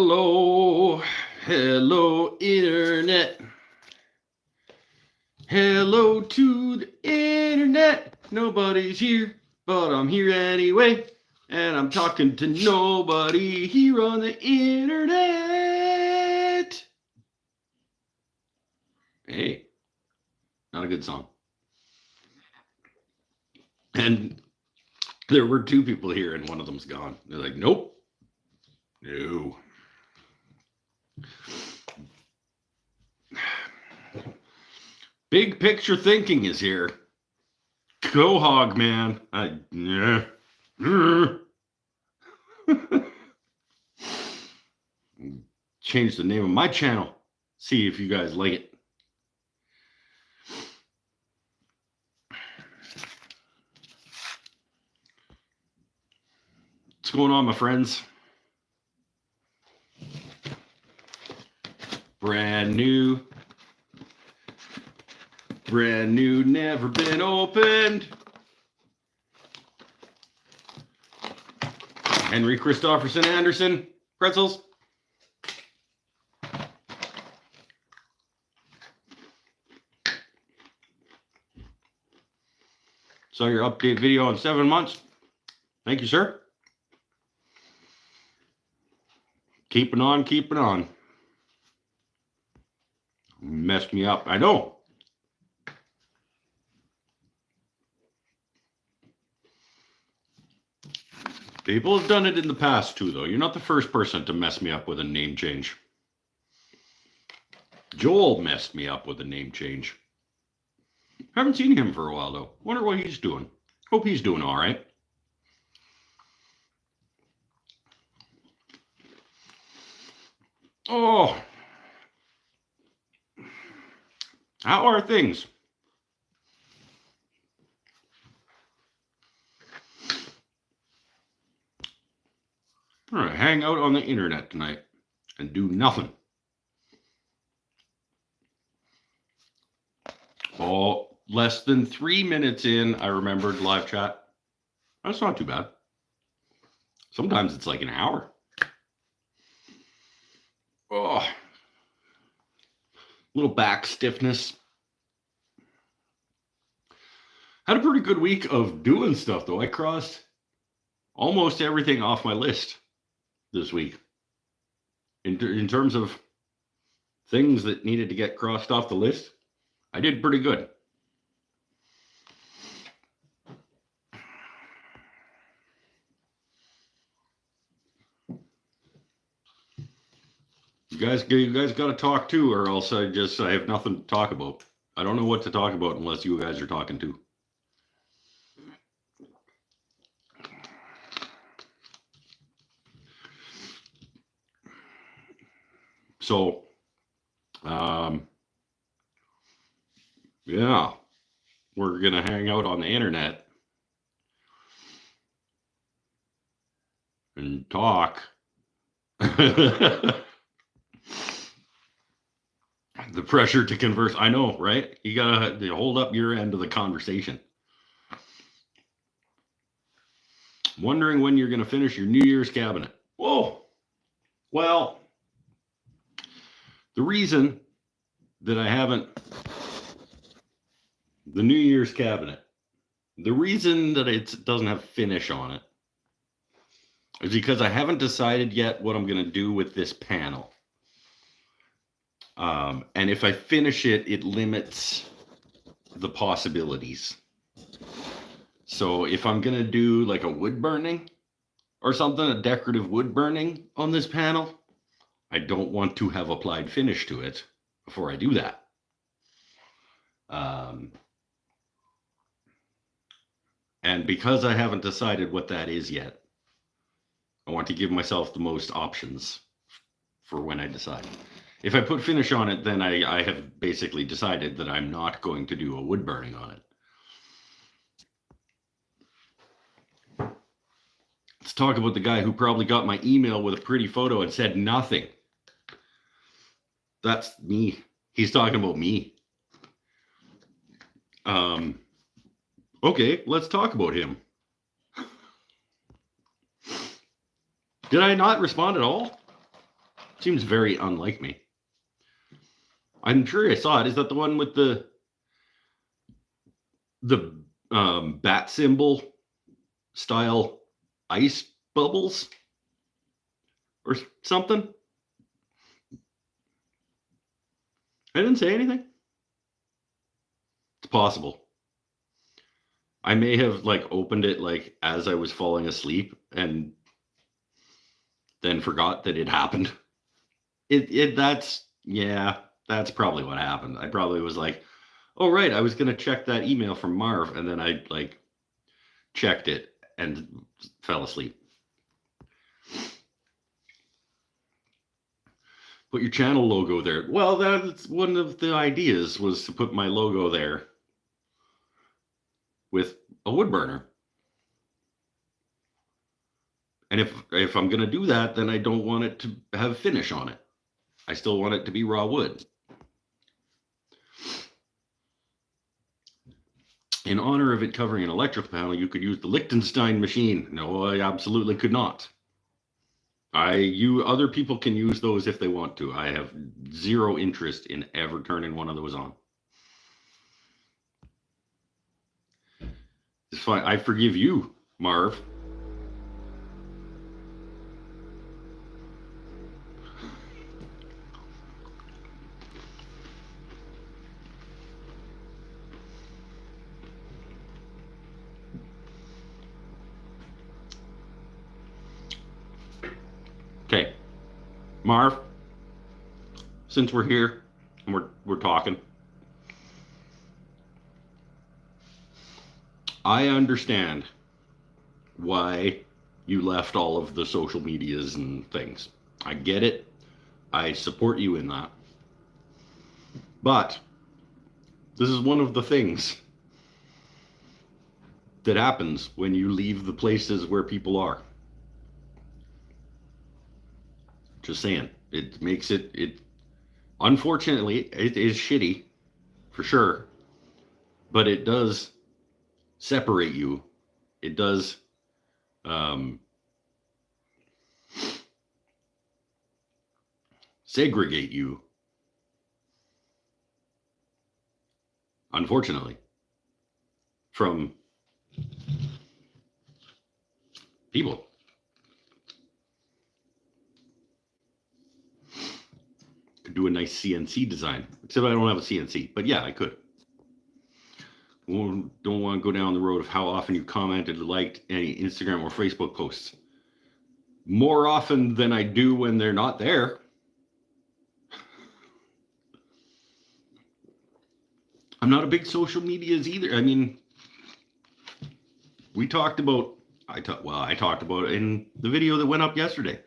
Hello, hello, internet. Hello to the internet. Nobody's here, but I'm here anyway. And I'm talking to nobody here on the internet. Hey, not a good song. And there were two people here, and one of them's gone. They're like, nope. No. Big picture thinking is here. Go hog, man. Change the name of my channel. See if you guys like it. What's going on, my friends? Brand new, never been opened. Henry Christopherson Anderson, pretzels. Saw your update video in 7 months. Thank you, sir. Keeping on, keeping on. Messed me up. I know. People have done it in the past too, though. You're not the first person to mess me up with a name change. Joel messed me up with a name change. Haven't seen him for a while, though. Wonder what he's doing. Hope he's doing all right. Oh. How are things? I'm going to hang out on the internet tonight and do nothing. Oh, less than 3 minutes in, I remembered live chat. That's not too bad. Sometimes it's like an hour. Oh, little back stiffness. Had a pretty good week of doing stuff, though. I crossed almost everything off my list this week. In terms of things that needed to get crossed off the list, I did pretty good. You guys got to talk too, or else I have nothing to talk about. I don't know what to talk about unless you guys are talking too. So, yeah, we're going to hang out on the internet and talk. The pressure to converse. I know, right? You got to hold up your end of the conversation. Wondering when you're going to finish your New Year's cabinet. Whoa. Well, the reason that I haven't, the New Year's cabinet, the reason that it doesn't have finish on it is because I haven't decided yet what I'm going to do with this panel. And if I finish it, it limits the possibilities. So if I'm going to do like a wood burning or something, a decorative wood burning on this panel, I don't want to have applied finish to it before I do that. And because I haven't decided what that is yet, I want to give myself the most options for when I decide. If I put finish on it, then I have basically decided that I'm not going to do a wood burning on it. Let's talk about the guy who probably got my email with a pretty photo and said nothing. That's me. He's talking about me. Okay, let's talk about him. Did I not respond at all? Seems very unlike me. I'm sure I saw it. Is that the one with the bat symbol style ice bubbles or something? I didn't say anything. It's possible. I may have like opened it like as I was falling asleep and then forgot that it happened. That's probably what happened. I probably was like, oh right, I was gonna check that email from Marv, and then I like checked it and fell asleep. Put your channel logo there. Well, that's one of the ideas, was to put my logo there with a wood burner. And if I'm gonna do that, then I don't want it to have finish on it. I still want it to be raw wood. In honor of it covering an electrical panel, you could use the Liechtenstein machine. No, I absolutely could not. Other people can use those if they want to. I have zero interest in ever turning one of those on. It's fine. I forgive you, Marv. Okay, Marv, since we're here and we're talking, I understand why you left all of the social medias and things. I get it. I support you in that. But this is one of the things that happens when you leave the places where people are. Just saying, it makes it unfortunately, it is shitty for sure, but it does separate you. It does segregate you, unfortunately, from people. Could do a nice CNC design, except I don't have a CNC, but yeah, I could. Don't want to go down the road of how often you commented or liked any Instagram or Facebook posts. More often than I do when they're not there. I'm not a big social medias either. I mean, I talked about it in the video that went up yesterday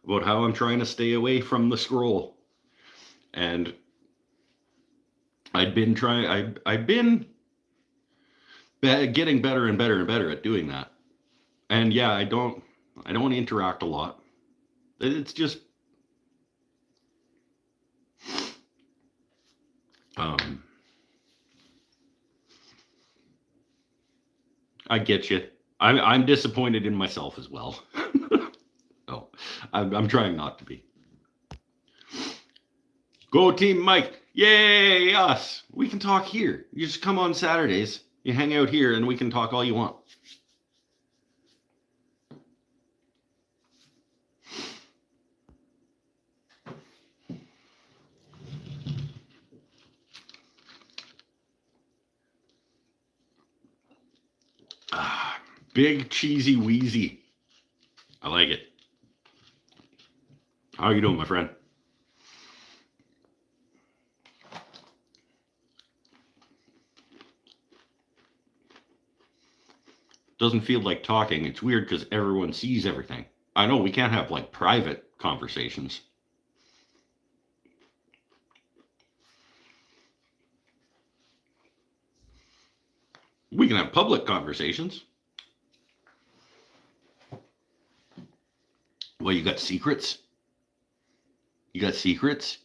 about how I'm trying to stay away from the scroll. And I've been getting better and better and better at doing that. And yeah, I don't interact a lot. It's just I get you. I'm disappointed in myself as well. No, I'm trying not to be. Go Team Mike. Yay, us. We can talk here. You just come on Saturdays. You hang out here and we can talk all you want. Big cheesy wheezy. I like it. How you doing, my friend? Doesn't feel like talking. It's weird because everyone sees everything. I know we can't have like private conversations. We can have public conversations. Well, you got secrets? You got secrets,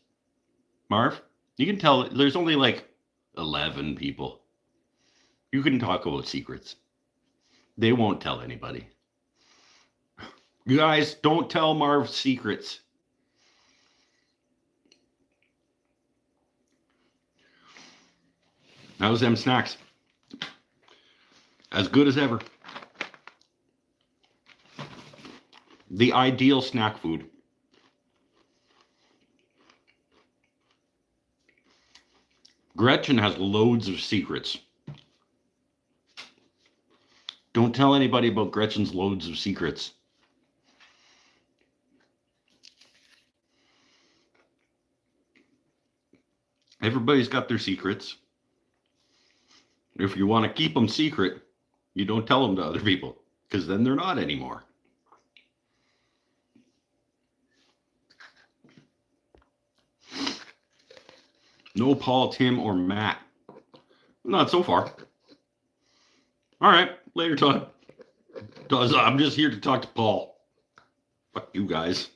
Marv? You can tell there's only like 11 people. You can talk about secrets. They won't tell anybody. You guys, don't tell Marv secrets. How's them snacks? As good as ever. The ideal snack food. Gretchen has loads of secrets. Don't tell anybody about Gretchen's loads of secrets. Everybody's got their secrets. If you want to keep them secret, you don't tell them to other people, because then they're not anymore. No Paul, Tim, or Matt. Not so far. All right, later, Todd. I'm just here to talk to Paul. Fuck you guys.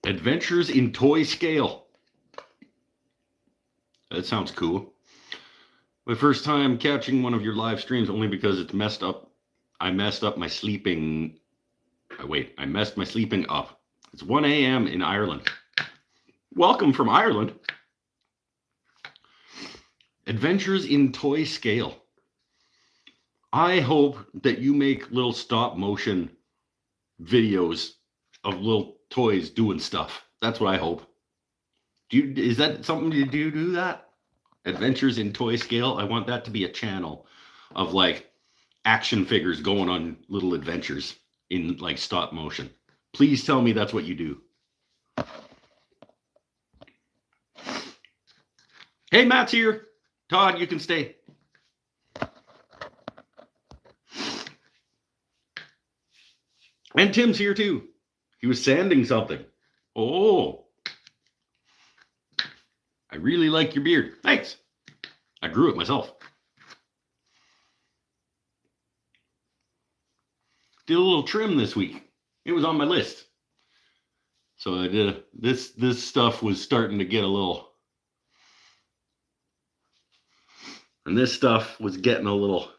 Adventures in Toy Scale. That sounds cool. My first time catching one of your live streams only because it's messed up. I messed my sleeping up. It's 1 a.m. in Ireland. Welcome from Ireland. Adventures in Toy Scale. I hope that you make little stop motion videos of little toys doing stuff. That's what I hope. Is that something you do that? Adventures in Toy Scale? I want that to be a channel of like action figures going on little adventures in like stop motion. Please tell me that's what you do. Hey, Matt's here. Todd, you can stay. And Tim's here too. He was sanding something. Oh. I really like your beard. Thanks. I grew it myself. Did a little trim this week. It was on my list. So I did. This stuff was starting to get a little. And this stuff was getting a little.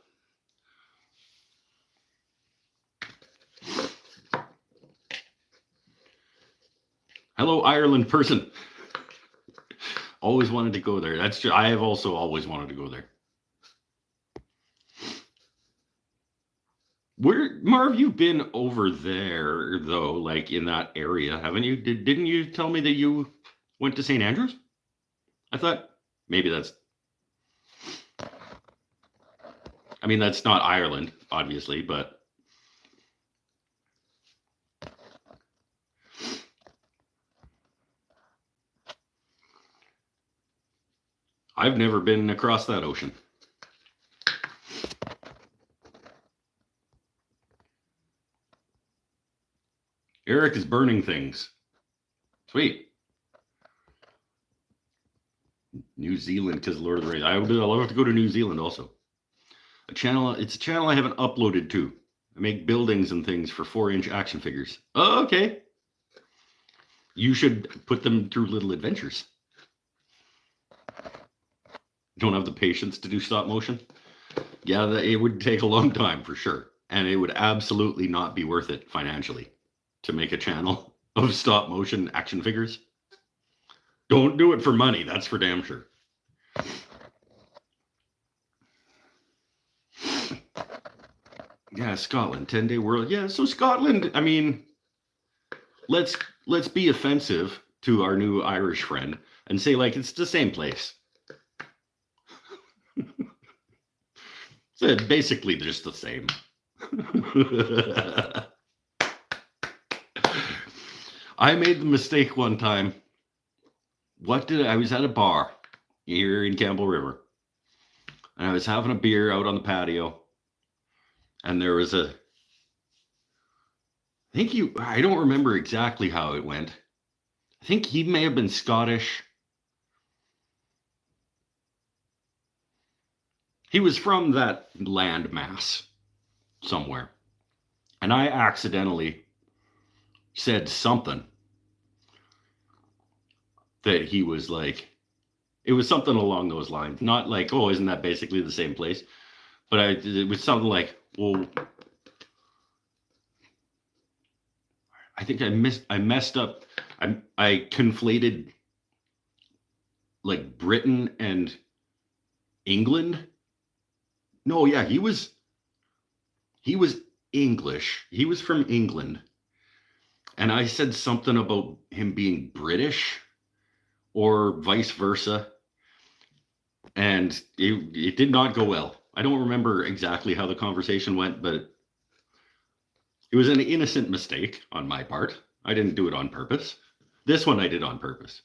Hello, Ireland person. Always wanted to go there. That's true. I have also always wanted to go there. Where, Marv, you've been over there though, like in that area, haven't you? Didn't you tell me that you went to St. Andrews? I thought maybe that's. I mean, that's not Ireland, obviously, but. I've never been across that ocean. Eric is burning things. Sweet. New Zealand, because Lord of the Rings. I'll have to go to New Zealand also. It's a channel I haven't uploaded to. I make buildings and things for 4-inch action figures. Oh, okay. You should put them through little adventures. Don't have the patience to do stop motion. Yeah, it would take a long time for sure. And it would absolutely not be worth it financially to make a channel of stop motion action figures. Don't do it for money. That's for damn sure. Yeah, Scotland, 10-day world. Yeah, so Scotland, I mean, let's be offensive to our new Irish friend and say like it's the same place. So basically just the same. I made the mistake one time. I was at a bar here in Campbell River. And I was having a beer out on the patio. And there was I don't remember exactly how it went. I think he may have been Scottish. He was from that land mass somewhere. And I accidentally said something that he was like, it was something along those lines. Not like, oh, isn't that basically the same place? But it was something like, well, I think I messed up I conflated like Britain and England. No, yeah, he was English. He was from England. And I said something about him being British or vice versa. And it did not go well. I don't remember exactly how the conversation went, but it was an innocent mistake on my part. I didn't do it on purpose. This one I did on purpose.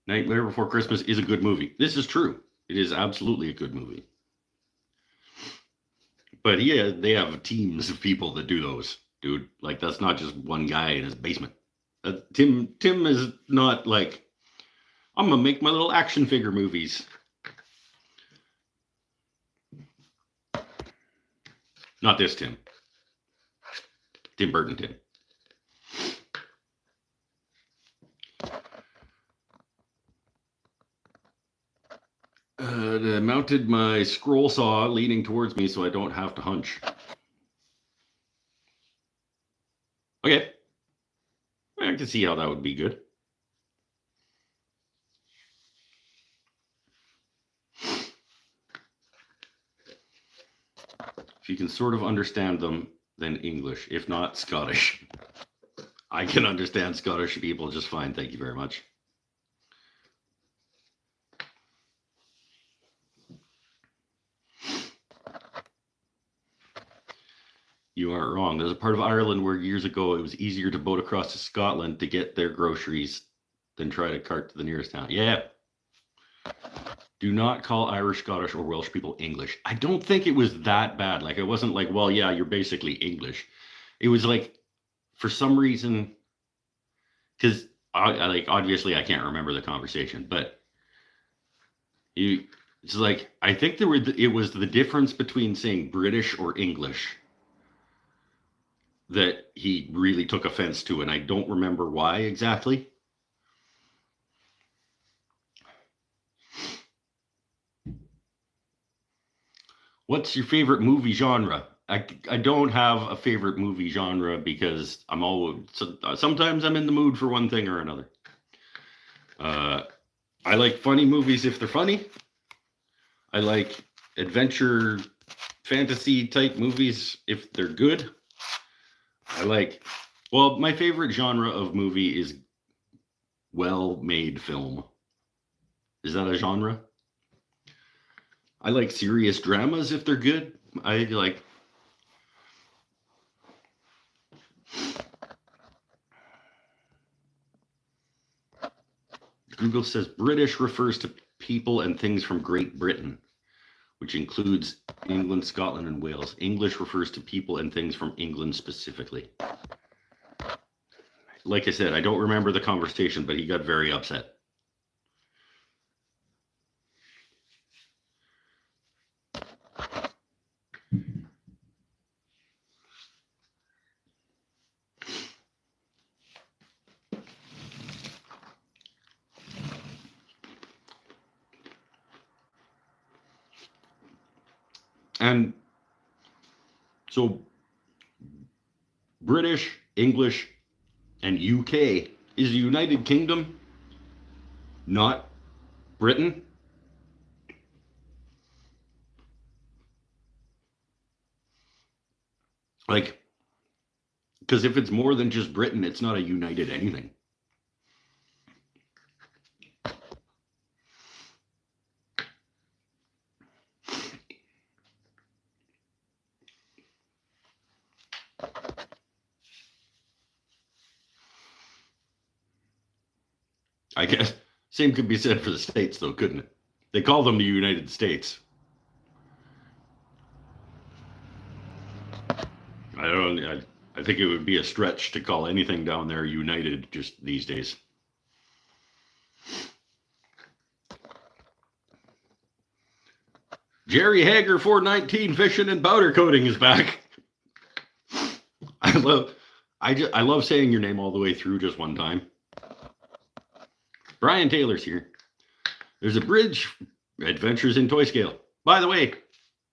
Nightmare Before Christmas is a good movie. This is true. It is absolutely a good movie. But yeah, they have teams of people that do those, dude. Like that's not just one guy in his basement. Tim is not like, I'm gonna make my little action figure movies. Not this Tim. Tim Burton Tim. I mounted my scroll saw leaning towards me so I don't have to hunch. Okay. I can see how that would be good. If you can sort of understand them, then English. If not, Scottish. I can understand Scottish people just fine. Thank you very much. You aren't wrong. There's a part of Ireland where years ago it was easier to boat across to Scotland to get their groceries than try to cart to the nearest town. Yeah. Do not call Irish, Scottish, or Welsh people English. I don't think it was that bad. Like, it wasn't like, well, yeah, you're basically English. It was like, for some reason, because like, obviously I can't remember the conversation, but it's like, I think it was the difference between saying British or English that he really took offense to, and I don't remember why exactly. What's your favorite movie genre? I don't have a favorite movie genre because sometimes I'm in the mood for one thing or another. I like funny movies if they're funny. I like adventure fantasy type movies if they're good. My favorite genre of movie is well-made film. Is that a genre? I like serious dramas if they're good. I like. Google says British refers to people and things from Great Britain, which includes England, Scotland, and Wales. English refers to people and things from England specifically. Like I said, I don't remember the conversation, but he got very upset. And so British, English, and UK is the United Kingdom, not Britain. Like, because if it's more than just Britain, it's not a united anything. I guess same could be said for the States, though, couldn't it? They call them the United States. I think it would be a stretch to call anything down there united just these days. Jerry Hager 419 fishing and powder coating is back. I love I love saying your name all the way through just one time. Brian Taylor's here. There's a bridge. Adventures in Toy Scale. By the way,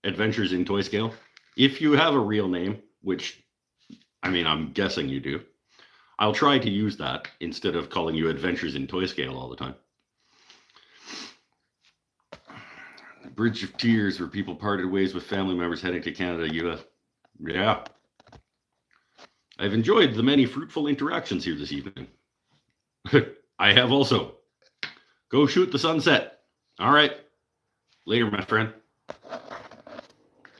Adventures in Toy Scale. If you have a real name, which, I mean, I'm guessing you do, I'll try to use that instead of calling you Adventures in Toy Scale all the time. The Bridge of Tears, where people parted ways with family members heading to Canada, US. Yeah. I've enjoyed the many fruitful interactions here this evening. I have also. Go shoot the sunset. All right. Later, my friend.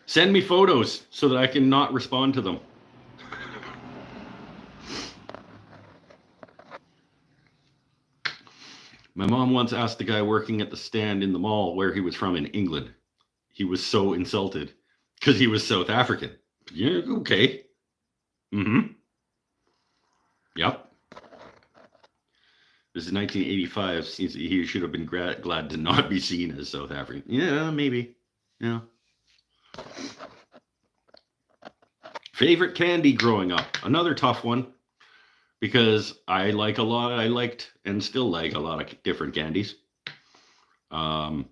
Send me photos so that I can not respond to them. My mom once asked the guy working at the stand in the mall where he was from in England. He was so insulted because he was South African. Yeah, okay. Mm-hmm. Yep. This is 1985. Seems he should have been glad to not be seen as South African. Yeah, maybe. Yeah. Favorite candy growing up? Another tough one. Because I liked and still like a lot of different candies. I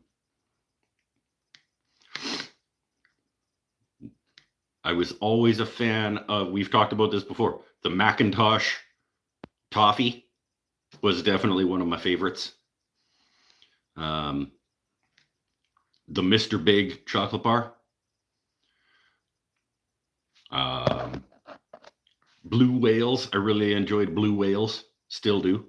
was always a fan of, we've talked about this before, the Macintosh toffee was definitely one of my favorites. The Mr. Big chocolate bar. Blue Whales. I really enjoyed Blue Whales. Still do.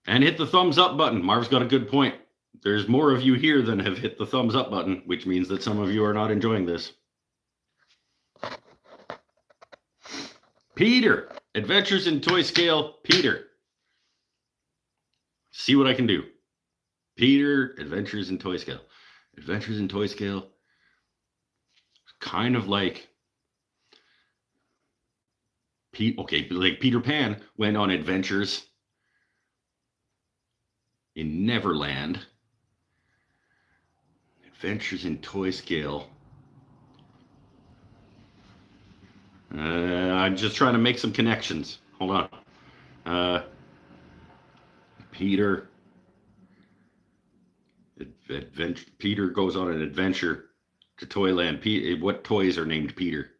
And hit the thumbs up button. Marv's got a good point. There's more of you here than have hit the thumbs up button, which means that some of you are not enjoying this. Peter. Adventures in Toy Scale. Peter. See what I can do. Peter. Adventures in Toy Scale. Adventures in Toy Scale. Kind of like like Peter Pan went on adventures in Neverland. Adventures in Toy Scale. I'm just trying to make some connections. Hold on. Peter goes on an adventure to Toyland. What toys are named Peter?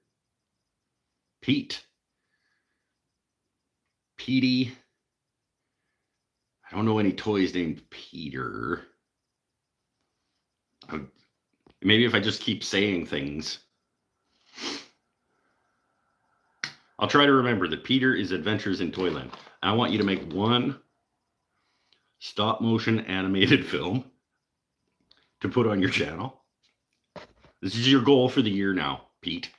Pete. Petey. I don't know any toys named Peter. Maybe if I just keep saying things. I'll try to remember that Peter is Adventures in Toyland. I want you to make one stop motion animated film to put on your channel. This is your goal for the year now, Pete.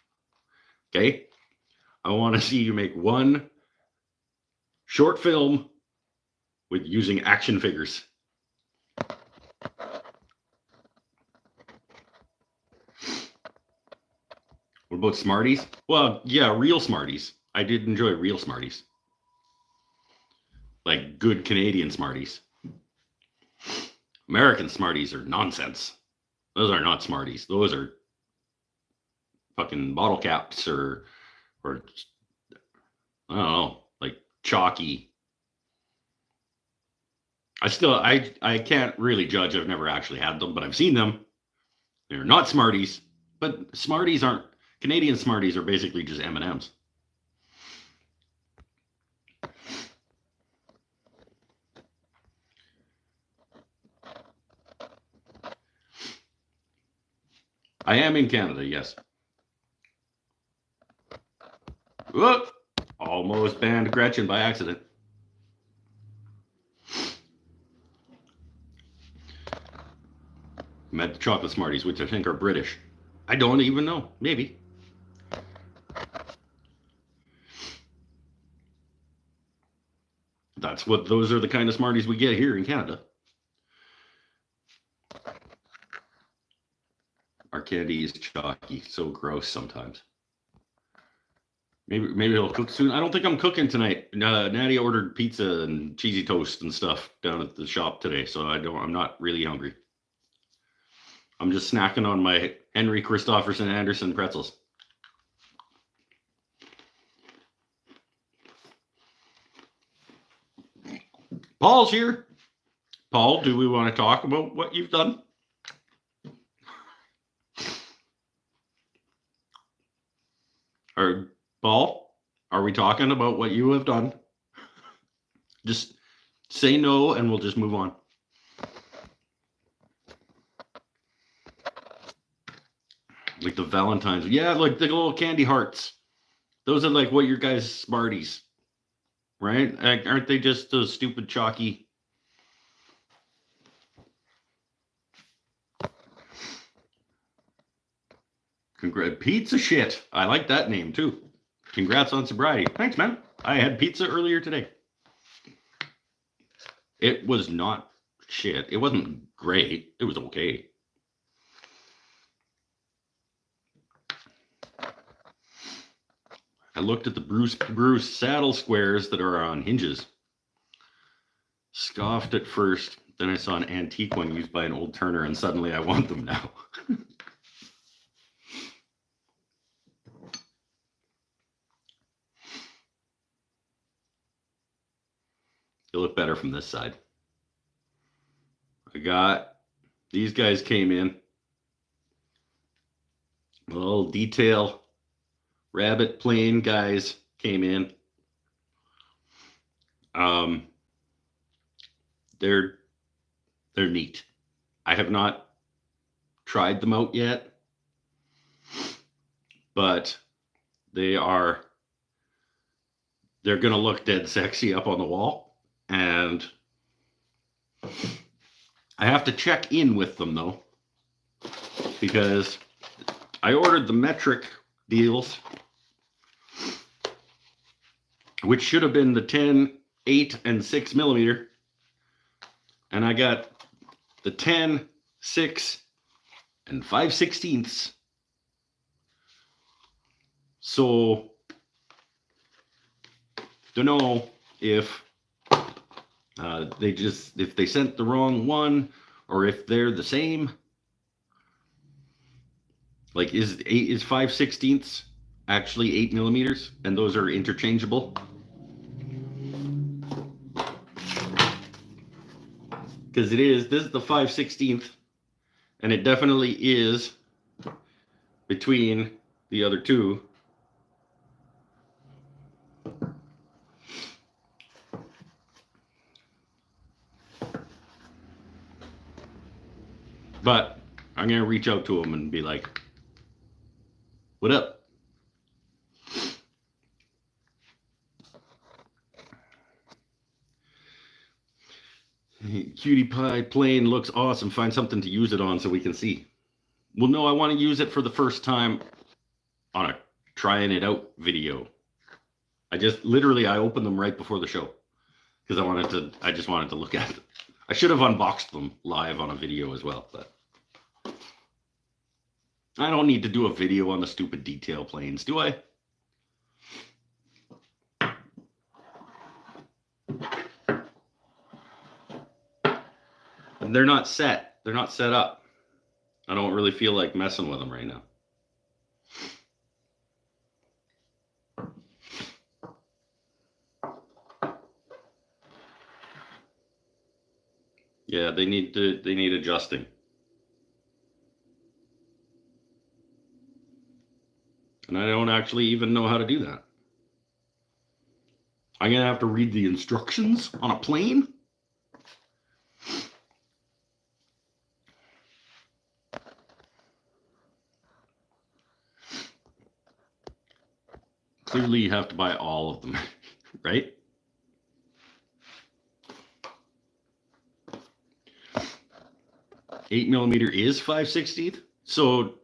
Okay? I want to see you make one short film with using action figures. What about Smarties? Well, yeah, real Smarties. I did enjoy real Smarties. Like good Canadian Smarties. American Smarties are nonsense. Those are not Smarties. Those are fucking bottle caps or I don't know, like chalky. I can't really judge. I've never actually had them, but I've seen them. They're not Smarties, but Smarties aren't, Canadian Smarties are basically just M&Ms. I am in Canada, yes. Whoop! Almost banned Gretchen by accident. Met the chocolate Smarties, which I think are British. I don't even know. Maybe. Those are the kind of Smarties we get here in Canada. Our candy is chalky, so gross sometimes. Maybe it'll cook soon. I don't think I'm cooking tonight. Nadia ordered pizza and cheesy toast and stuff down at the shop today, so I'm not really hungry. I'm just snacking on my Henry Christopherson Anderson pretzels. Paul's here. Paul, do we want to talk about what you've done? Or Paul, are we talking about what you have done? Just say no and we'll just move on. Like the Valentine's. Yeah, like the little candy hearts. Those are like what your guys' Smarties, right? Aren't they just those stupid chalky? Pizza shit. I like that name too. Congrats on sobriety. Thanks, man. I had pizza earlier today. It was not shit. It wasn't great. It was okay. I looked at the Bruce saddle squares that are on hinges. Scoffed at first. Then I saw an antique one used by an old turner, and suddenly I want them now. They look better from this side. These guys came in. A little detail. Rabbit plane guys came in. They're neat. I have not tried them out yet, but they're gonna look dead sexy up on the wall, and I have to check in with them though, because I ordered the metric deals, which should have been the 10, 8, and 6 millimeter. And I got the 10, 6, and 5/16. So, don't know if if they sent the wrong one or if they're the same. Like, is 5/16 actually 8 millimeters, and those are interchangeable? Because this is the 5/16, and it definitely is between the other two. But I'm going to reach out to them and be like, what up? Cutie pie plane looks awesome. Find something to use it on so we can see. Well, no, I want to use it for the first time on a trying it out video. I opened them right before the show because I just wanted to look at it. I should have unboxed them live on a video as well, but I don't need to do a video on the stupid detail planes, do I? And they're not set. They're not set up. I don't really feel like messing with them right now. Yeah, they need adjusting. And I don't actually even know how to do that. I'm going to have to read the instructions on a plane? Clearly, you have to buy all of them, right? Eight millimeter is 5/16. So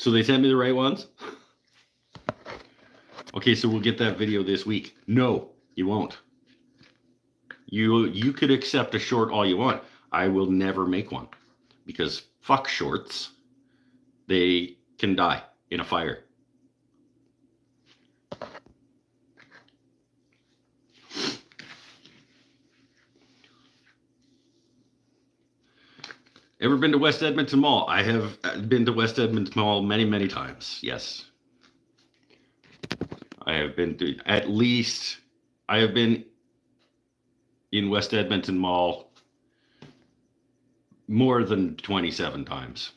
they sent me the right ones? Okay, so we'll get that video this week. No, you won't. You could accept a short all you want. I will never make one because fuck shorts. They can die in a fire. Ever been to West Edmonton Mall? I have been to West Edmonton Mall many, many times. Yes. I have been to at least, I have been in West Edmonton Mall more than 27 times.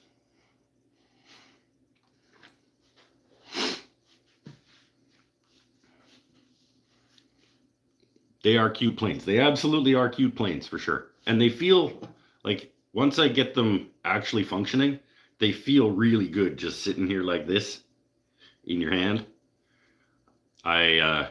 They are cute planes. They absolutely are cute planes for sure. And they feel like once I get them actually functioning, they feel really good just sitting here like this in your hand. Yeah.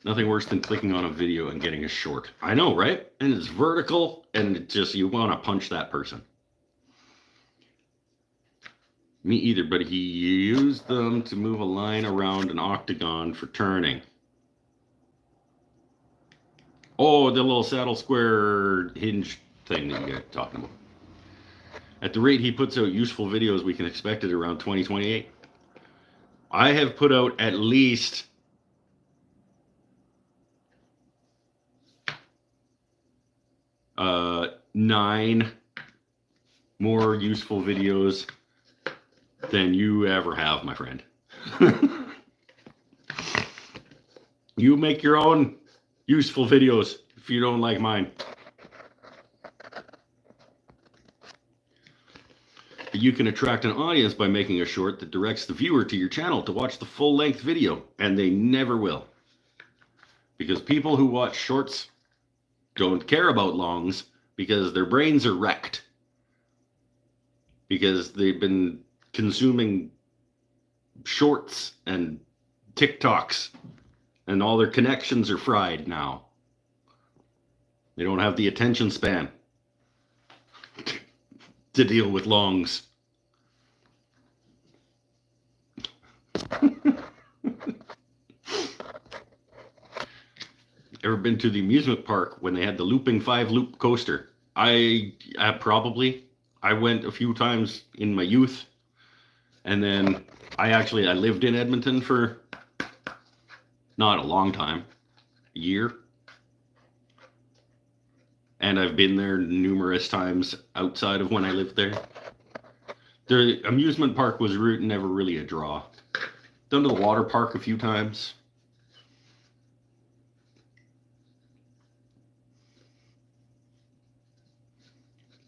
Nothing worse than clicking on a video and getting a short. I know, right? And it's vertical and it just, you want to punch that person. Me either, but he used them to move a line around an octagon for turning. Oh, the little saddle square hinge thing that you guys are talking about. At the rate he puts out useful videos, we can expect it around 2028. I have put out at least 9 more useful videos than you ever have, my friend. You make your own useful videos if you don't like mine. You can attract an audience by making a short that directs the viewer to your channel to watch the full-length video, and they never will. Because people who watch shorts don't care about longs because their brains are wrecked. Because they've been consuming shorts and TikToks, and all their connections are fried now. They don't have the attention span to deal with longs. Ever been to the amusement park when they had the looping 5-loop coaster? I went a few times in my youth, and then I lived in Edmonton for not a long time, a year. And I've been there numerous times outside of when I lived there. The amusement park was never really a draw. Done to the water park a few times.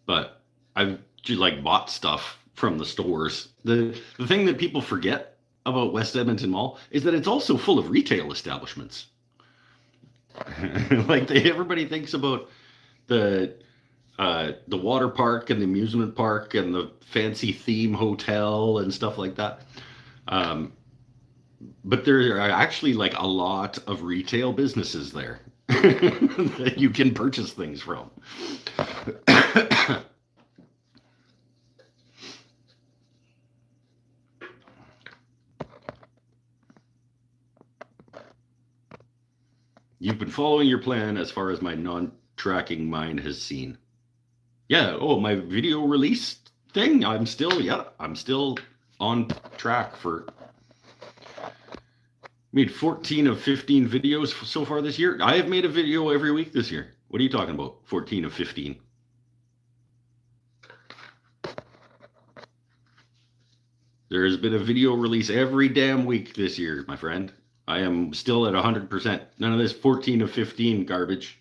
But I've just bought stuff from the stores. The thing that people forget about West Edmonton Mall is that it's also full of retail establishments. Everybody thinks about the water park and the amusement park and the fancy theme hotel and stuff like that. But there are actually a lot of retail businesses there that you can purchase things from. You've been following your plan as far as my non-tracking mind has seen. Yeah, my video release thing, I'm still on track for... Made 14 of 15 videos so far this year. I have made a video every week this year. What are you talking about? 14 of 15. There has been a video release every damn week this year, my friend. I am still at 100%. None of this 14 of 15 garbage.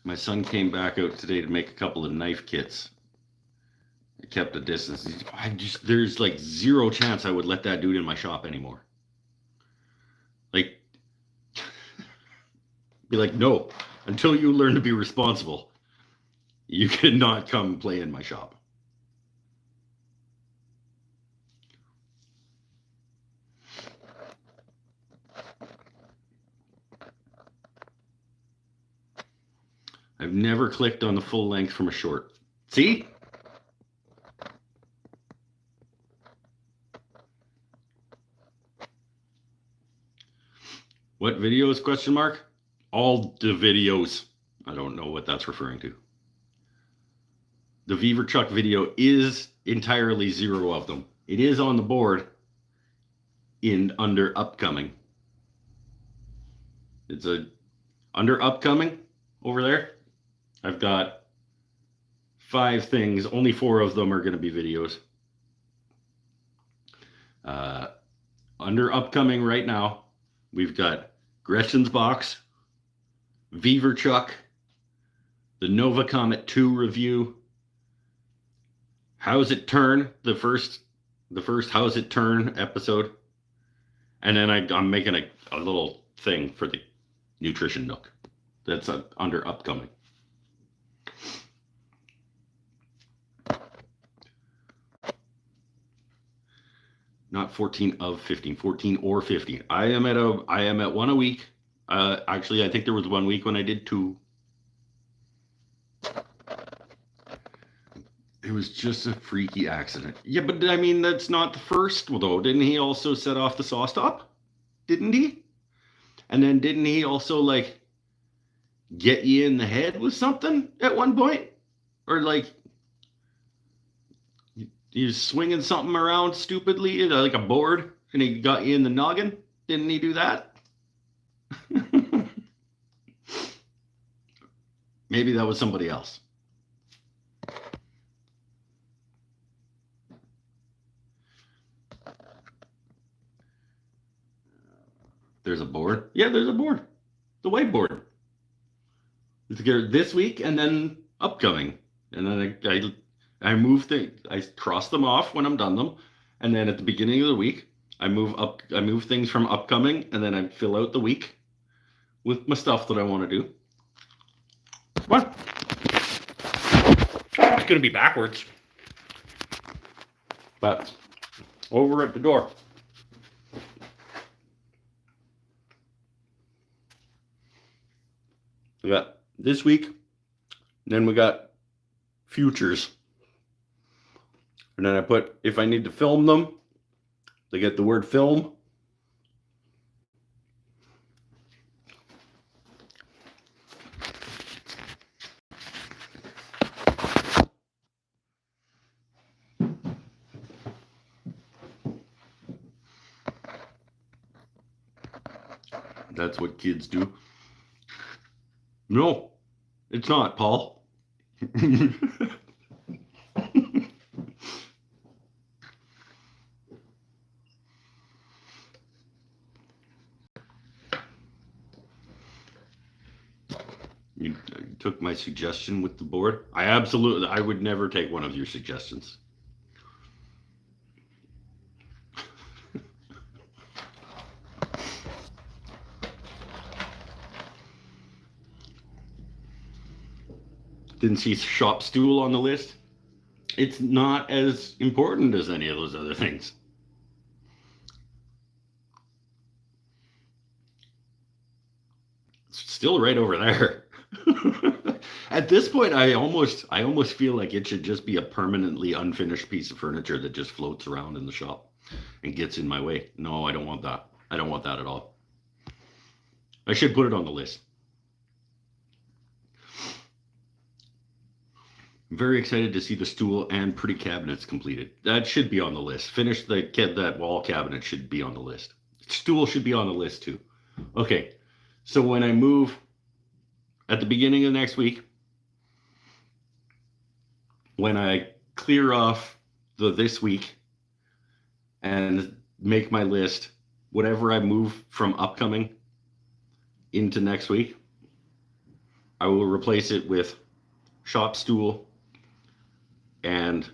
My son came back out today to make a couple of knife kits. I kept a distance. There's zero chance I would let that dude in my shop anymore. Be like, no, until you learn to be responsible, you cannot come play in my shop. I've never clicked on the full length from a short. See? What videos, question mark? All the videos. I don't know what that's referring to. The Beaver Chuck video is entirely 0 of them. It is on the board under upcoming. It's under upcoming over there. I've got 5 things. Only 4 of them are going to be videos. Under upcoming right now, we've got Gretchen's Box, Beaver Chuck, the Nova Comet 2 review, How's It Turn, the first How's It Turn episode, and then I'm making a little thing for the Nutrition Nook. That's under upcoming. Not 14 of 15, 14 or 15. I am at 1 a week. Actually, I think there was 1 week when I did 2. It was just a freaky accident. Yeah, but I mean, that's not the first, though. Didn't he also set off the saw stop? Didn't he? And then didn't he also, like, get you in the head with something at one point? Or, like, he was swinging something around stupidly, like a board, and he got you in the noggin? Didn't he do that? Maybe that was somebody else. There's a board. Yeah, there's a board. The whiteboard. This week and then upcoming. And then I move things. I cross them off when I'm done them. And then at the beginning of the week, I move things from upcoming, and then I fill out the week with my stuff that I want to do. What? It's going to be backwards. But over at the door. We got this week, and then we got futures. And then I put, if I need to film them, they get the word film. That's what kids do. No, it's not, Paul. You took my suggestion with the board. I would never take one of your suggestions. Didn't see shop stool on the list. It's not as important as any of those other things. It's still right over there. At this point, I almost feel like it should just be a permanently unfinished piece of furniture that just floats around in the shop and gets in my way. No, I don't want that. I don't want that at all. I should put it on the list. I'm very excited to see the stool and pretty cabinets completed. That should be on the list. Finish that wall cabinet should be on the list. Stool should be on the list too. Okay, so when I move at the beginning of next week, when I clear off this week and make my list, whatever I move from upcoming into next week, I will replace it with shop stool and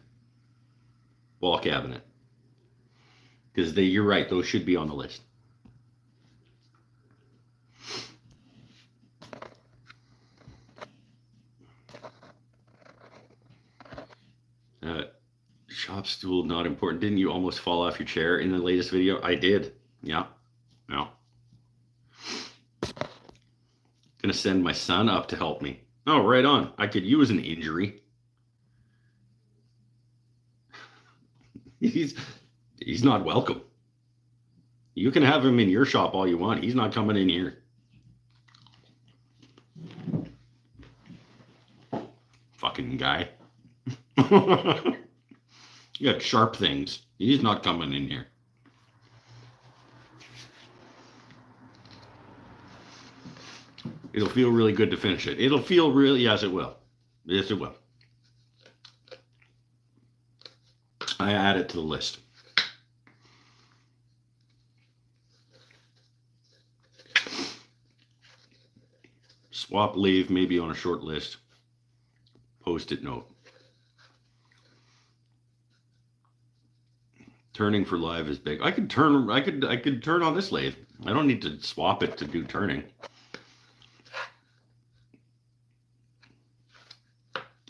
wall cabinet, because you're right, those should be on the list. Shop stool not important. Didn't you almost fall off your chair in the latest video? I did. Yeah. Gonna send my son up to help me. Oh, right on. I could use an injury. He's not welcome. You can have him in your shop all you want. He's not coming in here. fucking guy. You got sharp things. He's not coming in here. It'll feel really good to finish it. It'll feel really, yes, it will. Yes, it will. I add it to the list. Swap lathe maybe on a short list. Post-it note. Turning for live is big. I could turn on this lathe. I don't need to swap it to do turning.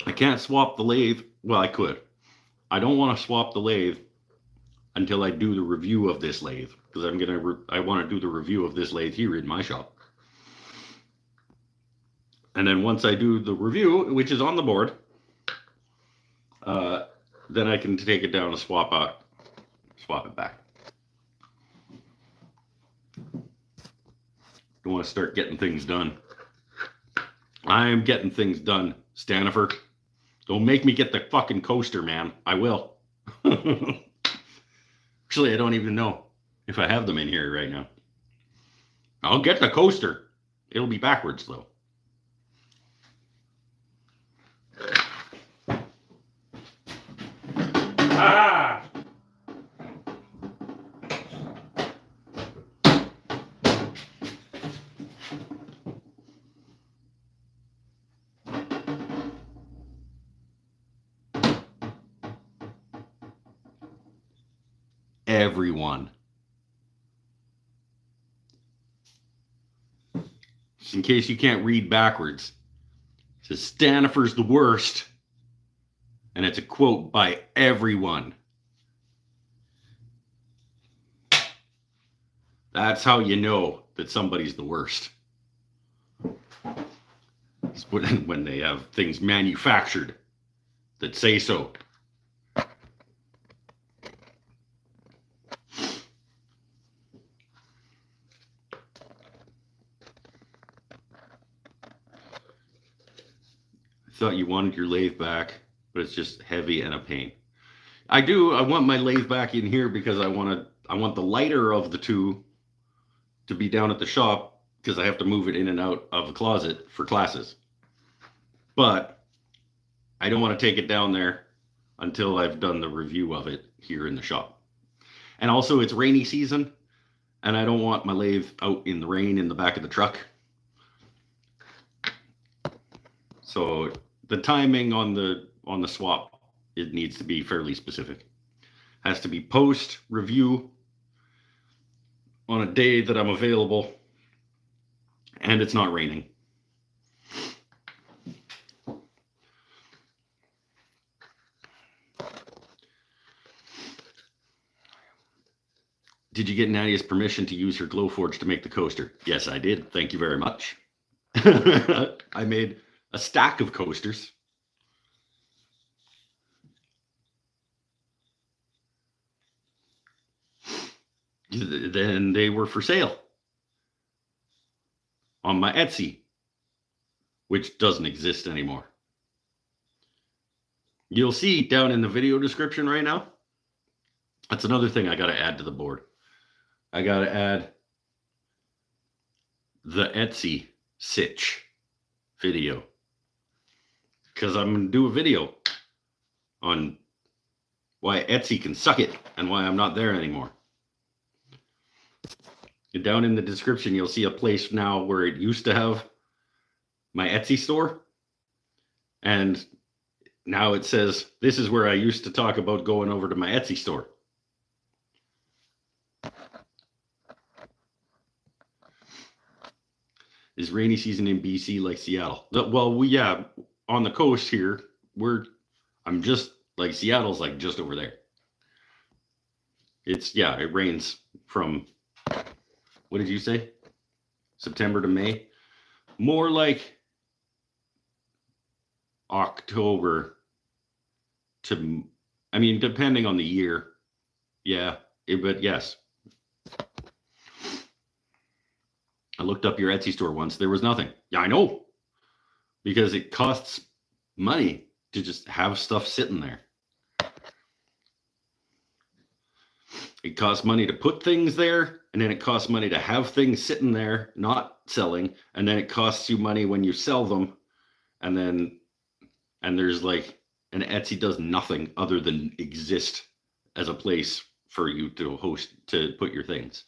I can't swap the lathe. Well, I could. I don't want to swap the lathe until I do the review of this lathe, because I want to do the review of this lathe here in my shop. And then once I do the review, which is on the board, then I can take it down and swap it back. I want to start getting things done. I am getting things done, Stanifer. Don't make me get the fucking coaster, man. I will. Actually, I don't even know if I have them in here right now. I'll get the coaster. It'll be backwards, though. Ah! Everyone. Just in case you can't read backwards. It says Stanifer's the worst. And it's a quote by everyone. That's how you know that somebody's the worst. It's when they have things manufactured that say so. I thought you wanted your lathe back, but it's just heavy and a pain. I want my lathe back in here because I want the lighter of the two to be down at the shop, because I have to move it in and out of the closet for classes. But I don't want to take it down there until I've done the review of it here in the shop. And also it's rainy season, and I don't want my lathe out in the rain in the back of the truck. So the timing on the swap, it needs to be fairly specific. Has to be post review on a day that I'm available, and it's not raining. Did you get Nadia's permission to use her Glowforge to make the coaster? Yes, I did. Thank you very much. I made a stack of coasters. Then they were for sale on my Etsy, which doesn't exist anymore. You'll see down in the video description right now. That's another thing I got to add to the board. I got to add the Etsy sitch video, because I'm going to do a video on why Etsy can suck it and why I'm not there anymore. Down in the description, you'll see a place now where it used to have my Etsy store. And now it says, this is where I used to talk about going over to my Etsy store. Is rainy season in BC like Seattle? Well, yeah, on the coast here, I'm just like, Seattle's like just over there. It rains from, what did you say? September to May? More like October to, I mean, depending on the year. Yeah, but yes. I looked up your Etsy store once. There was nothing. Yeah, I know. Because it costs money to just have stuff sitting there. It costs money to put things there, and then it costs money to have things sitting there not selling, and then it costs you money when you sell them, and there's like, and Etsy does nothing other than exist as a place for you to host, to put your things.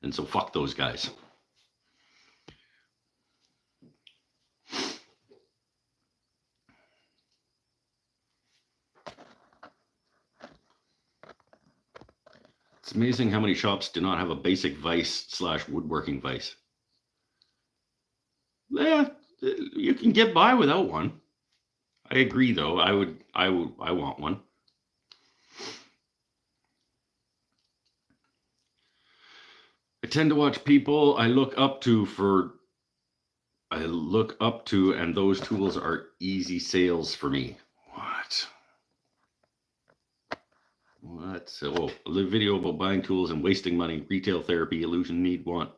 And so fuck those guys. It's amazing how many shops do not have a basic vice / woodworking vice. Yeah, you can get by without one. I agree, though. I want one. I tend to watch people I look up to, and those tools are easy sales for me. What? So, a video about buying tools and wasting money, retail therapy, illusion, need, want.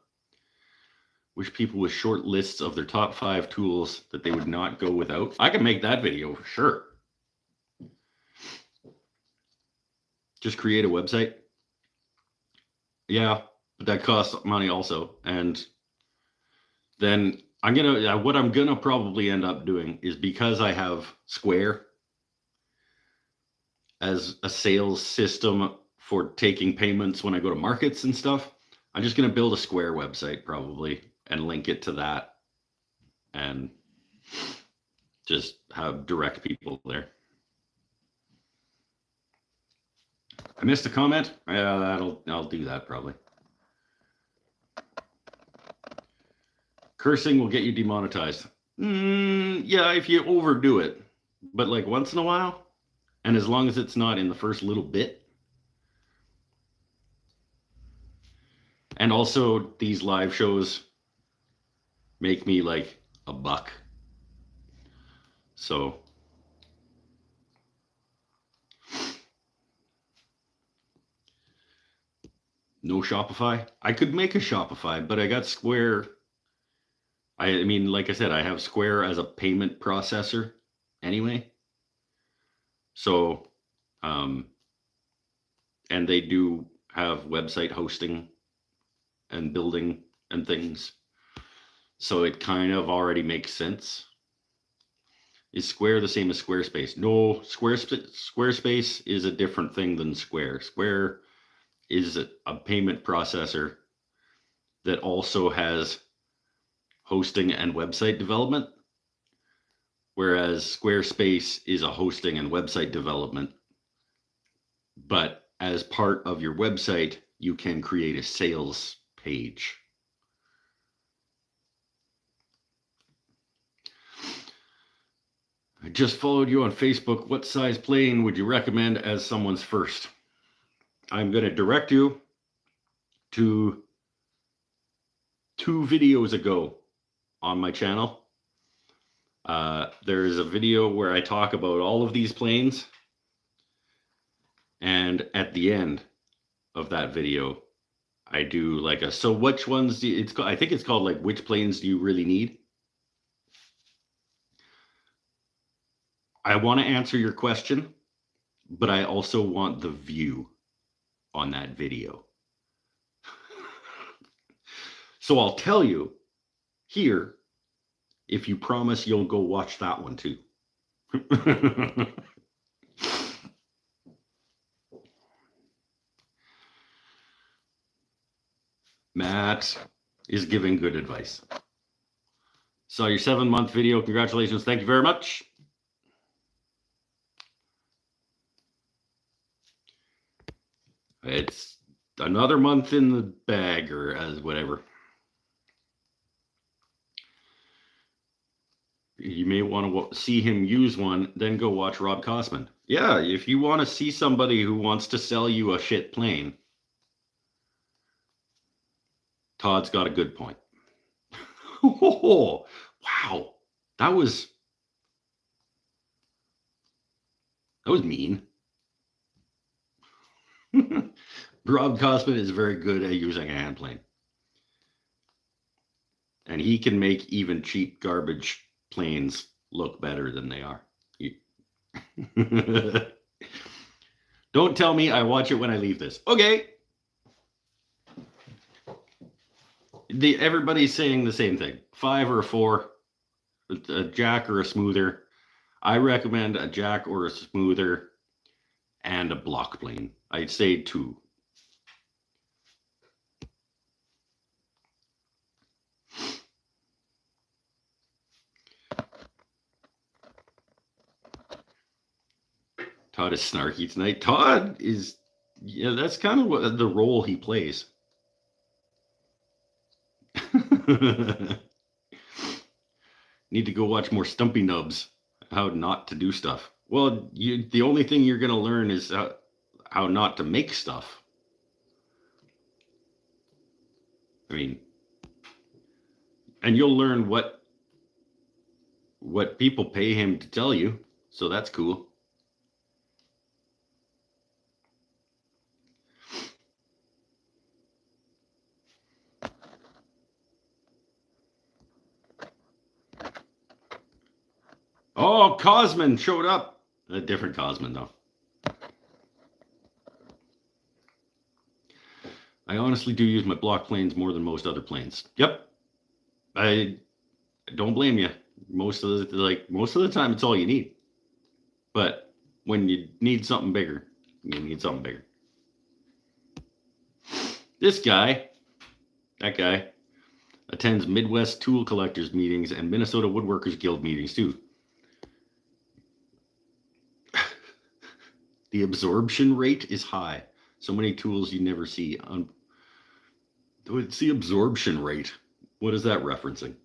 Wish people with short lists of their top 5 tools that they would not go without. I can make that video for sure. Just create a website. Yeah, but that costs money also. And then what I'm gonna probably end up doing is, because I have Square as a sales system for taking payments when I go to markets and stuff, I'm just gonna build a Square website probably and link it to that, and just have direct people there. I missed a comment. Yeah, I'll do that probably. Cursing will get you demonetized. Yeah, if you overdo it, but like once in a while, and as long as it's not in the first little bit. And also, these live shows make me like $1. So no Shopify. I could make a Shopify, but I got Square. I mean, like I said, I have Square as a payment processor anyway. So, and they do have website hosting and building and things. So it kind of already makes sense. Is Square the same as Squarespace? No, Squarespace is a different thing than Square. Square is a payment processor that also has hosting and website development, whereas Squarespace is a hosting and website development. But as part of your website, you can create a sales page. I just followed you on Facebook. What size plane would you recommend as someone's first? I'm going to direct you to 2 videos ago on my channel. There is a video where I talk about all of these planes. And at the end of that video, I do like so which ones I think it's called like, which planes do you really need? I want to answer your question, but I also want the view on that video. So I'll tell you here if you promise you'll go watch that one too. Matt is giving good advice. Saw your 7-month video. Congratulations. Thank you very much. It's another month in the bag, or as whatever. You may want to see him use one, then go watch Rob Kosman. Yeah, if you want to see somebody who wants to sell you a shit plane, Todd's got a good point. Oh, wow. That was mean. Rob Kosman is very good at using a hand plane. And he can make even cheap garbage planes look better than they are. Don't tell me I watch it when I leave this. Okay. Everybody's saying the same thing. 5 or a 4, a jack or a smoother. I recommend a jack or a smoother and a block plane. I'd say 2. Todd is snarky tonight. Todd is, yeah, that's kind of what the role he plays. Need to go watch more Stumpy Nubs. How not to do stuff. Well, the only thing you're going to learn is how not to make stuff. I mean, and you'll learn what people pay him to tell you. So that's cool. Oh, Cosman showed up. A different Cosman, though. I honestly do use my block planes more than most other planes. Yep. I don't blame you. Most of the time, it's all you need. But when you need something bigger, you need something bigger. This guy, that guy, attends Midwest Tool Collectors meetings and Minnesota Woodworkers Guild meetings too. The absorption rate is high. So many tools you never see. It's the absorption rate. What is that referencing?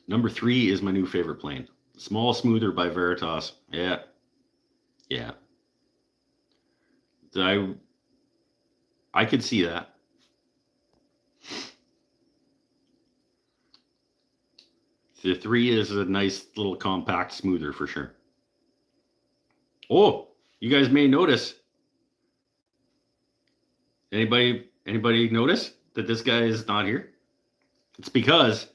Number 3 is my new favorite plane. Small Smoother by Veritas. Yeah. Yeah. I could see that. The 3 is a nice little compact smoother for sure. Oh, you guys may notice. Anybody notice that this guy is not here? It's because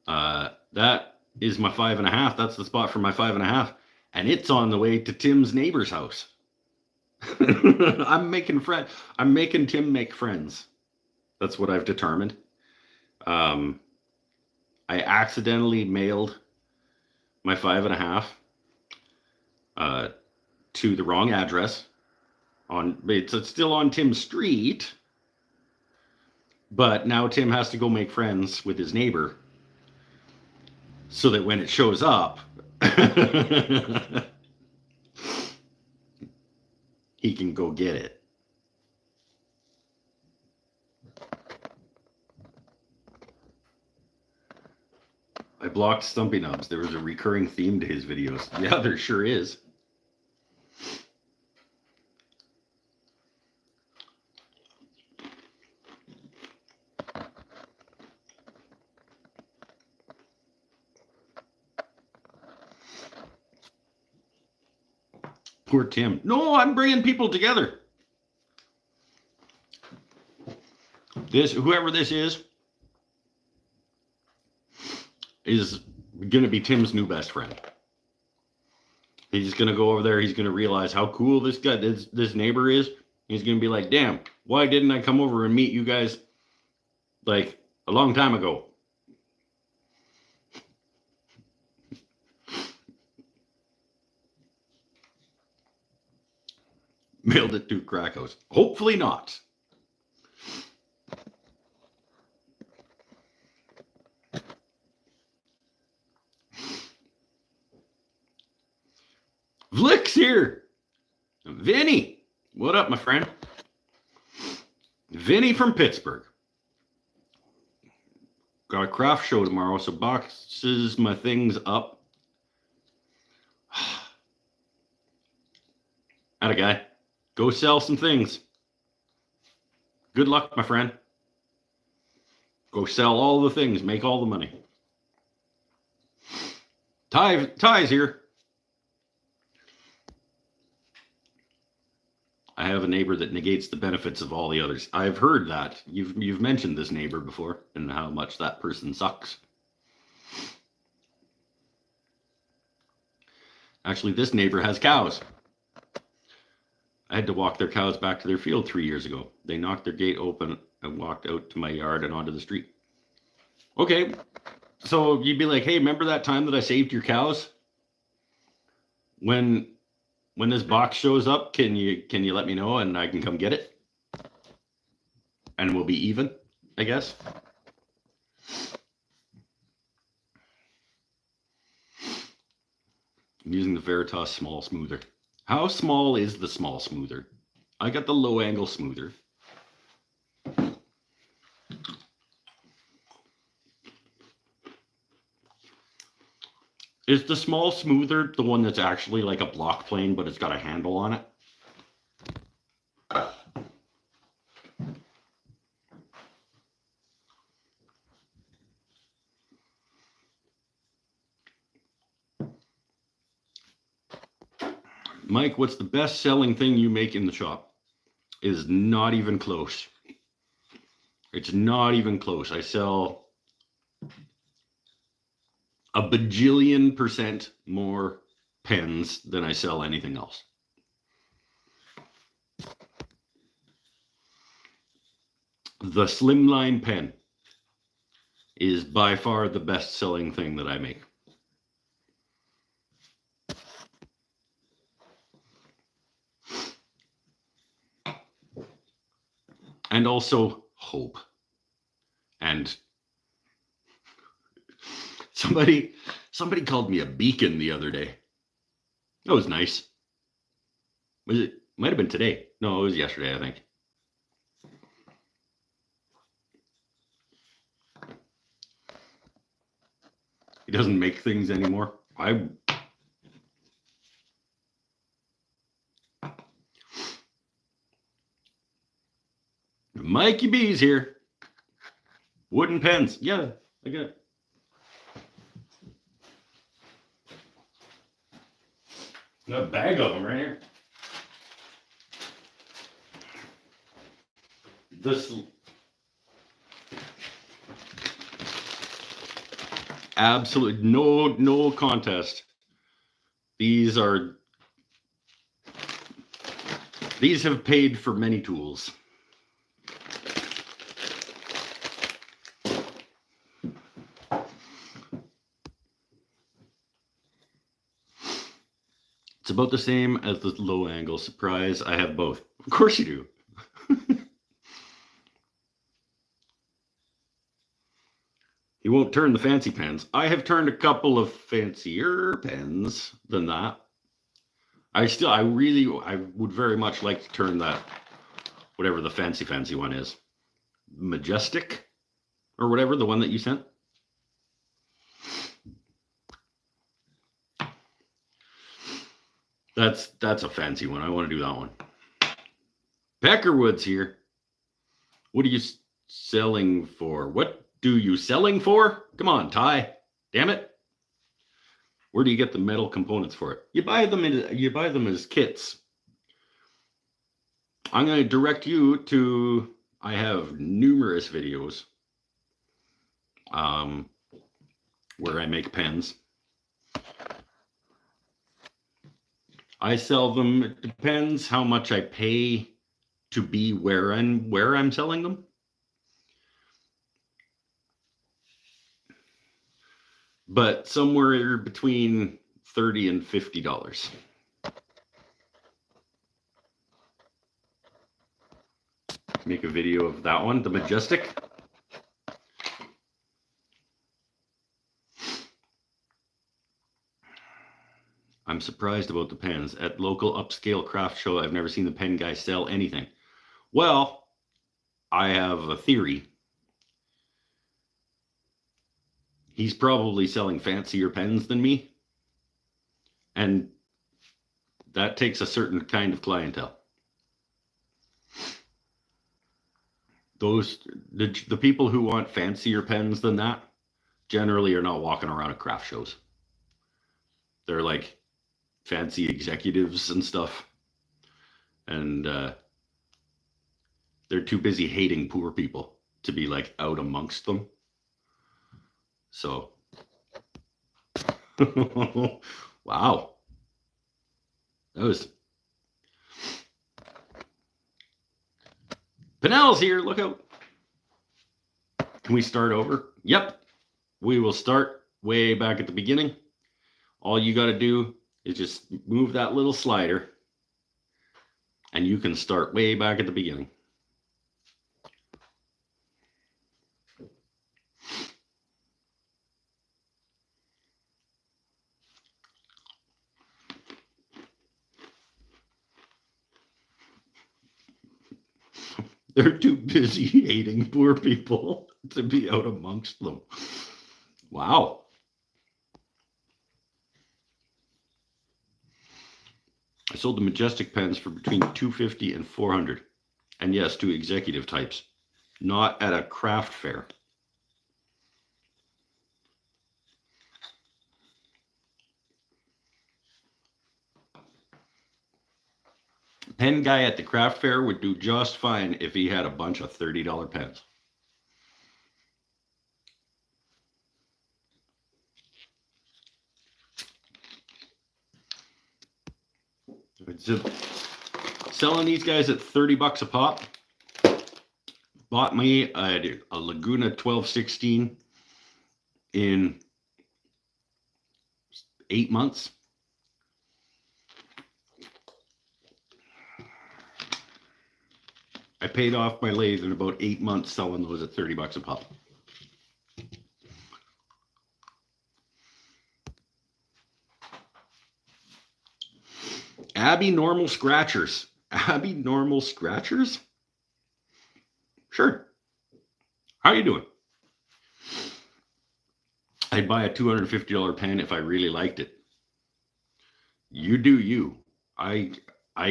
that is my 5.5. That's the spot for my 5.5, and it's on the way to Tim's neighbor's house. I'm making Tim make friends. That's what I've determined. I accidentally mailed my 5.5 to the wrong address. It's still on Tim's street, but now Tim has to go make friends with his neighbor so that when it shows up, he can go get it. I blocked Stumpy Nubs. There was a recurring theme to his videos. Yeah, there sure is. Poor Tim. No, I'm bringing people together. Whoever this is going to be Tim's new best friend. He's going to go over there. He's going to realize how cool this neighbor is. He's going to be like, damn, why didn't I come over and meet you guys like a long time ago? Mailed it to Krakos. Hopefully not. Vlick's here. Vinny. What up, my friend? Vinny from Pittsburgh. Got a craft show tomorrow, so boxes my things up. Atta guy. Go sell some things. Good luck, my friend. Go sell all the things. Make all the money. Ty's here. I have a neighbor that negates the benefits of all the others. I've heard that. You've mentioned this neighbor before and how much that person sucks. Actually, this neighbor has cows. I had to walk their cows back to their field 3 years ago. They knocked their gate open and walked out to my yard and onto the street. Okay, so you'd be like, hey, remember that time that I saved your cows? When this box shows up, can you let me know and I can come get it? And we'll be even, I guess. I'm using the Veritas small smoother. How small is the small smoother? I got the low angle smoother. Is the small smoother the one that's actually like a block plane, but it's got a handle on it? Mike, what's the best selling thing you make in the shop? It is not even close. It's not even close. I sell a bajillion% more pens than I sell anything else. The Slimline pen is by far the best selling thing that I make. And also hope. And somebody called me a beacon the other day. That was nice. Might have been today. No, it was yesterday, I think. He doesn't make things anymore. Mikey B's here. Wooden pens. Yeah, I got it. Got a bag of them right here. This absolutely no contest. These have paid for many tools. It's about the same as the low angle. Surprise, I have both. Of course you do. He won't turn the fancy pens. I have turned a couple of fancier pens than that. I would very much like to turn that, whatever the fancy one is. Majestic or whatever, the one that you sent. That's a fancy one. I want to do that one. Peckerwood's here. What are you selling for? What do you selling for? Come on, Ty. Damn it. Where do you get the metal components for it? You buy them as kits. I'm going to direct you to, I have numerous videos where I make pens. I sell them. It depends how much I pay to be where I'm selling them. But somewhere between $30 and $50. Make a video of that one, the Majestic. I'm surprised about the pens. At local upscale craft show, I've never seen the pen guy sell anything. Well, I have a theory. He's probably selling fancier pens than me. And that takes a certain kind of clientele. The people who want fancier pens than that generally are not walking around at craft shows. They're like fancy executives and stuff. And they're too busy hating poor people to be like out amongst them. So, wow. That was. Pinnell's here. Look out. Can we start over? Yep. We will start way back at the beginning. All you got to do is just move that little slider and you can start way back at the beginning. They're too busy hating poor people to be out amongst them. Wow. I sold the Majestic pens for between $250 and $400. And yes, to executive types, not at a craft fair. Pen guy at the craft fair would do just fine if he had a bunch of $30 pens. Selling these guys at $30 a pop. Bought me a Laguna 1216 in 8 months. I paid off my lathe in about 8 months selling those at $30 a pop. Abby Normal Scratchers. Abby Normal Scratchers? Sure. How are you doing? I'd buy a $250 pen if I really liked it. You do you. I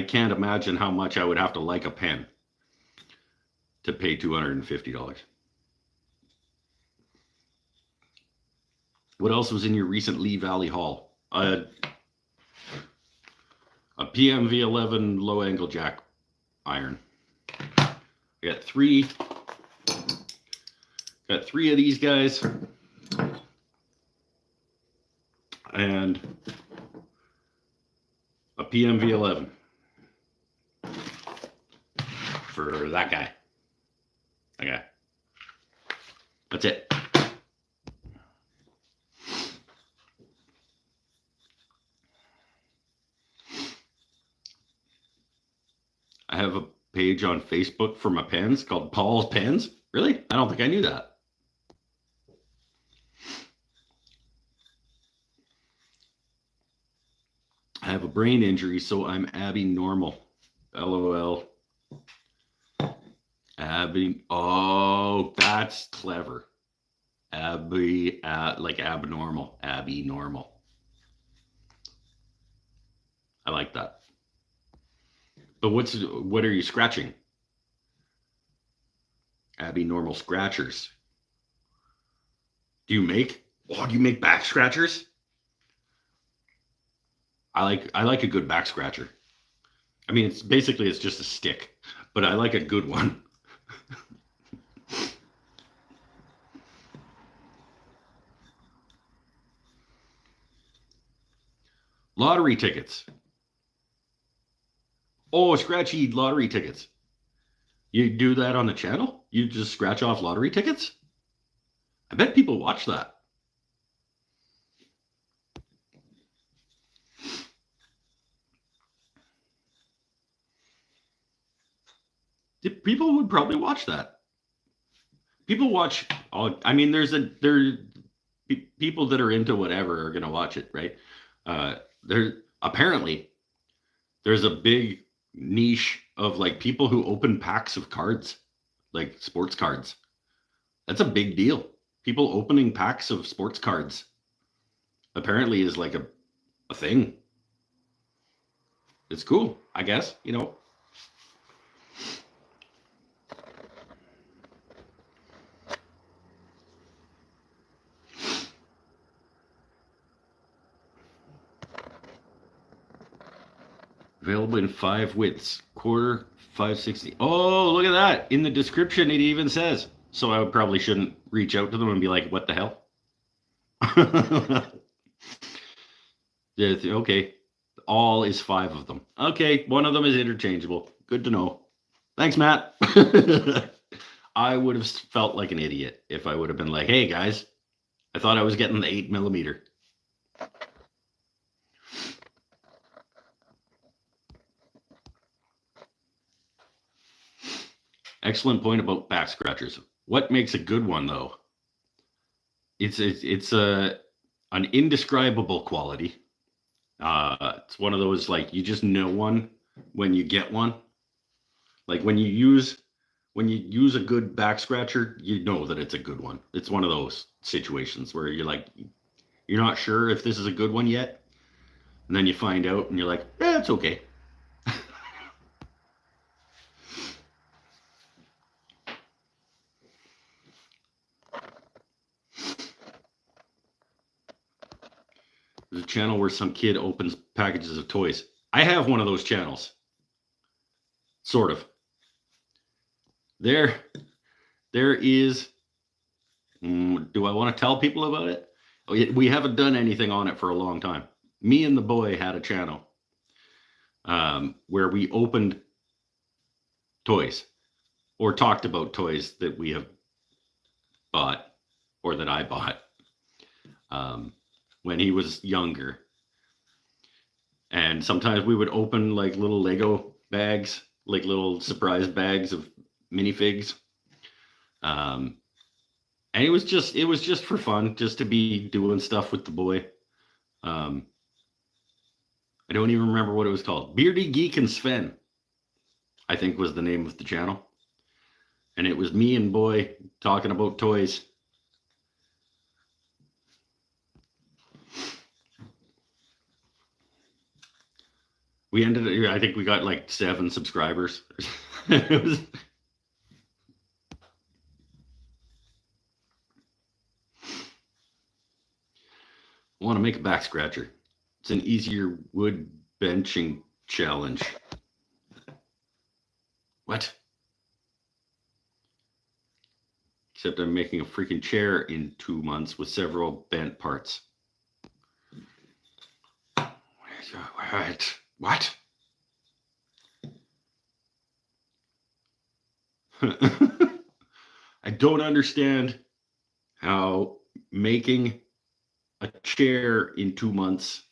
can't imagine how much I would have to like a pen to pay $250. What else was in your recent Lee Valley haul? A PMV11 low angle jack iron. I got three of these guys and a PMV11 for that guy. Okay. That's it. I have a page on Facebook for my pens called Paul's Pens. Really? I don't think I knew that. I have a brain injury, so I'm Abby Normal. LOL. Abby. Oh, that's clever. Abby, like abnormal. Abby Normal. I like that. But what are you scratching? Abby Normal Scratchers. Do you make back scratchers? I like a good back scratcher. I mean, it's just a stick, but I like a good one. Lottery tickets. Oh, scratchy lottery tickets. You do that on the channel? You just scratch off lottery tickets? I bet people watch that. People would probably watch that. People watch. I mean, people that are into whatever are gonna watch it, right? Apparently there's a big niche of like people who open packs of cards, like sports cards. That's a big deal. People opening packs of sports cards apparently is like a thing. It's cool, I guess, you know. Available in 5 widths. quarter, 560. Oh, look at that. In the description, it even says. So I probably shouldn't reach out to them and be like, what the hell? Yeah, okay. All is 5 of them. Okay, one of them is interchangeable. Good to know. Thanks, Matt. I would have felt like an idiot if I would have been like, hey, guys, I thought I was getting the 8mm. Excellent point about back scratchers. What makes a good one, though? It's an indescribable quality. It's one of those, like, you just know one when you get one. Like when you use a good back scratcher, you know that it's a good one. It's one of those situations where you're like, you're not sure if this is a good one yet, and then you find out and you're like, yeah, it's okay. There's a channel where some kid opens packages of toys. I have one of those channels. Sort of. There is. Do I want to tell people about it? We haven't done anything on it for a long time. Me and the boy had a channel where we opened toys or talked about toys that we have bought or that I bought when he was younger. And sometimes we would open like little Lego bags, like little surprise bags of minifigs. And it was just for fun, just to be doing stuff with the boy. I don't even remember what it was called. Beardy Geek and Sven, I think, was the name of the channel. And it was me and boy talking about toys. I think we got like 7 subscribers. It was. I want to make a back scratcher. It's an easier wood benching challenge. What? Except I'm making a freaking chair in 2 months with several bent parts. What? I don't understand how making a chair in 2 months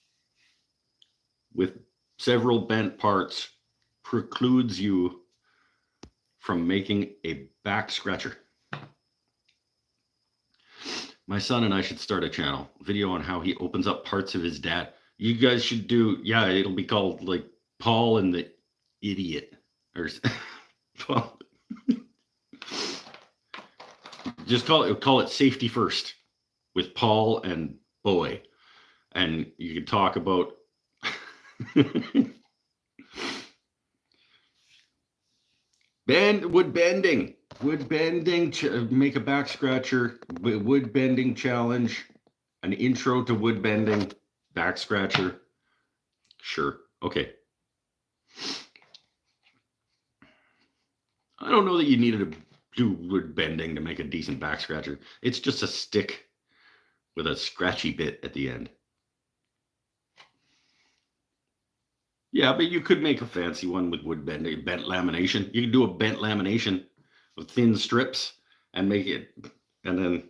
with several bent parts precludes you from making a back scratcher. My son and I should start a channel video on how he opens up parts of his dad. You guys should do, yeah, it'll be called like Paul and the Idiot, or just call it Safety First with Paul and Boy, and you can talk about wood bending, make a back scratcher, wood bending challenge, an intro to wood bending, back scratcher. Sure, okay. I don't know that you needed to do wood bending to make a decent back scratcher. It's just a stick with a scratchy bit at the end. Yeah, but you could make a fancy one with wood bending, bent lamination. You could do a bent lamination with thin strips and make it, and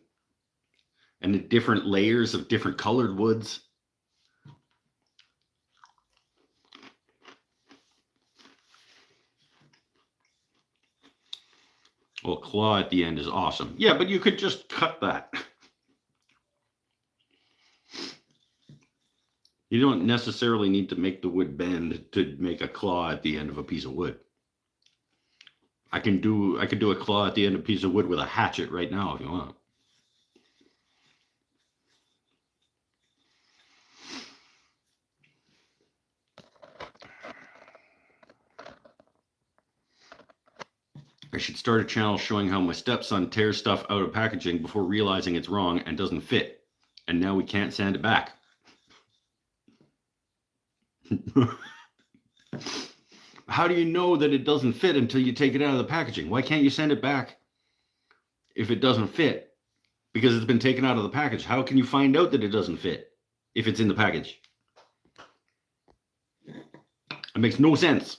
the different layers of different colored woods. Well, claw at the end is awesome. Yeah, but you could just cut that. You don't necessarily need to make the wood bend to make a claw at the end of a piece of wood. I could do a claw at the end of a piece of wood with a hatchet right now if you want. I should start a channel showing how my stepson tears stuff out of packaging before realizing it's wrong and doesn't fit. And now we can't sand it back. How do you know that it doesn't fit until you take it out of the packaging? Why can't you send it back if it doesn't fit? Because it's been taken out of the package. How can you find out that it doesn't fit if it's in the package? It makes no sense.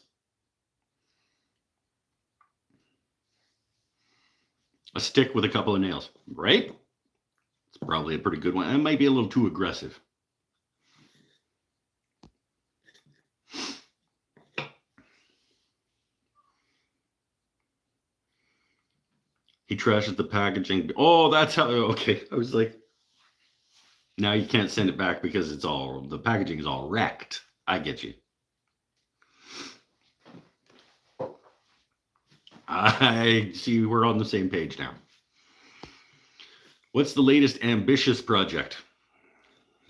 A stick with a couple of nails, right? It's probably a pretty good one. It might be a little too aggressive. He trashes the packaging. Oh, that's how. Okay, I was like, now you can't send it back because the packaging is all wrecked. I get you. I see we're on the same page now. What's the latest ambitious project?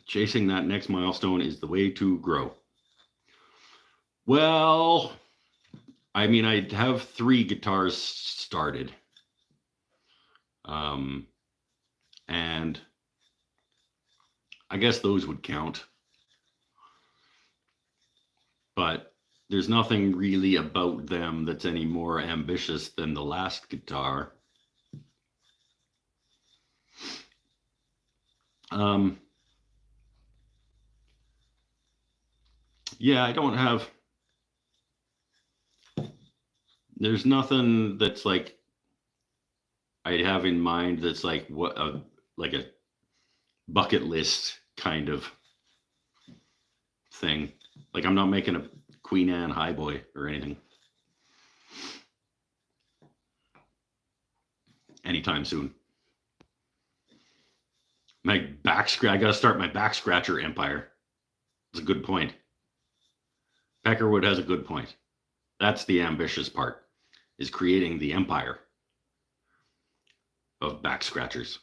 Chasing that next milestone is the way to grow. Well, I mean, I have 3 guitars started. And I guess those would count. But there's nothing really about them that's any more ambitious than the last guitar. Yeah, I don't have. There's nothing that's like I have in mind that's like like a bucket list kind of thing. Like I'm not making a Queen Anne highboy or anything anytime soon. I gotta start my back scratcher empire. It's a good point. Peckerwood has a good point. That's the ambitious part, is creating the empire of back scratchers.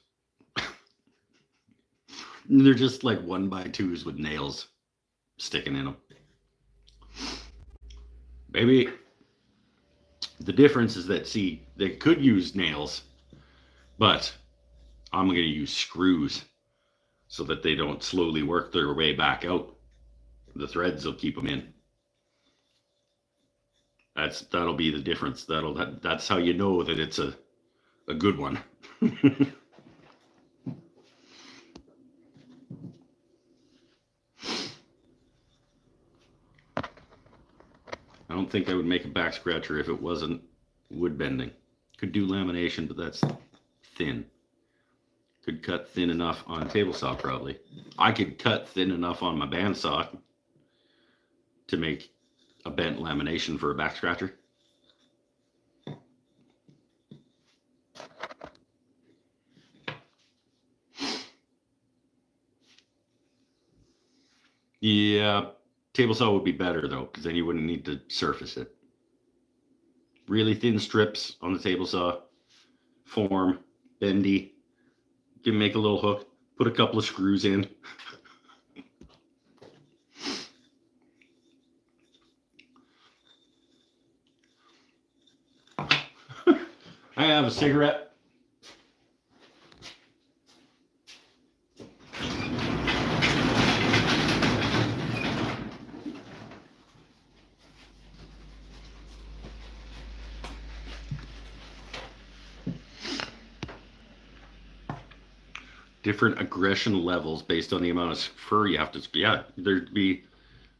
They're just like 1x2s with nails sticking in them. Maybe the difference is that, see, they could use nails, but I'm going to use screws so that they don't slowly work their way back out. The threads will keep them in. That'll be the difference. That's how you know that it's a good one. I don't think I would make a back scratcher if it wasn't wood bending. Could do lamination, but that's thin. Could cut thin enough on a table saw probably. I could cut thin enough on my bandsaw to make a bent lamination for a back scratcher. Yeah, table saw would be better though, because then you wouldn't need to surface it. Really thin strips on the table saw, form, bendy. You can make a little hook, put a couple of screws in. I have a cigarette. Different aggression levels based on the amount of fur you have to. Yeah, there'd be.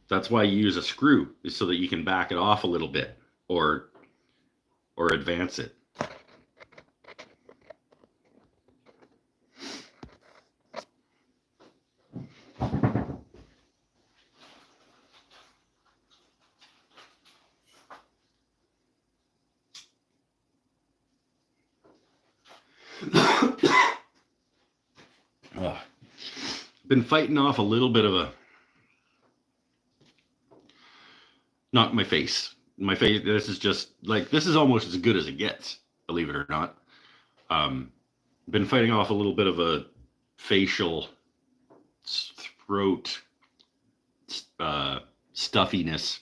That's why you use a screw, is so that you can back it off a little bit or advance it. Been fighting off a little bit of a, not my face. My face. This is just like, this is almost as good as it gets, believe it or not. Been fighting off a little bit of a facial throat stuffiness.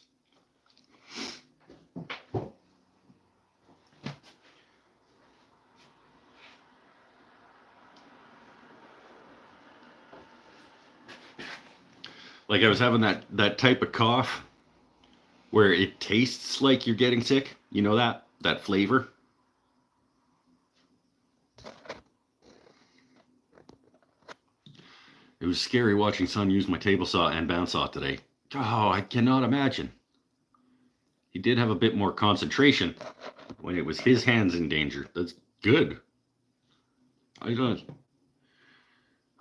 Like I was having that type of cough where it tastes like you're getting sick. You know that flavor? It was scary watching son use my table saw and bandsaw today. Oh, I cannot imagine. He did have a bit more concentration when it was his hands in danger. That's good. I don't.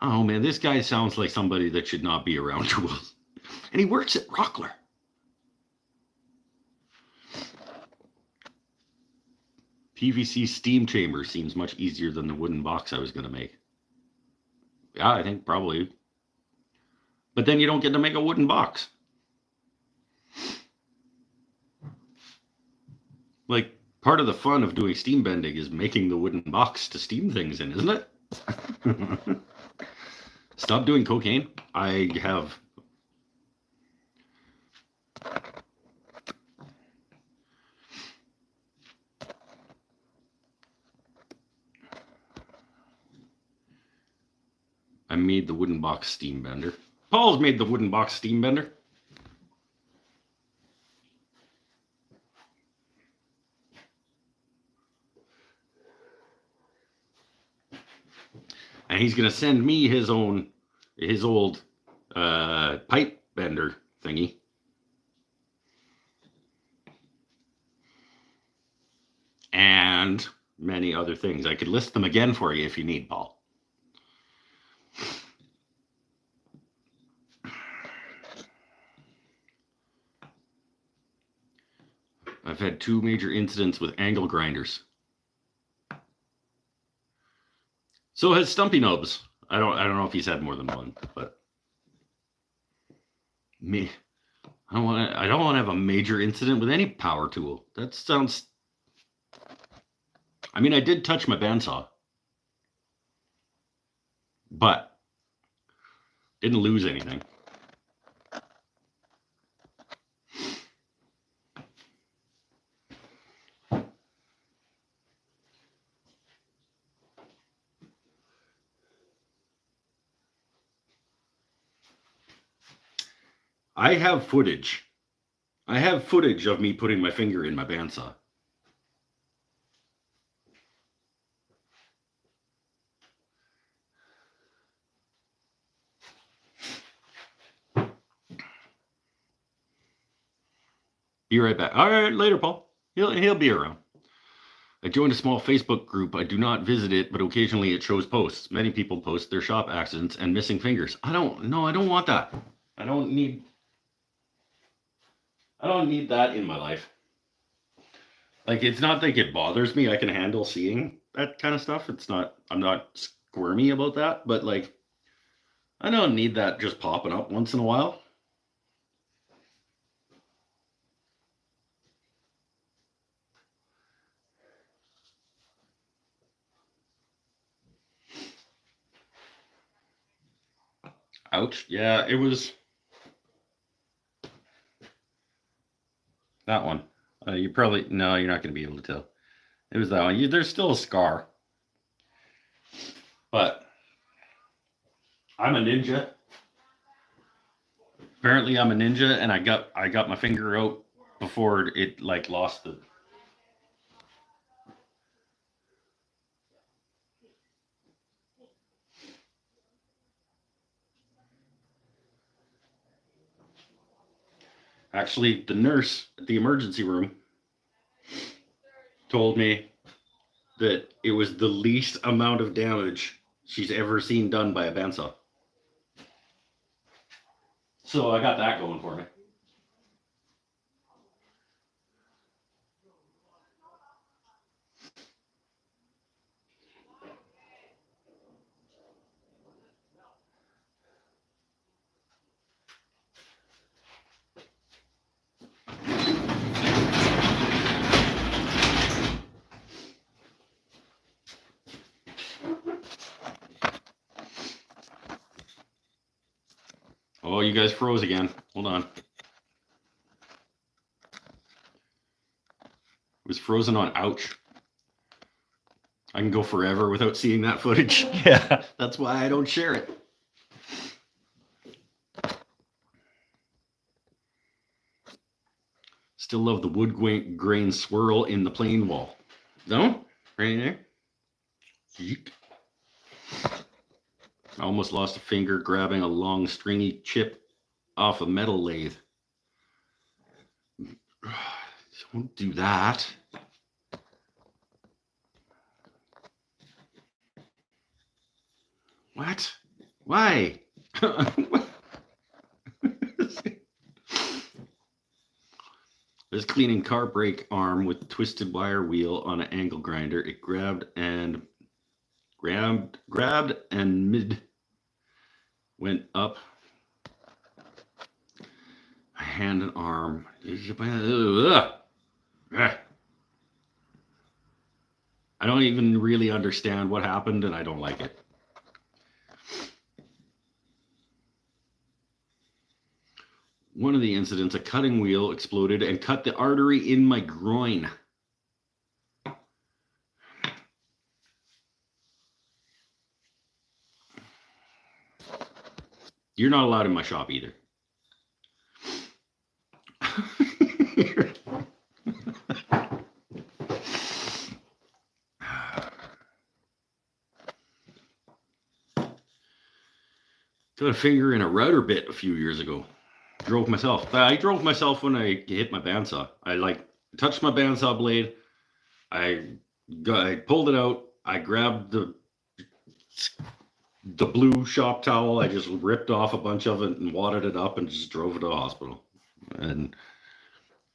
Oh man, this guy sounds like somebody that should not be around tools. And he works at Rockler. PVC steam chamber seems much easier than the wooden box I was going to make. Yeah, I think probably. But then you don't get to make a wooden box. Like, part of the fun of doing steam bending is making the wooden box to steam things in, isn't it? Stop doing cocaine. I made the wooden box steam bender. Paul's made the wooden box steam bender. And he's going to send me his old pipe bender thingy. And many other things. I could list them again for you if you need, Paul. I've had 2 major incidents with angle grinders. So has Stumpy Nubs. I don't know if he's had more than one, but me, I don't want to have a major incident with any power tool. That sounds. I mean, I did touch my bandsaw, but didn't lose anything. I have footage. I have footage of me putting my finger in my bandsaw. Be right back. All right, later, Paul. He'll be around. I joined a small Facebook group. I do not visit it, but occasionally it shows posts. Many people post their shop accidents and missing fingers. I don't want that. I don't need that in my life. Like, it's not like it bothers me. I can handle seeing that kind of stuff. I'm not squirmy about that, but like, I don't need that just popping up once in a while. Ouch. Yeah, it was that one. You're not going to be able to tell. It was that one. There's still a scar. But I'm a ninja. Apparently I'm a ninja, and I got my finger out before it like lost the. Actually, the nurse at the emergency room told me that it was the least amount of damage she's ever seen done by a bandsaw. So I got that going for me. Oh, you guys froze again. Hold on. It was frozen on ouch. I can go forever without seeing that footage. Yeah. That's why I don't share it. Still love the wood grain swirl in the plain wall. No? Right there? Yeek. I almost lost a finger grabbing a long stringy chip off a metal lathe. Don't do that. What? Why? This cleaning car brake arm with twisted wire wheel on an angle grinder. It grabbed and mid went up. A hand and arm. I don't even really understand what happened, and I don't like it. One of the incidents, a cutting wheel exploded and cut the artery in my groin. You're not allowed in my shop either. Got a finger in a router bit a few years ago. Drove myself. I drove myself when I hit my bandsaw. I touched my bandsaw blade. I pulled it out. I grabbed the blue shop towel. I just ripped off a bunch of it and wadded it up and just drove it to the hospital. And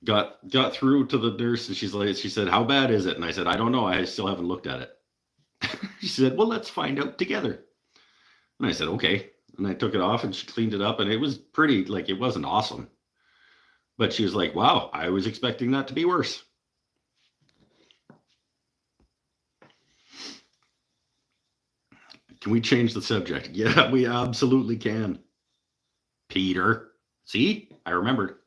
got through to the nurse, and she said, "How bad is it?" And I said, "I don't know. I still haven't looked at it." She said, "Well, let's find out together." And I said, "Okay." And I took it off and she cleaned it up, and it was pretty, it wasn't awesome. But she was like, "Wow, I was expecting that to be worse." Can we change the subject? Yeah, we absolutely can. Peter. See? I remembered.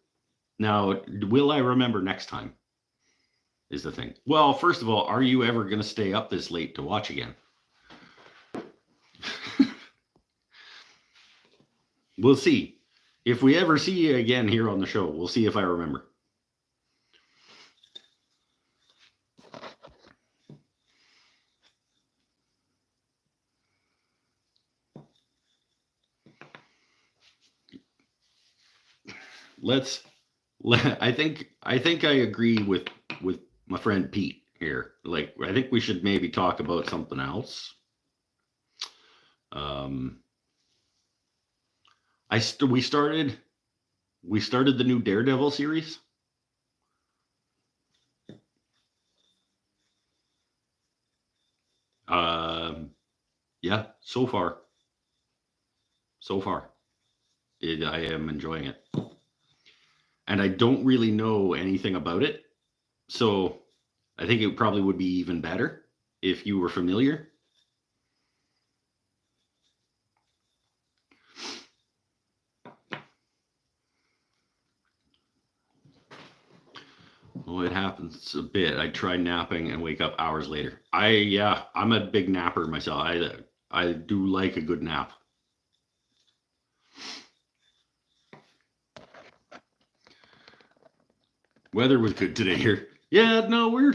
Now, will I remember next time? Is the thing. Well, first of all, are you ever going to stay up this late to watch again? We'll see. If we ever see you again here on the show, we'll see if I remember. I think I agree with my friend Pete here. I think we should maybe talk about something else. We started the new Daredevil series. Yeah, so far, I am enjoying it. And I don't really know anything about it. So I think it probably would be even better if you were familiar. Well, it happens a bit. I try napping and wake up hours later. I'm a big napper myself. I do like a good nap. Weather was good today here. Yeah, no, we're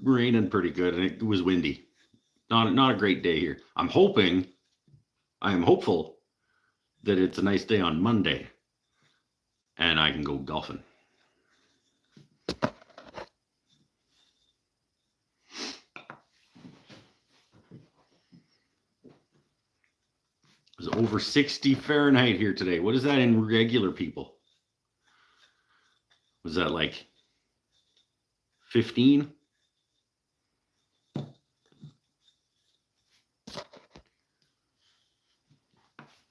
raining pretty good, and it was windy. Not a great day here. I am hopeful that it's a nice day on Monday, and I can go golfing. It was over 60 Fahrenheit here today. What is that in regular people? Was that like 15?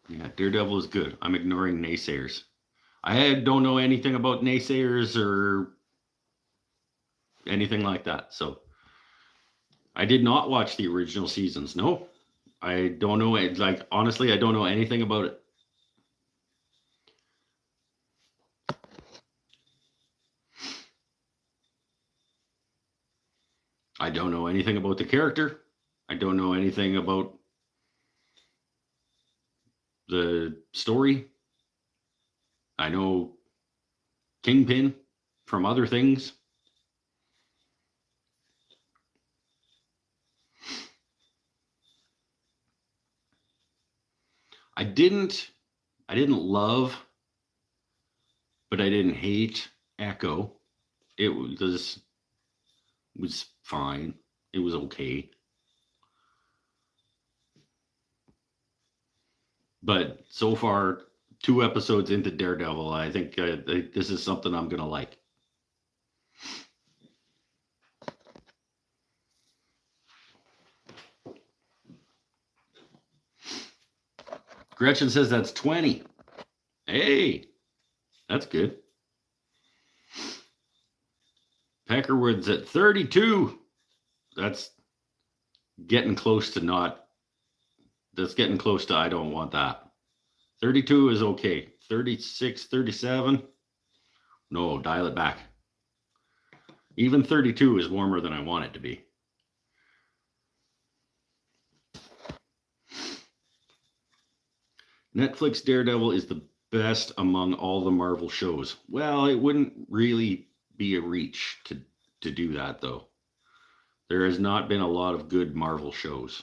Yeah, Daredevil is good. I'm ignoring naysayers. I don't know anything about naysayers or anything like that. So I did not watch the original seasons. No, I don't know. Honestly, I don't know anything about it. I don't know anything about the character. I don't know anything about the story. I know Kingpin from other things. I didn't love, but I didn't hate Echo. It was fine. It was okay. But so far, 2 episodes into Daredevil, I think this is something I'm going to like. Gretchen says that's 20. Hey, that's good. Peckerwood's at 32. That's getting close to not. That's getting close to I don't want that. 32 is okay. 36, 37. No, dial it back. Even 32 is warmer than I want it to be. Netflix Daredevil is the best among all the Marvel shows. Well, it wouldn't really be a reach to do that, though. There has not been a lot of good Marvel shows.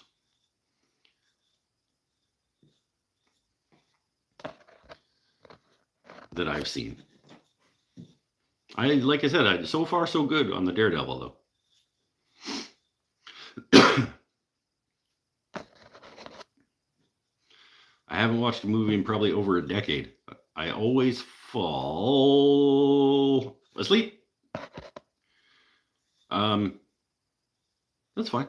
That I've seen. Like I said, so far so good on the Daredevil, though. I haven't watched a movie in probably over a decade. I always fall asleep. That's fine.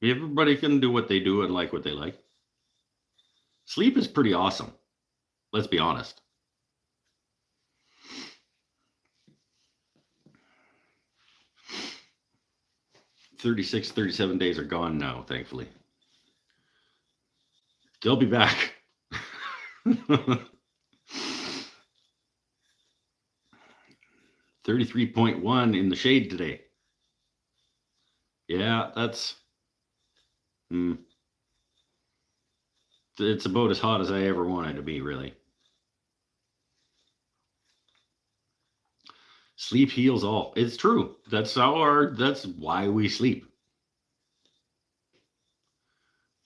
Everybody can do what they do and like what they like. Sleep is pretty awesome. Let's be honest. "36, 37 days are gone now, thankfully. They'll be back." 33.1 in the shade today. Yeah, that's... It's about as hot as I ever wanted to be, really. Sleep heals all. It's true. That's why we sleep.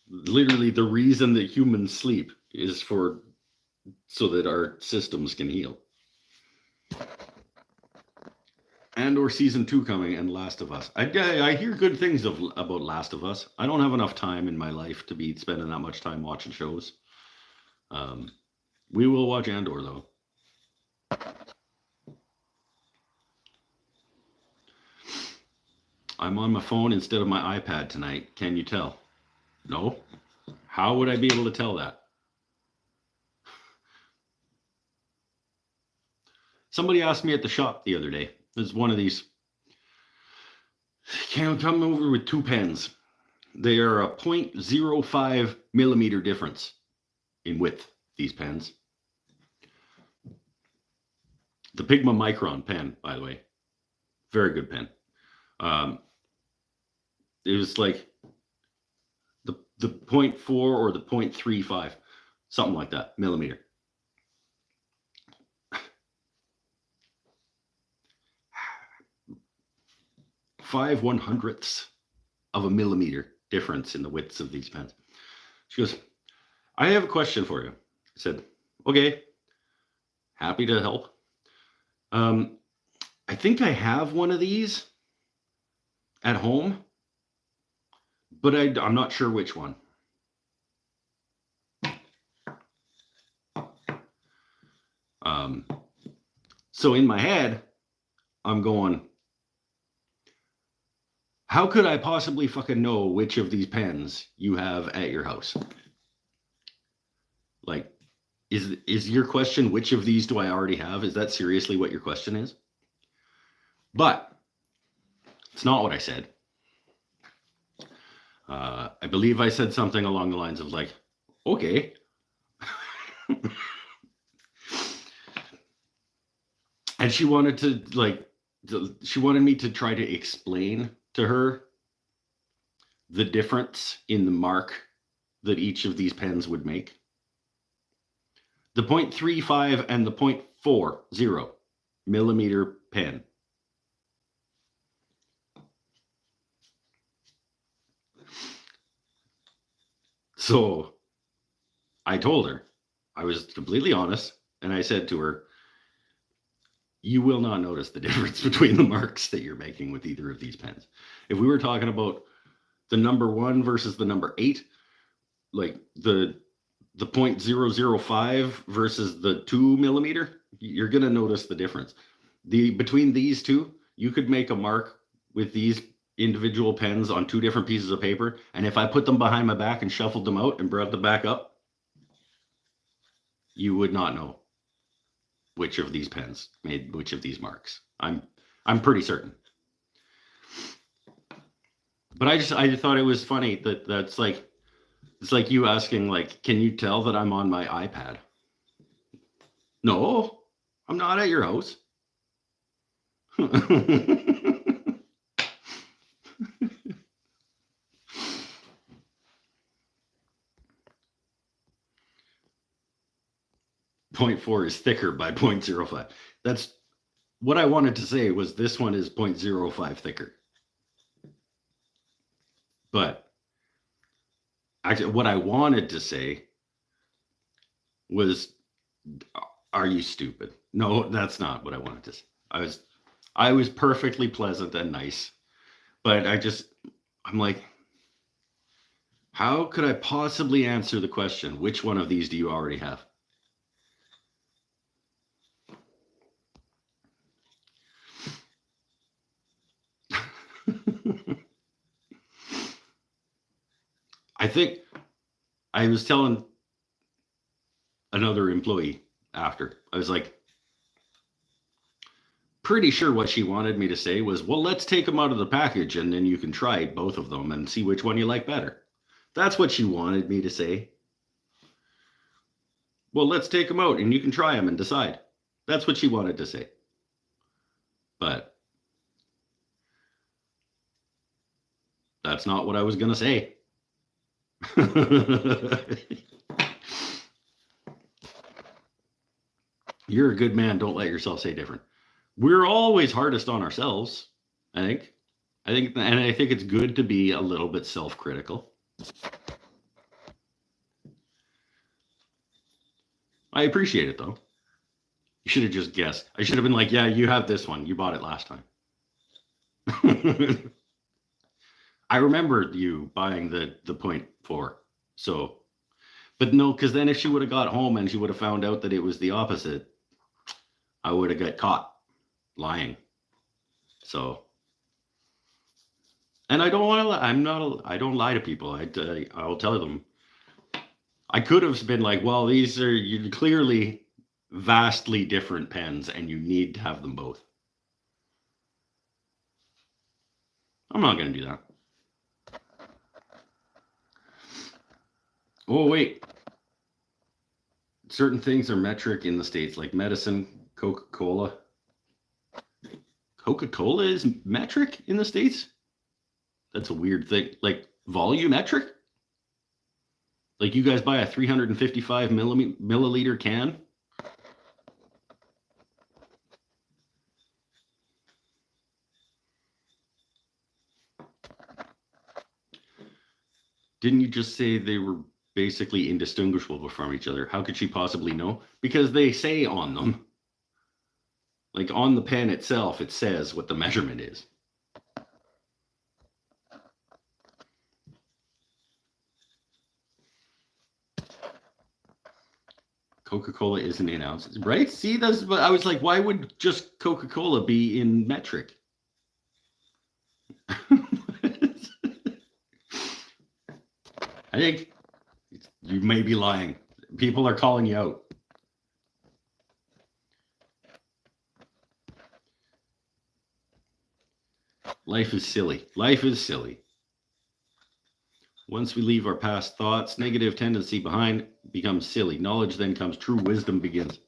Literally, the reason that humans sleep is so that our systems can heal. And/or season 2 coming and Last of Us. I hear good things about Last of Us. I don't have enough time in my life to be spending that much time watching shows. We will watch Andor, though. I'm on my phone instead of my iPad tonight. Can you tell? No? How would I be able to tell that? Somebody asked me at the shop the other day. There's one of these. Can come over with 2 pens. They are a 0.05 millimeter difference in width, these pens. The Pigma Micron pen, by the way. Very good pen. It was like the 0.4 or the 0.35, something like that, millimeter. 5/100ths of a millimeter difference in the widths of these pens. She goes, "I have a question for you." I said, "Okay, happy to help. I think I have one of these at home, but I'm not sure which one." So in my head, I'm going, how could I possibly fucking know which of these pens you have at your house? Like, is your question, which of these do I already have? Is that seriously what your question is? But it's not what I said. I believe I said something along the lines of like, okay. And she wanted me to try to explain to her the difference in the mark that each of these pens would make. The 0.35 and the 0.40 millimeter pen. So I told her, I was completely honest, and I said to her, you will not notice the difference between the marks that you're making with either of these pens. If we were talking about the number 1 versus the number 8, like the 0.005 versus the 2 millimeter, you're going to notice the difference. Between these two, you could make a mark with these individual pens on 2 different pieces of paper, and if I put them behind my back and shuffled them out and brought them back up, you would not know which of these pens made which of these marks. I'm pretty certain. But I thought it was funny that's like, it's like you asking, like, can you tell that I'm on my iPad? No, I'm not at your house. 0.4 is thicker by 0.05. That's what I wanted to say, was this one is 0.05 thicker. But actually, what I wanted to say was, are you stupid? No, that's not what I wanted to say. I was perfectly pleasant and nice, but I'm like, how could I possibly answer the question, which one of these do you already have? I think I was telling another employee after, I was like, pretty sure what she wanted me to say was, well, let's take them out of the package and then you can try both of them and see which one you like better. That's what she wanted me to say. Well, let's take them out and you can try them and decide. That's what she wanted to say. But that's not what I was going to say. You're a good man. Don't let yourself say different. We're always hardest on ourselves, I think. And I think it's good to be a little bit self-critical. I appreciate it, though. You should have just guessed. I should have been like, yeah, you have this one. You bought it last time. I remembered you buying the 0.4. So, but no, because then if she would have got home and she would have found out that it was the opposite, I would have got caught lying. So, and I don't want to. I don't lie to people. I'll tell them. I could have been like, well, these are clearly vastly different pens, and you need to have them both. I'm not going to do that. Oh, wait. Certain things are metric in the States, like medicine, Coca-Cola. Coca-Cola is metric in the States? That's a weird thing. Like volumetric? Like you guys buy a 355 milliliter can? Didn't you just say they were basically indistinguishable from each other? How could she possibly know? Because they say on them, like on the pen itself, it says what the measurement is. Coca-Cola isn't in ounces, right? See, that's what I was like, why would just Coca-Cola be in metric? I think you may be lying. People are calling you out. Life is silly. Life is silly. Once we leave our past thoughts, negative tendency behind becomes silly. Knowledge then comes, true wisdom begins.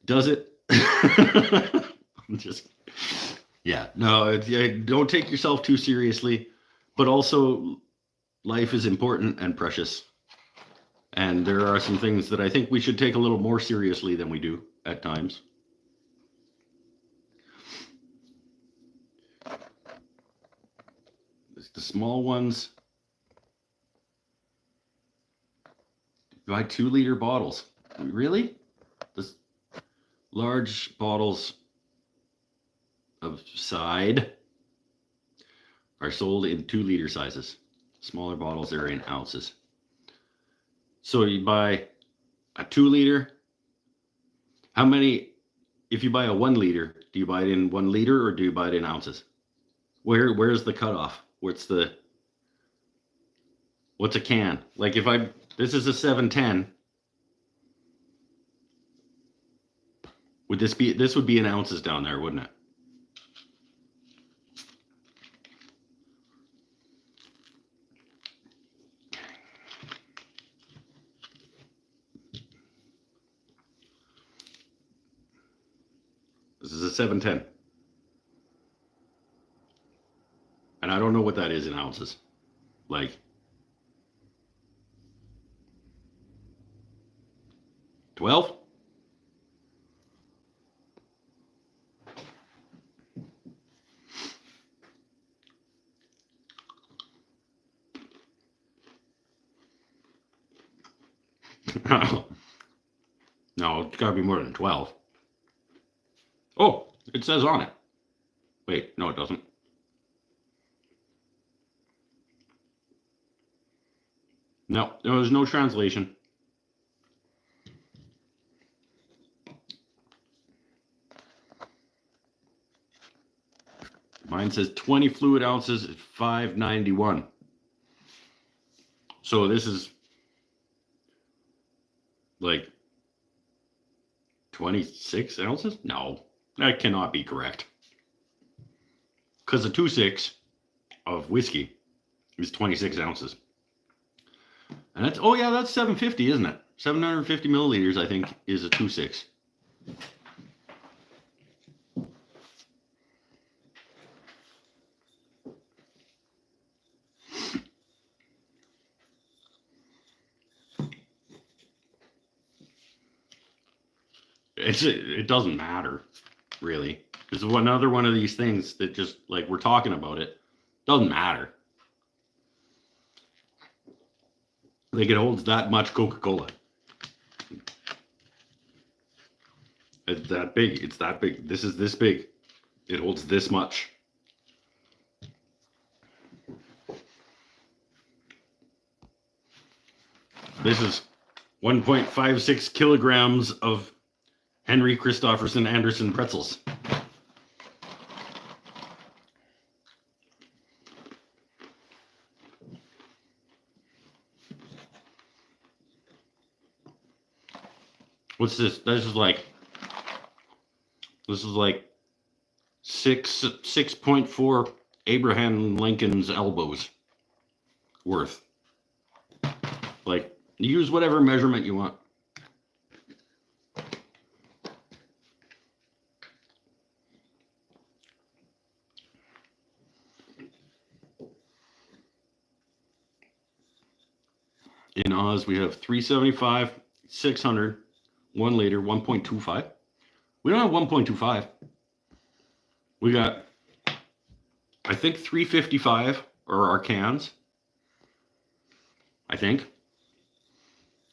Does it? I'm just, yeah, no, don't take yourself too seriously, but also life is important and precious. And there are some things that I think we should take a little more seriously than we do at times. The small ones. Buy 2-liter bottles. Really? The large bottles of cider are sold in 2-liter sizes. Smaller bottles are in ounces. So you buy a 2-liter. How many, if you buy a 1-liter, do you buy it in 1 liter or do you buy it in ounces? Where's the cutoff? What's a can? Like this is a 710. This would be in ounces down there, wouldn't it? This is a 710. And I don't know what that is in ounces. Like 12? No, it's got to be more than 12. Oh, it says on it. Wait, no, it doesn't. No, there's no translation. Mine says 20 fluid ounces at $5.91. So this is like 26 ounces? No, that cannot be correct. Because a 2.6 of whiskey is 26 ounces. And that's, oh yeah, that's 750, isn't it? 750 milliliters, I think, is a 2.6. It doesn't matter, really. It's another one of these things that just, like, we're talking about it. Doesn't matter. Like, it holds that much Coca-Cola. It's that big. It's that big. This is this big. It holds this much. This is 1.56 kilograms of Henry Christopherson Anderson pretzels. What's this? This is like 6.4 Abraham Lincoln's elbows worth. Like, use whatever measurement you want. In Oz, we have 375, 600, 1 liter, 1.25. We don't have 1.25. We got, I think, 355 are our cans. I think.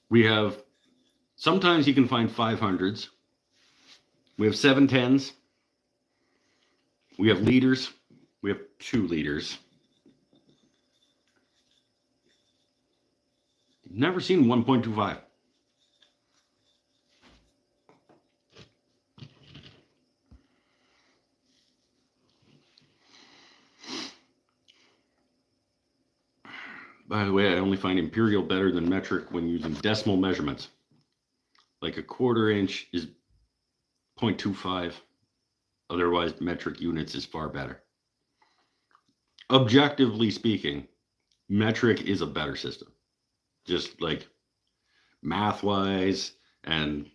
We have, sometimes you can find 500s. We have 710s. We have liters. We have 2 liters. Never seen 1.25. By the way, I only find imperial better than metric when using decimal measurements. Like a 1/4 inch is 0.25. Otherwise, metric units is far better. Objectively speaking, metric is a better system. Just like math-wise and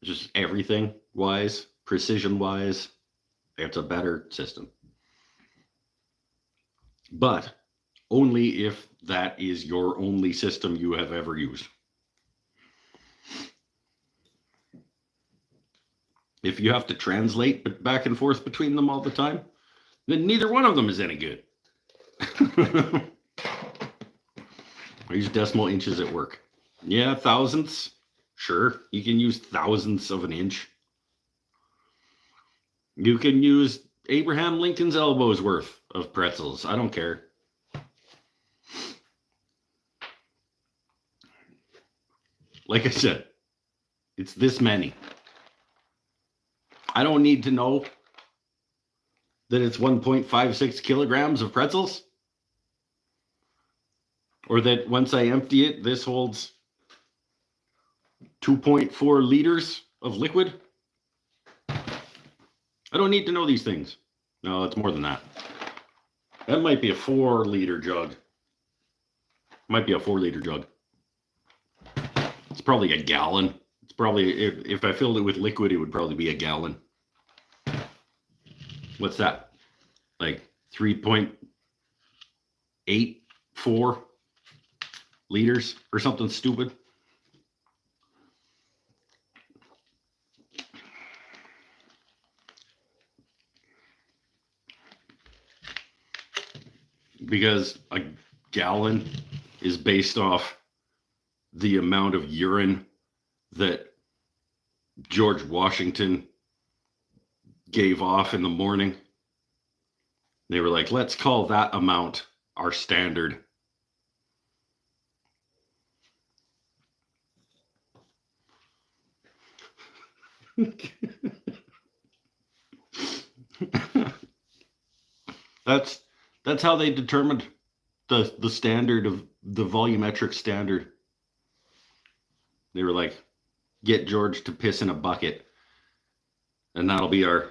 just everything wise, precision-wise, it's a better system. But only if that is your only system you have ever used. If you have to translate back and forth between them all the time, then neither one of them is any good. I use decimal inches at work. Yeah, thousandths. Sure, you can use thousandths of an inch. You can use Abraham Lincoln's elbow's worth of pretzels. I don't care. Like I said, it's this many. I don't need to know that it's 1.56 kilograms of pretzels. Or that once I empty it, this holds 2.4 liters of liquid. I don't need to know these things. No, it's more than that. That might be a 4-liter jug. Might be a 4-liter jug. It's probably a gallon. It's probably, if I filled it with liquid, it would probably be a gallon. What's that? Like 3.84 liters or something stupid. Because a gallon is based off the amount of urine that George Washington gave off in the morning. They were like, let's call that amount our standard. That's how they determined the standard of the volumetric standard. They were like, get George to piss in a bucket, and that'll be our.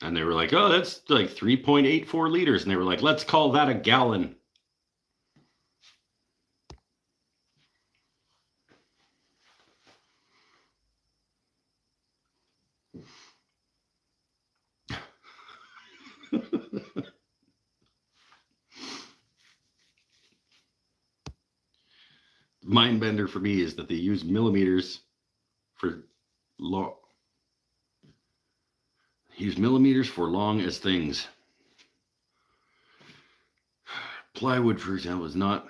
And they were like, oh, that's like 3.84 liters. And they were like, let's call that a gallon. Mind bender for me is that they use millimeters for long. Use millimeters for long as things. Plywood, for example, is not.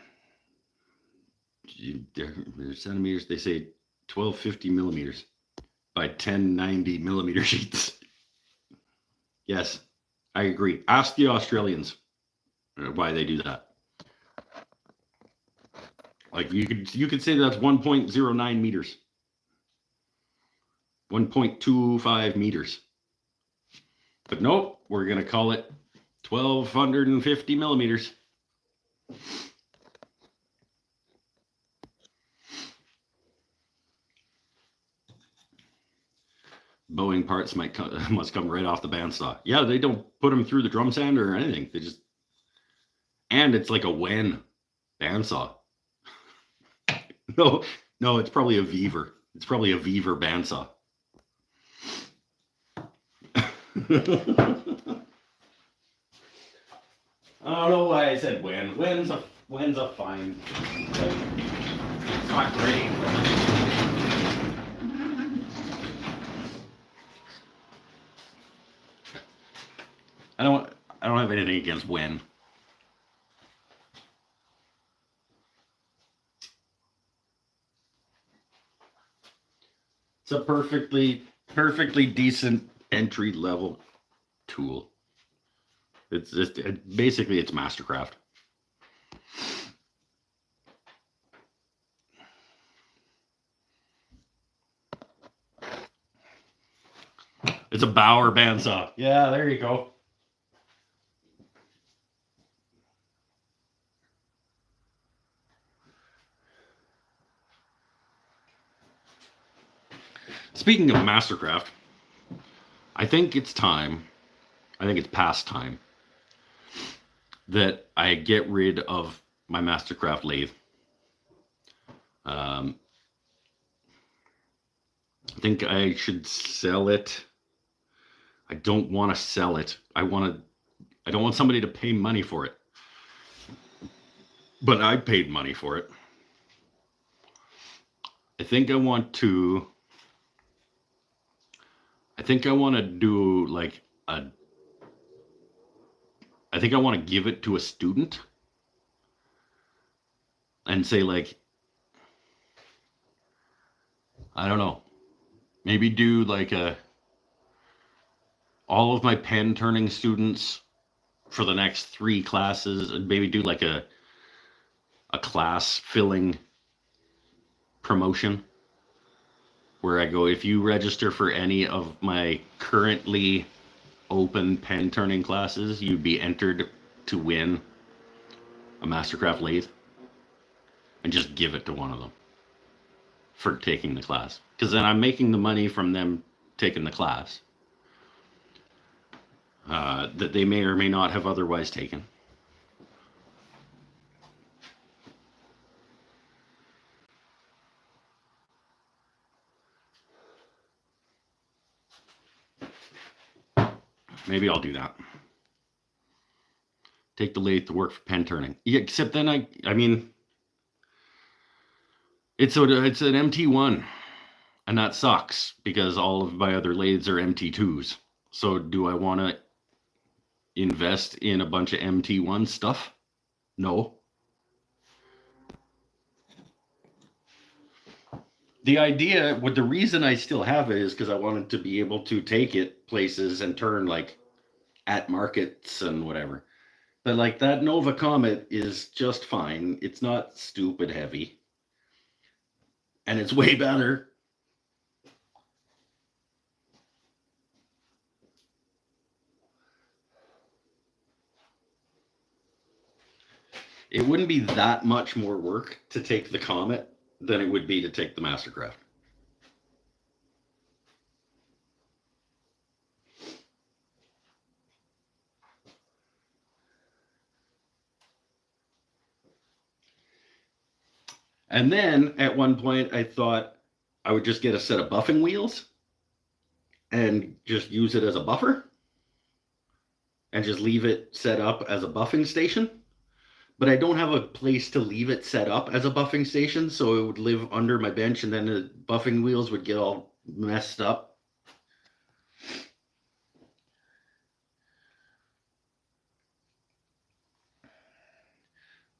Their centimeters. They say 1250 millimeters by 1090 millimeter sheets. Yes, I agree. Ask the Australians why they do that. Like you could say that's 1.09 meters. 1.25 meters. But nope, we're going to call it 1250 millimeters. Bowing parts must come right off the bandsaw. Yeah, they don't put them through the drum sander or anything. They just, and it's like a Wen bandsaw. No, it's probably a Weaver. It's probably a Weaver bandsaw. I don't know why I said Wen. Wen's a fine. It's not great. I don't have anything against Wen. It's a perfectly decent entry level tool. It's just basically it's Mastercraft. It's a Bauer bandsaw. Yeah, there you go. Speaking of Mastercraft, I think it's past time that I get rid of my Mastercraft lathe. I think I should sell it. I don't want to sell it. I don't want somebody to pay money for it. But I paid money for it. I think I want to I think I want to do like I think I want to give it to a student and say like, I don't know, maybe do like all of my pen turning students for the next 3 classes, and maybe do like a class filling promotion where I go, if you register for any of my currently open pen turning classes, you'd be entered to win a Mastercraft lathe, and just give it to one of them for taking the class. Because then I'm making the money from them taking the class that they may or may not have otherwise taken. Maybe I'll do that. Take the lathe to work for pen turning. Yeah, except then I mean, it's an MT1, and that sucks because all of my other lathes are MT2s. So do I want to invest in a bunch of MT1 stuff? No. The idea, the reason I still have it is because I wanted to be able to take it places and turn like at markets and whatever. But like that Nova Comet is just fine. It's not stupid heavy. And it's way better. It wouldn't be that much more work to take the Comet than it would be to take the Mastercraft. And then at one point I thought I would just get a set of buffing wheels and just use it as a buffer and just leave it set up as a buffing station. But I don't have a place to leave it set up as a buffing station, so it would live under my bench, and then the buffing wheels would get all messed up.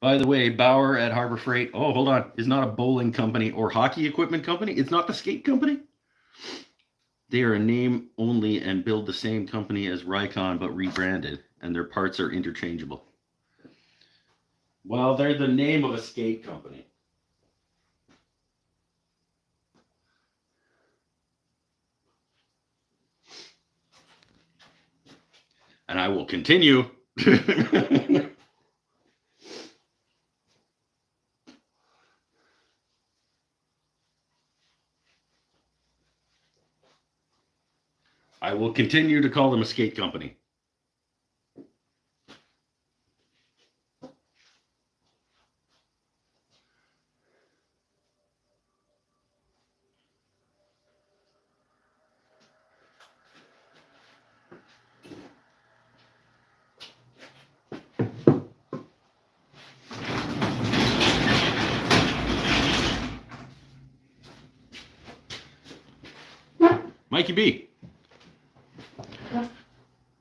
By the way, Bauer at Harbor Freight, oh, hold on, is not a bowling company or hockey equipment company. It's not the skate company. They are a name only and build the same company as Rycon, but rebranded, and their parts are interchangeable. Well, they're the name of a skate company. And I will continue. I will continue to call them a skate company. Mikey B.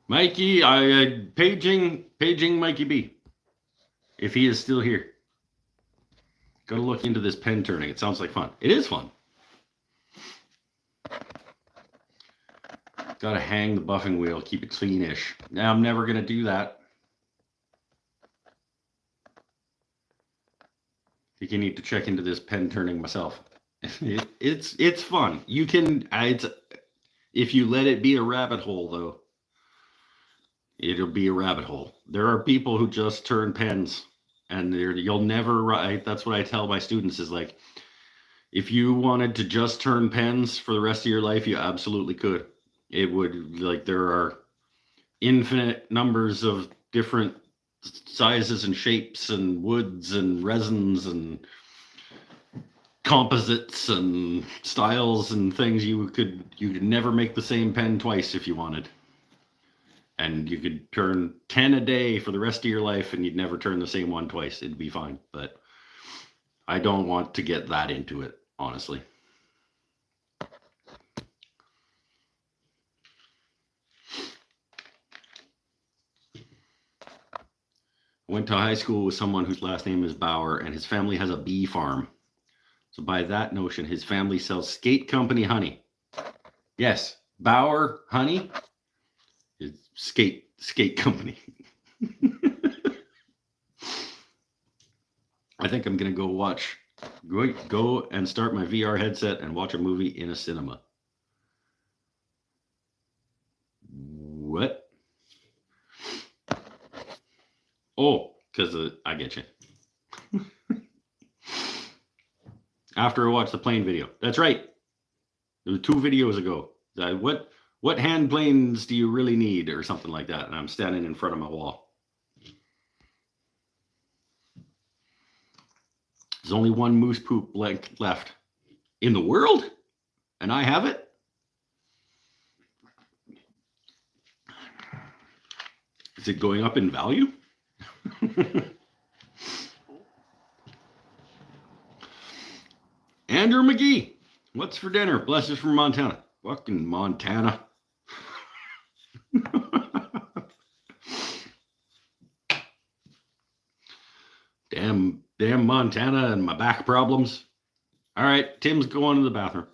Mikey, paging Mikey B. If he is still here. Go to look into this pen turning. It sounds like fun. It is fun. Got to hang the buffing wheel, keep it cleanish. Now I'm never going to do that. I think you need to check into this pen turning myself. It's fun. You can if you let it be a rabbit hole though. It'll be a rabbit hole. There are people who just turn pens, and you'll never write. That's what I tell my students is like, if you wanted to just turn pens for the rest of your life, you absolutely could. It would, like, there are infinite numbers of different sizes and shapes and woods and resins and composites and styles and things. You could never make the same pen twice if you wanted. And you could turn 10 a day for the rest of your life and you'd never turn the same one twice. It'd be fine. But I don't want to get that into it, honestly. Went to high school with someone whose last name is Bauer, and his family has a bee farm. So by that notion, his family sells skate company honey. Yes, Bauer honey is skate company. I think I'm gonna go and start my VR headset and watch a movie in a cinema. What? Oh, because I get you. After I watched the plane video. That's right. There were 2 videos ago. What hand planes do you really need, or something like that? And I'm standing in front of my wall. There's only one moose poop left in the world, and I have it. Is it going up in value? Andrew McGee, what's for dinner? Blessings from Montana. Fucking Montana. Damn Montana and my back problems. All right, Tim's going to the bathroom.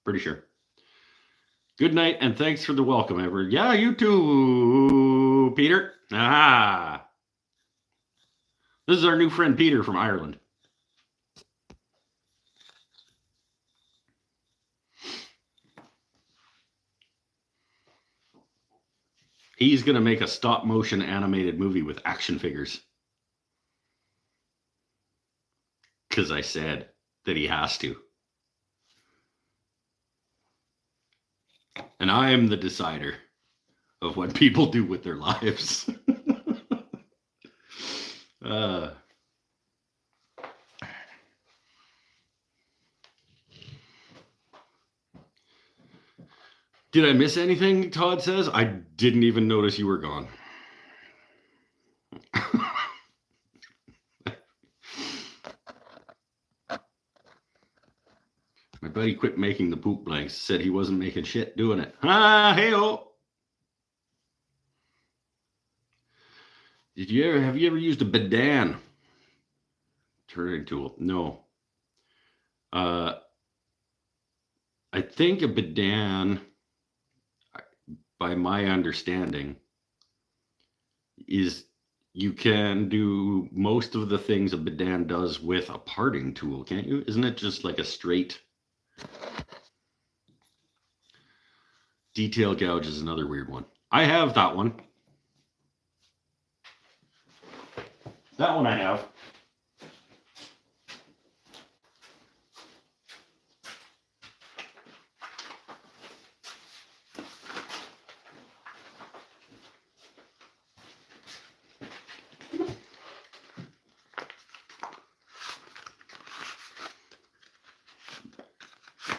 Pretty sure. Good night, and thanks for the welcome, Edward. Yeah, you too, Peter. Ah. This is our new friend Peter from Ireland. He's going to make a stop-motion animated movie with action figures. Because I said that he has to. And I am the decider of what people do with their lives. Did I miss anything? Todd says. I didn't even notice you were gone. My buddy quit making the poop blanks. Said he wasn't making shit doing it. Hey-oh. Have you ever used a Bedan turning tool? No. I think a Bedan, by my understanding, is you can do most of the things a Bedan does with a parting tool, can't you? Isn't it just like a straight? Detail gouge is another weird one. I have that one. That one I have.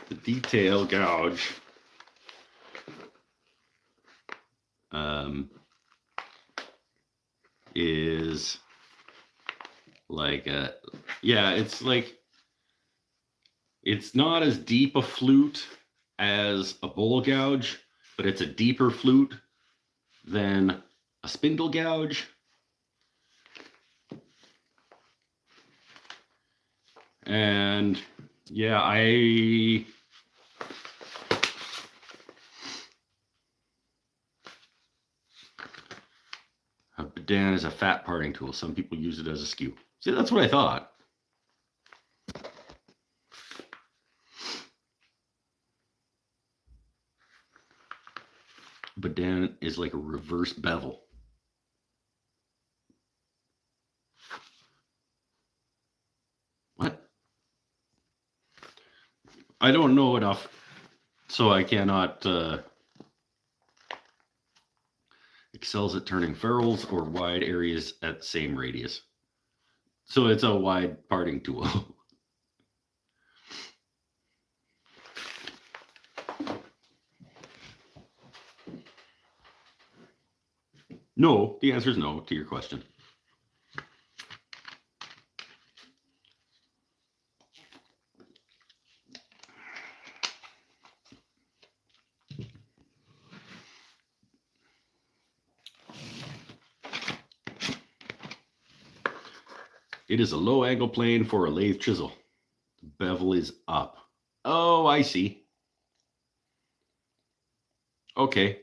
The detail gouge is like it's not as deep a flute as a bowl gouge, but it's a deeper flute than a spindle gouge. And yeah, a Bedan is a fat parting tool. Some people use it as a skew. See, that's what I thought. Bedan is like a reverse bevel. What? I don't know enough, so I cannot excels at turning ferrules or wide areas at the same radius. So it's a wide parting tool. No, the answer is no to your question. It is a low angle plane for a lathe chisel. The bevel is up. Oh, I see. Okay.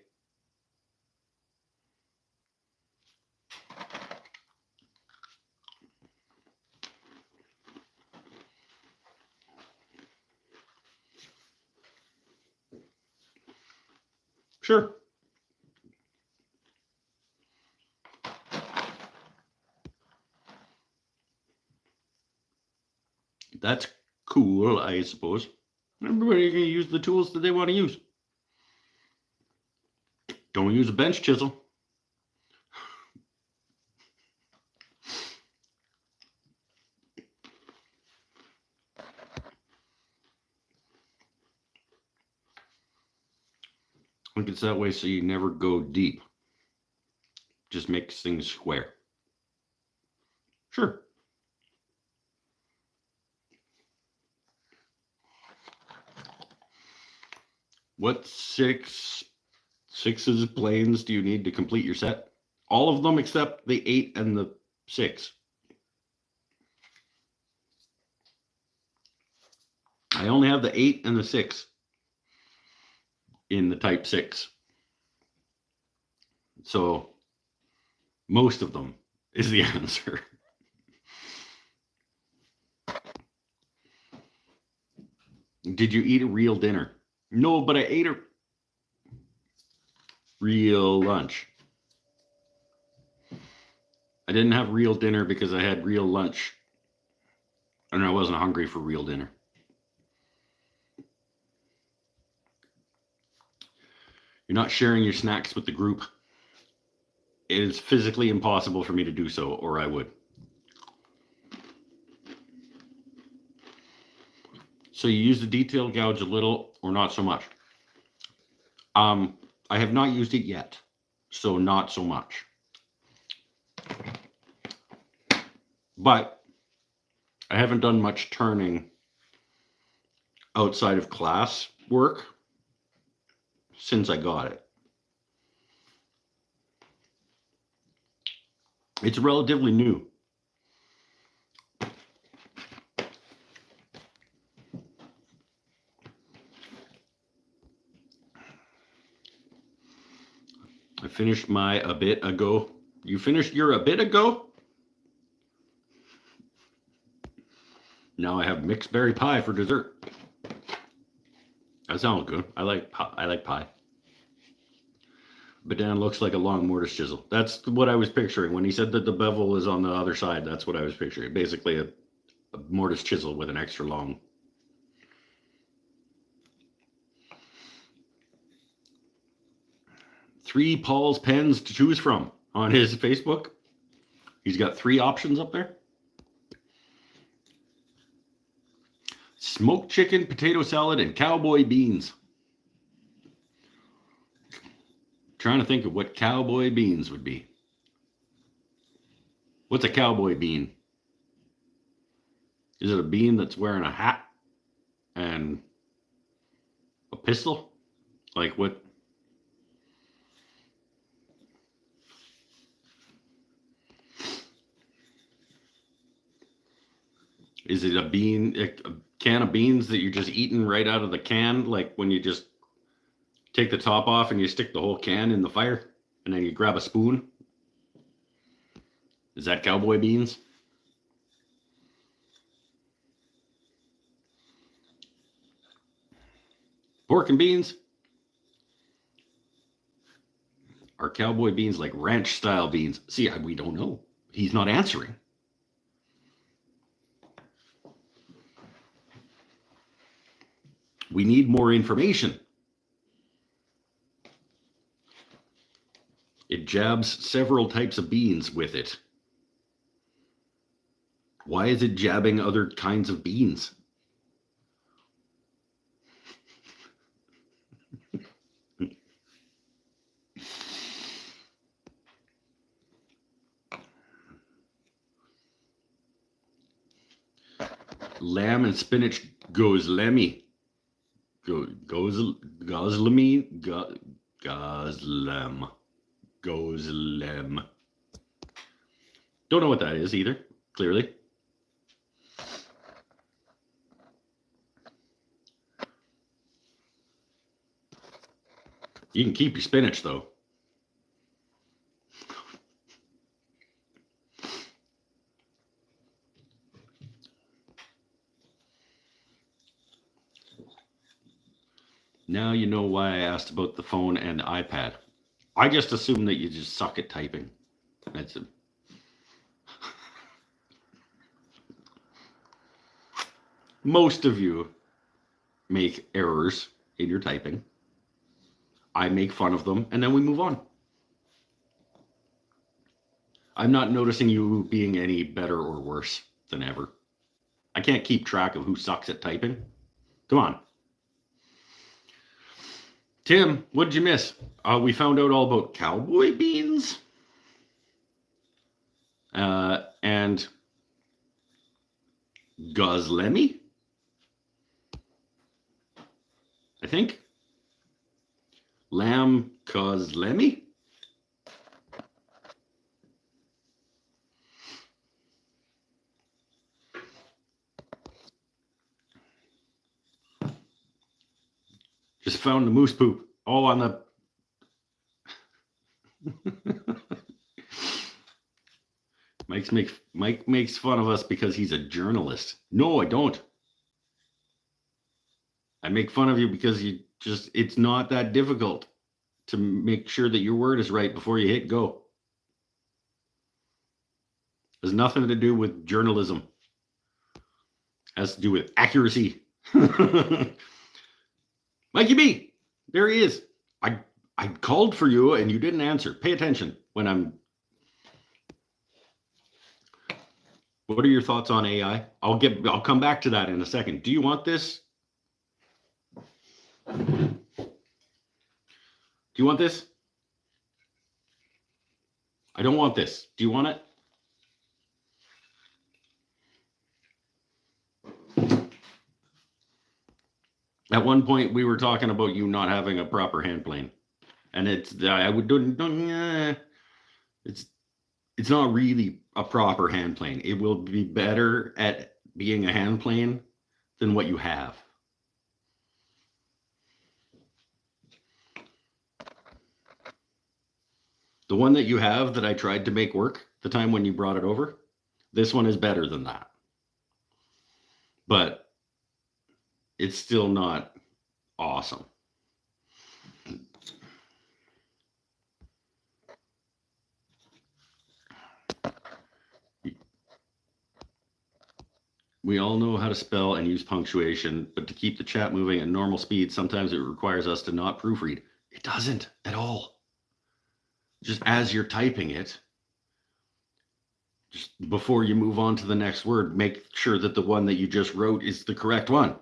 Sure. That's cool, I suppose. Everybody can use the tools that they want to use. Don't use a bench chisel. I think it's that way so you never go deep. Just makes things square. Sure. What sixes planes do you need to complete your set? All of them except the 8 and the 6. I only have the 8 and the 6 in the type 6. So most of them is the answer. Did you eat a real dinner? No, but I ate a real lunch. I didn't have real dinner because I had real lunch. And I wasn't hungry for real dinner. You're not sharing your snacks with the group. It is physically impossible for me to do so, or I would. So you use the detail gouge a little or not so much? I have not used it yet, so not so much. But I haven't done much turning outside of class work since I got it. It's relatively new. I finished my a bit ago. You finished your a bit ago? Now I have mixed berry pie for dessert. That sounds good. I like pie. But then it looks like a long mortise chisel. That's what I was picturing. When he said that the bevel is on the other side, that's what I was picturing. Basically a mortise chisel with an extra long. Three Paul's pens to choose from on his Facebook. He's got 3 options up there. Smoked chicken, potato salad, and cowboy beans. Trying to think of what cowboy beans would be. What's a cowboy bean? Is it a bean that's wearing a hat and a pistol? Like what? Is it a bean, a can of beans that you're just eating right out of the can? Like when you just take the top off and you stick the whole can in the fire and then you grab a spoon? Is that cowboy beans? Pork and beans? Are cowboy beans like ranch style beans? See, we don't know. He's not answering. We need more information. It jabs several types of beans with it. Why is it jabbing other kinds of beans? Lamb and spinach goes lemmy. Goslem. Don't know what that is either, clearly. You can keep your spinach, though. Now you know why I asked about the phone and the iPad. I just assume that you just suck at typing. That's it. Most of you make errors in your typing. I make fun of them, and then we move on. I'm not noticing you being any better or worse than ever. I can't keep track of who sucks at typing. Come on. Tim, what did you miss? We found out all about cowboy beans. And Gozlemi, I think. Lamb Kozlemi. Just found the moose poop. Oh, on the... Mike makes fun of us because he's a journalist. No, I don't. I make fun of you because it's not that difficult to make sure that your word is right before you hit go. It has nothing to do with journalism. It has to do with accuracy. Mikey B, there he is. I called for you and you didn't answer. Pay attention when I'm... What are your thoughts on AI? I'll come back to that in a second. Do you want this? Do you want this? I don't want this. Do you want it? At one point, we were talking about you not having a proper hand plane, and it's not really a proper hand plane. It will be better at being a hand plane than what you have. The one that you have that I tried to make work the time when you brought it over, this one is better than that. But it's still not awesome. We all know how to spell and use punctuation, but to keep the chat moving at normal speed, sometimes it requires us to not proofread. It doesn't at all. Just as you're typing it, just before you move on to the next word, make sure that the one that you just wrote is the correct one.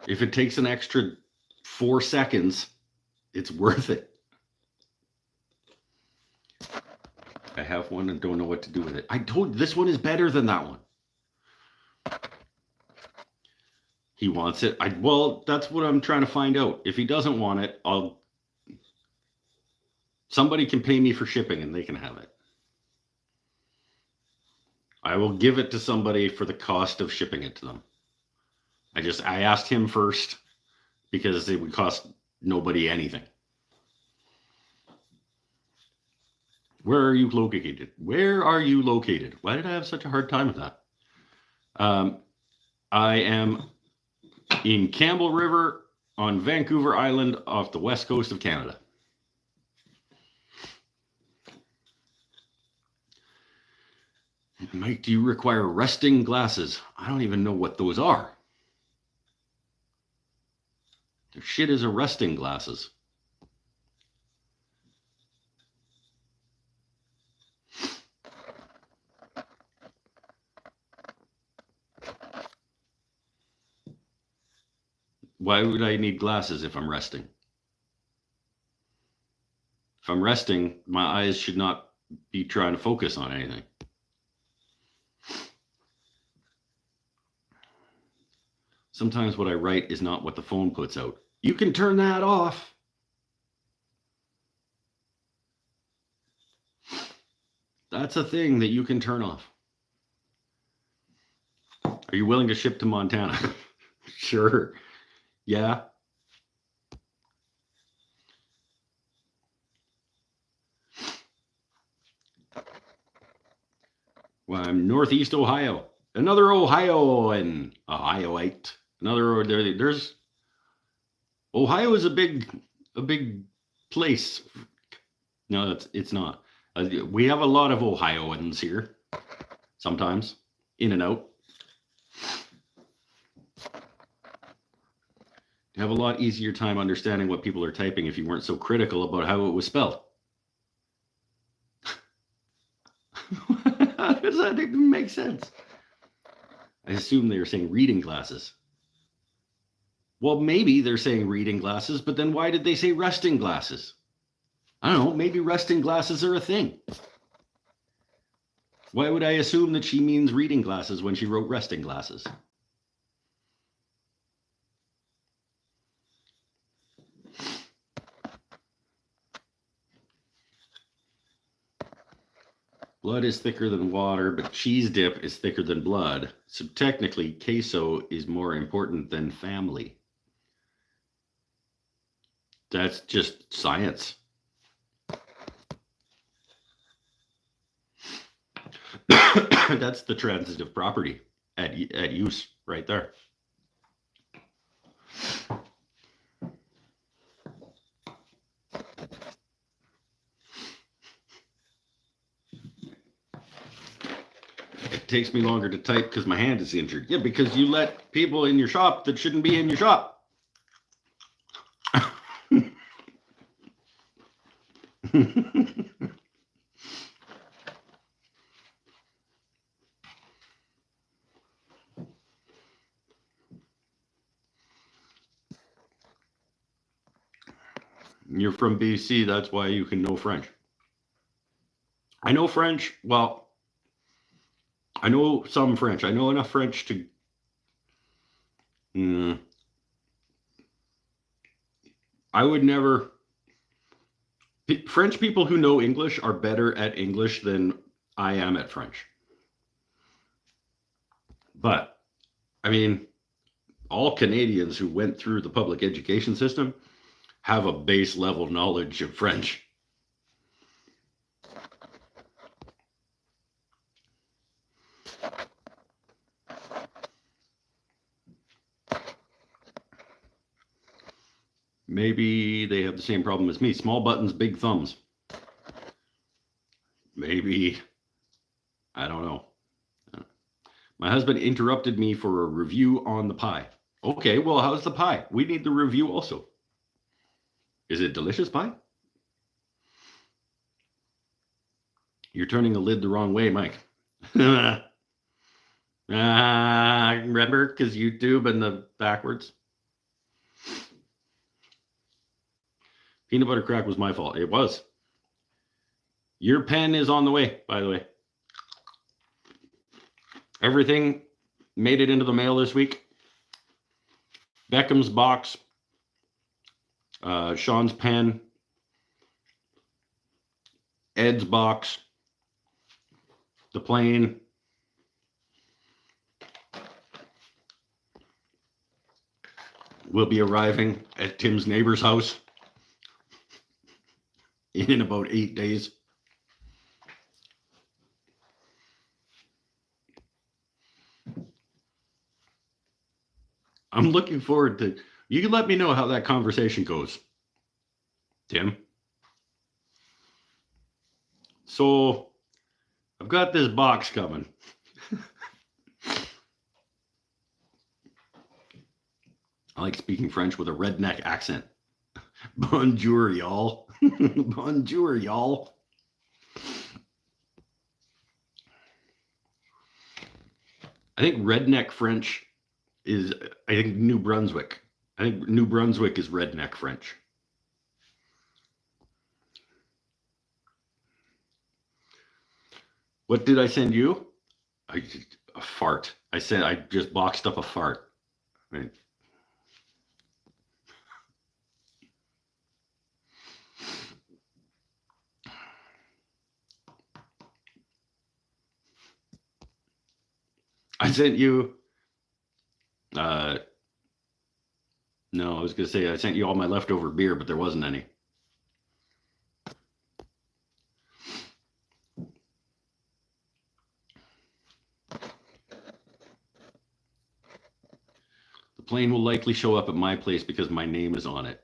If it takes an extra 4 seconds, it's worth it. I have one and don't know what to do with it. I told you this one is better than that one. He wants it. Well, that's what I'm trying to find out. If he doesn't want it, somebody can pay me for shipping and they can have it. I will give it to somebody for the cost of shipping it to them. I asked him first because it would cost nobody anything. Where are you located? Where are you located? Why did I have such a hard time with that? I am in Campbell River on Vancouver Island off the west coast of Canada. Mike, do you require resting glasses? I don't even know what those are. Their shit is resting glasses. Why would I need glasses if I'm resting? If I'm resting, my eyes should not be trying to focus on anything. Sometimes what I write is not what the phone puts out. You can turn that off. That's a thing that you can turn off. Are you willing to ship to Montana? Sure. Yeah. Well, I'm Northeast Ohio. Another Ohioan. Ohioite. Another there's Ohio is a big place. No, it's not. We have a lot of Ohioans here. Sometimes in and out. You have a lot easier time understanding what people are typing if you weren't so critical about how it was spelled. How does that even make sense? I assume they were saying reading glasses. Well, maybe they're saying reading glasses, but then why did they say resting glasses? I don't know. Maybe resting glasses are a thing. Why would I assume that she means reading glasses when she wrote resting glasses? Blood is thicker than water, but cheese dip is thicker than blood. So technically, queso is more important than family. That's just science. That's the transitive property at use right there. It takes me longer to type because my hand is injured. Yeah, because you let people in your shop that shouldn't be in your shop. You're from BC, that's why you can know French. I know French. Well, I know some French. I know enough French to. I would never. French people who know English are better at English than I am at French. But, I mean, all Canadians who went through the public education system have a base level knowledge of French. Maybe they have the same problem as me. Small buttons, big thumbs. Maybe. I don't know. My husband interrupted me for a review on the pie. Okay, well, how's the pie? We need the review also. Is it delicious pie? You're turning the lid the wrong way, Mike. Remember, because YouTube and the backwards. Peanut butter crack was my fault. It was. Your pen is on the way, by the way. Everything made it into the mail this week. Beckham's box, Sean's pen, Ed's box, the plane. Will be arriving at Tim's neighbor's house in about 8 days. I'm looking forward to, you can let me know how that conversation goes, Tim. So I've got this box coming. I like speaking French with a redneck accent. Bonjour, y'all. Bonjour, y'all. I think redneck French is, I think, New Brunswick. I think New Brunswick is redneck French. What did I send you? A fart. I just boxed up a fart. Right. I sent you No, I was going to say I sent you all my leftover beer, but there wasn't any. The plane will likely show up at my place because my name is on it.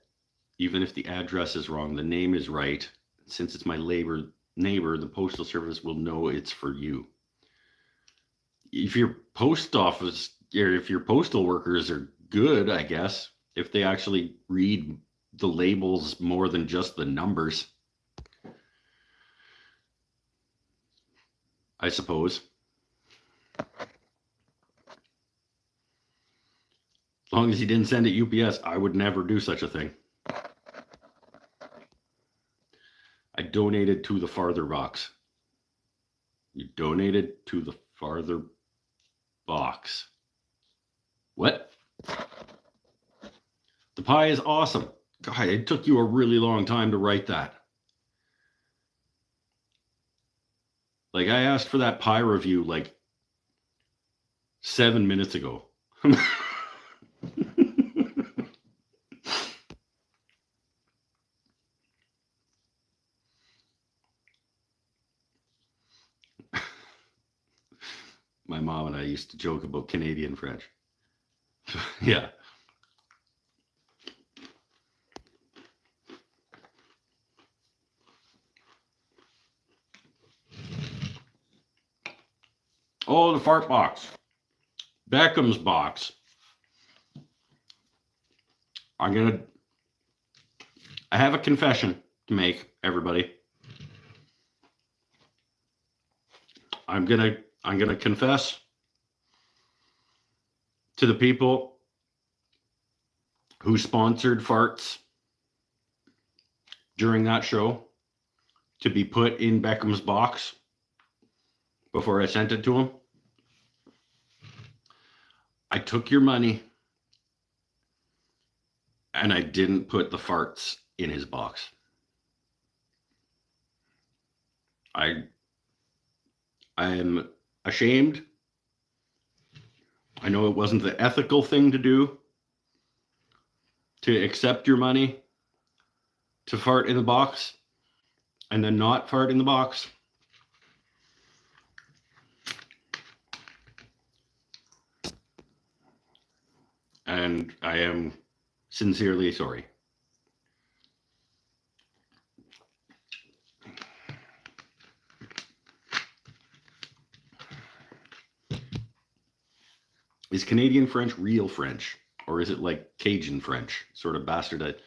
Even if the address is wrong, the name is right. Since it's my neighbor, the postal service will know it's for you. If your post office or if your postal workers are good, I guess, if they actually read the labels more than just the numbers, I suppose. As long as he didn't send it UPS, I would never do such a thing. I donated to the farther box. You donated to the farther box. What? The pie is awesome. God, it took you a really long time to write that. Like, I asked for that pie review like 7 minutes ago. My mom and I used to joke about Canadian French. Yeah. Oh, the fart box. Beckham's box. I have a confession to make, everybody. I'm gonna confess to the people who sponsored farts during that show to be put in Beckham's box before I sent it to him. I took your money and I didn't put the farts in his box. I am ashamed. I know it wasn't the ethical thing to do, to accept your money to fart in the box and then not fart in the box. And I am sincerely sorry. Is Canadian French real French? Or is it like Cajun French, sort of bastardized?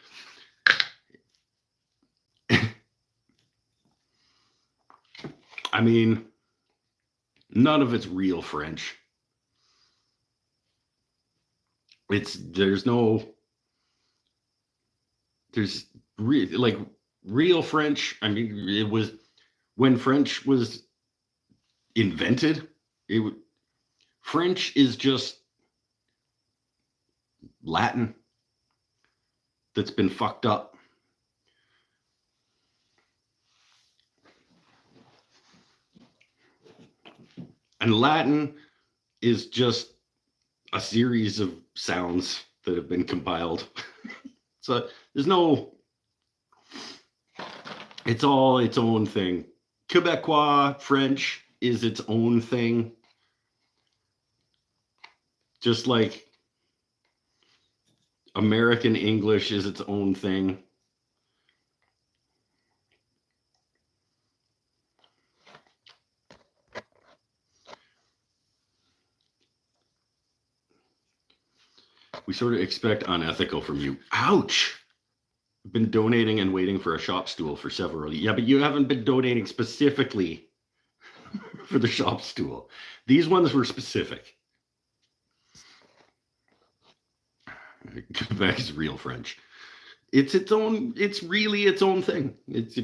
I mean, none of it's real French. There's real French. I mean, it was when French was invented. French is just Latin that's been fucked up. And Latin is just a series of sounds that have been compiled. So there's no, it's all its own thing. Quebecois French is its own thing. Just like American English is its own thing. We sort of expect unethical from you. Ouch! I've been donating and waiting for a shop stool for several. Yeah, but you haven't been donating specifically for the shop stool. These ones were specific. Quebec is real French. It's its own. It's really its own thing. It's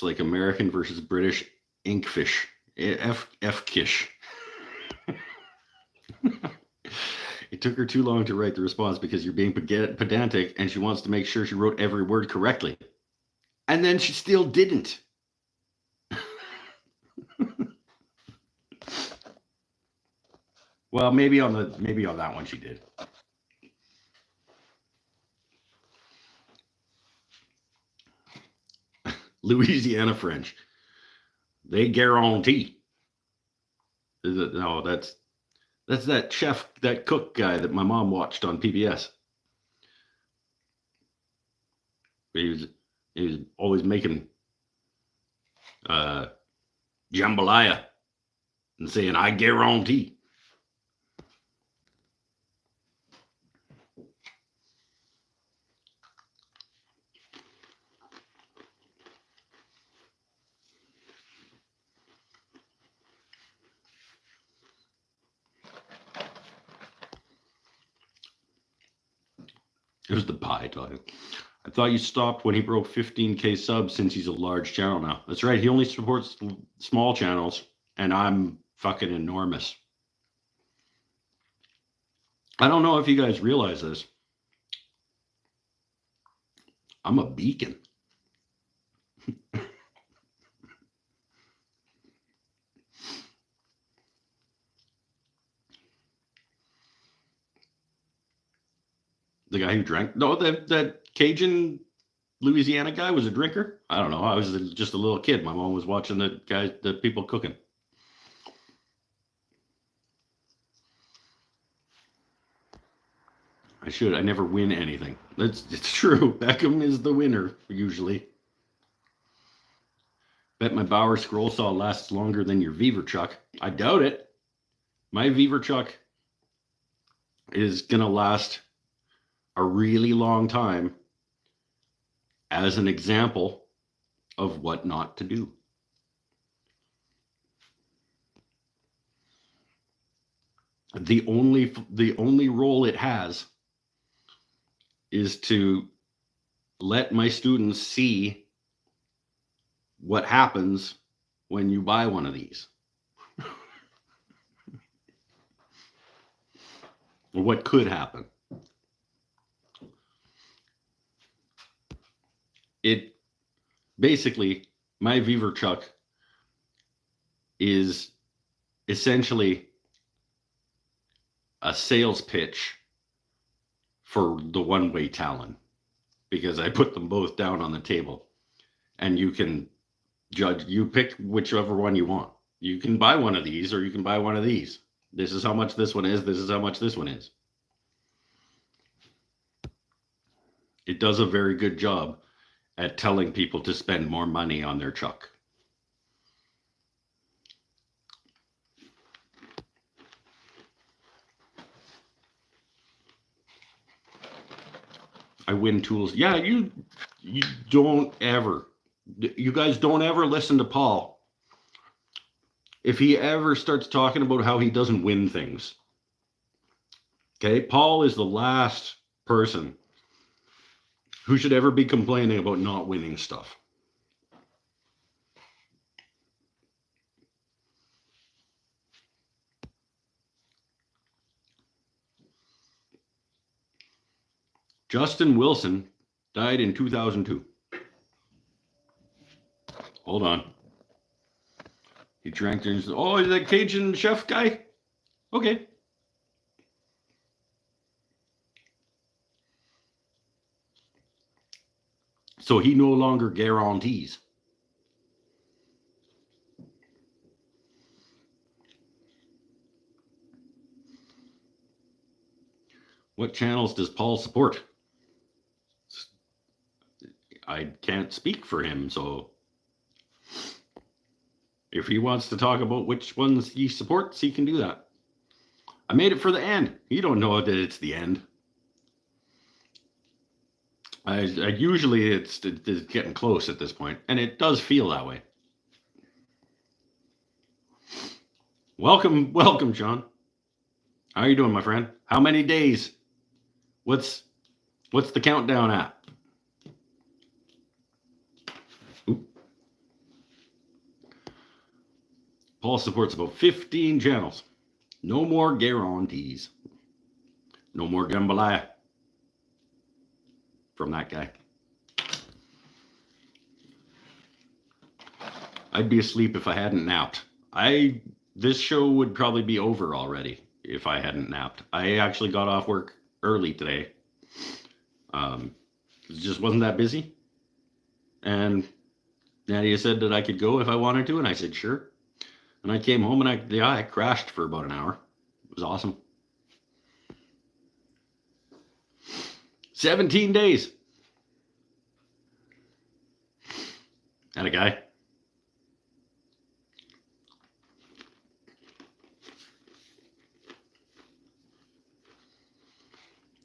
like American versus British inkfish. F-kish. It took her too long to write the response because you're being pedantic and she wants to make sure she wrote every word correctly. And then she still didn't. Well, maybe on that one she did. Louisiana French. They guarantee. No, that's that chef, that cook guy that my mom watched on PBS. He was always making jambalaya and saying, "I guarantee." It was the pie talking. I thought you stopped when he broke 15K subs since he's a large channel now. That's right. He only supports small channels, and I'm fucking enormous. I don't know if you guys realize this. I'm a beacon. The guy who drank. No, that Cajun Louisiana guy was a drinker. I don't know. I was just a little kid. My mom was watching the people cooking. I never win anything. It's true. Beckham is the winner usually. Bet my Bauer scroll saw lasts longer than your Beaver Chuck. I doubt it. My Beaver Chuck is gonna last a really long time as an example of what not to do. The only role it has is to let my students see what happens when you buy one of these. Or what could happen. It basically, my Beaver Chuck is essentially a sales pitch for the one-way Talon, because I put them both down on the table and you can judge, you pick whichever one you want. You can buy one of these or you can buy one of these. This is how much this one is. This is how much this one is. It does a very good job at telling people to spend more money on their chuck. I win tools. Yeah, you don't ever, you guys don't ever listen to Paul. If he ever starts talking about how he doesn't win things. Okay, Paul is the last person who should ever be complaining about not winning stuff. Justin Wilson died in 2002. Hold on. He drank during. Oh, is that Cajun chef guy? Okay. So he no longer guarantees. What channels does Paul support? I can't speak for him, so if he wants to talk about which ones he supports, he can do that. I made it for the end. You don't know that it's the end. I usually it's getting close at this point, and it does feel that way. Welcome, Sean. How are you doing, my friend? How many days? What's the countdown at? Oop. Paul supports about 15 channels. No more guarantees. No more jambalaya from that guy. I'd be asleep if I hadn't napped. This show would probably be over already if I hadn't napped. I actually got off work early today. It just wasn't that busy. And Nadia said that I could go if I wanted to, and I said sure. And I came home and I crashed for about an hour. It was awesome. 17 days. And a guy.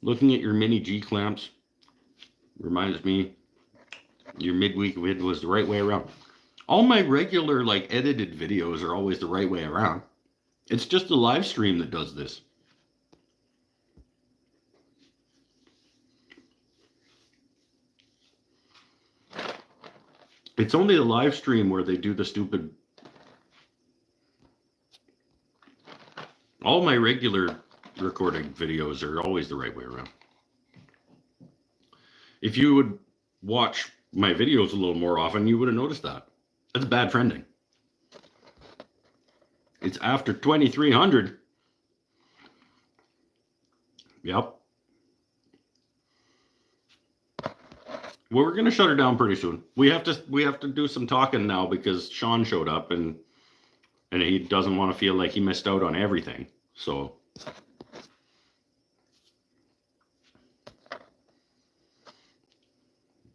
Looking at your mini G clamps reminds me your midweek vid was the right way around. All my regular like edited videos are always the right way around. It's just the live stream that does this. It's only the live stream where they do the stupid. All my regular recording videos are always the right way around. If you would watch my videos a little more often, you would have noticed that. That's bad friending. It's after 2300. Yep. Well, we're going to shut her down pretty soon. We have to do some talking now because Sean showed up and he doesn't want to feel like he missed out on everything. So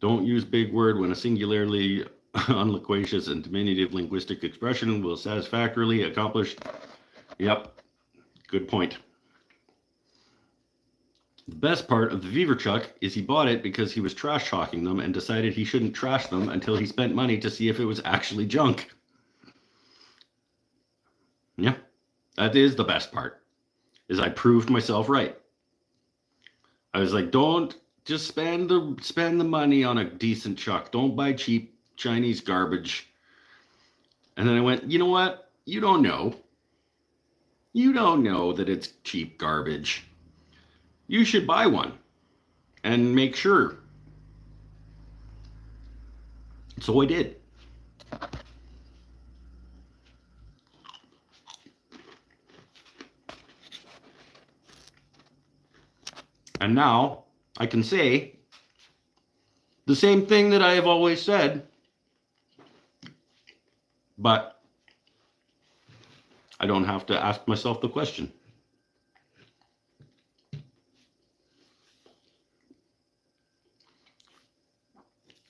don't use big word when a singularly unloquacious and diminutive linguistic expression will satisfactorily accomplish. Yep. Good point. The best part of the Viverchuck is he bought it because he was trash talking them and decided he shouldn't trash them until he spent money to see if it was actually junk. Yeah, that is the best part, is I proved myself right. I was like, don't just spend the money on a decent chuck. Don't buy cheap Chinese garbage. And then I went, you know what? You don't know. You don't know that it's cheap garbage. You should buy one and make sure. So I did. And now I can say the same thing that I have always said, but I don't have to ask myself the question.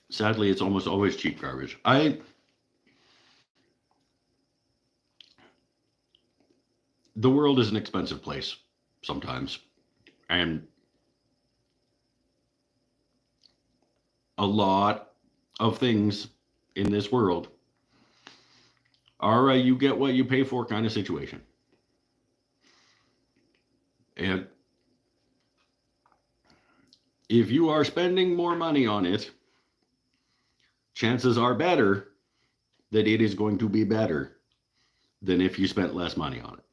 Sadly, it's almost always cheap garbage. The world is an expensive place sometimes, and a lot of things in this world are a you get what you pay for kind of situation. And if you are spending more money on it, chances are better that it is going to be better than if you spent less money on it.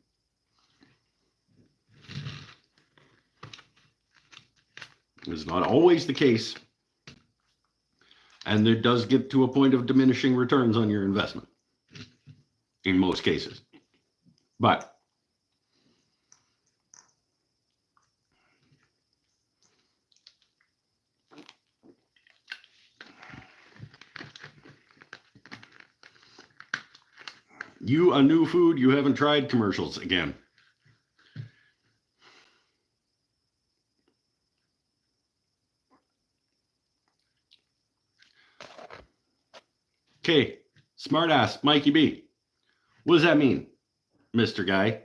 It's not always the case. And it does get to a point of diminishing returns on your investment in most cases. But you, a new food you haven't tried commercials again. Okay, smartass, Mikey B. What does that mean, Mr. Guy?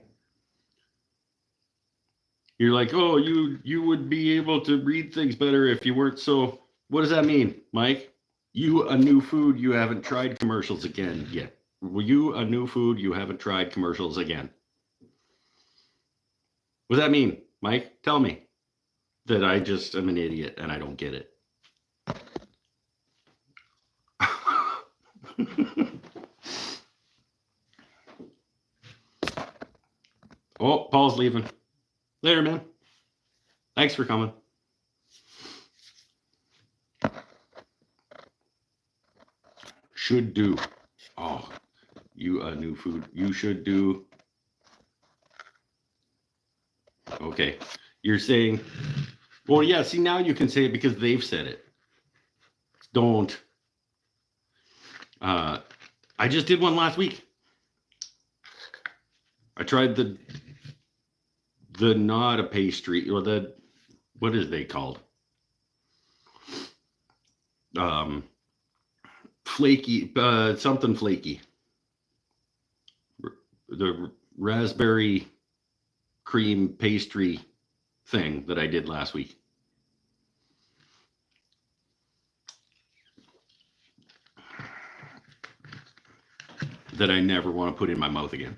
You're like, oh, you would be able to read things better if you weren't so. What does that mean, Mike? You, a new food you haven't tried commercials again yet. Were you a new food you haven't tried commercials again? What does that mean, Mike? Tell me that I just am an idiot and I don't get it. Oh, Paul's leaving. Later, man. Thanks for coming. Should do. Oh, you a new food. You should do. Okay. You're saying, well, yeah, see, now you can say it because they've said it. Don't. I just did one last week. I tried the not a pastry, or the, what is they called? Flaky, something flaky. The raspberry cream pastry thing that I did last week. That I never want to put in my mouth again.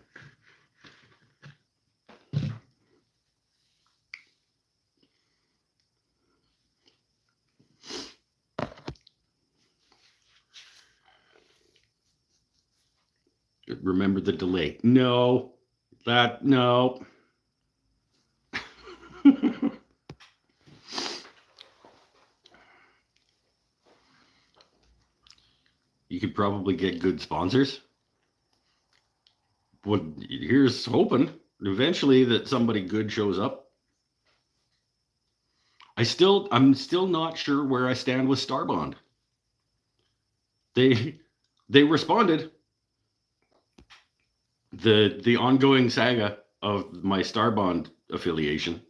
Remember the delay. No. No. You could probably get good sponsors. Well, here's hoping eventually that somebody good shows up. I'm still not sure where I stand with Starbond. They responded. The ongoing saga of my Starbond affiliation.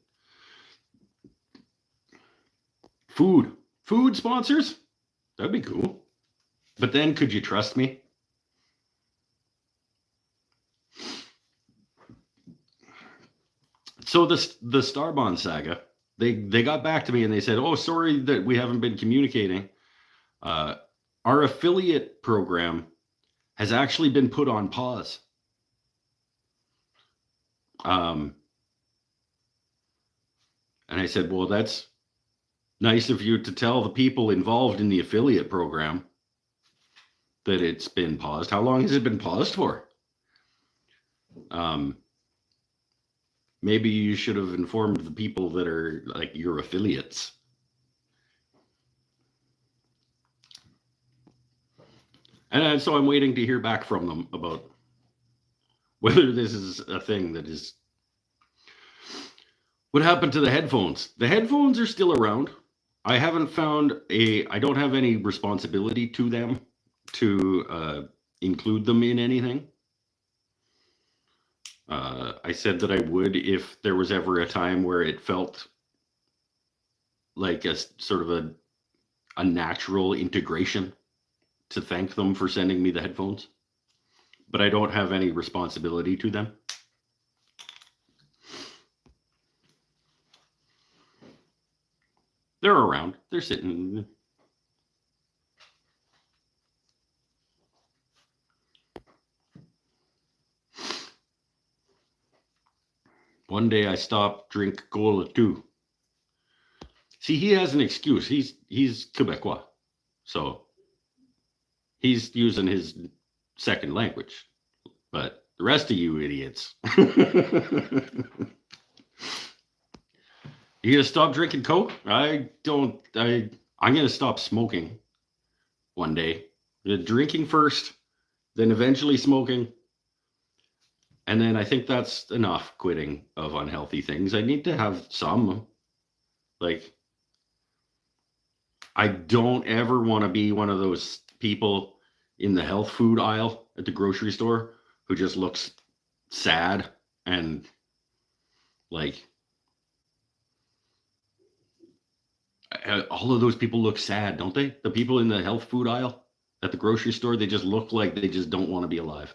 Food sponsors? That'd be cool. But then could you trust me? So the Starbond saga, they got back to me and they said, "Oh, sorry that we haven't been communicating. Our affiliate program has actually been put on pause." And I said, "Well, that's nice of you to tell the people involved in the affiliate program that it's been paused. How long has it been paused for? Maybe you should have informed the people that are like your affiliates." And so I'm waiting to hear back from them about whether this is a thing that is. What happened to the headphones? The headphones are still around. I haven't found I don't have any responsibility to them to include them in anything. I said that I would if there was ever a time where it felt like a sort of a natural integration to thank them for sending me the headphones. But I don't have any responsibility to them. They're around. They're sitting. One day I stopped, drink cola too. See, he has an excuse. He's Quebecois. So he's using his second language. But the rest of you idiots. You gonna stop drinking Coke? I'm gonna stop smoking one day. Drinking first, then eventually smoking. And then I think that's enough quitting of unhealthy things. I need to have some. Like, I don't ever want to be one of those people in the health food aisle at the grocery store who just looks sad and like all of those people look sad, don't they? The people in the health food aisle at the grocery store, they just look like they just don't want to be alive.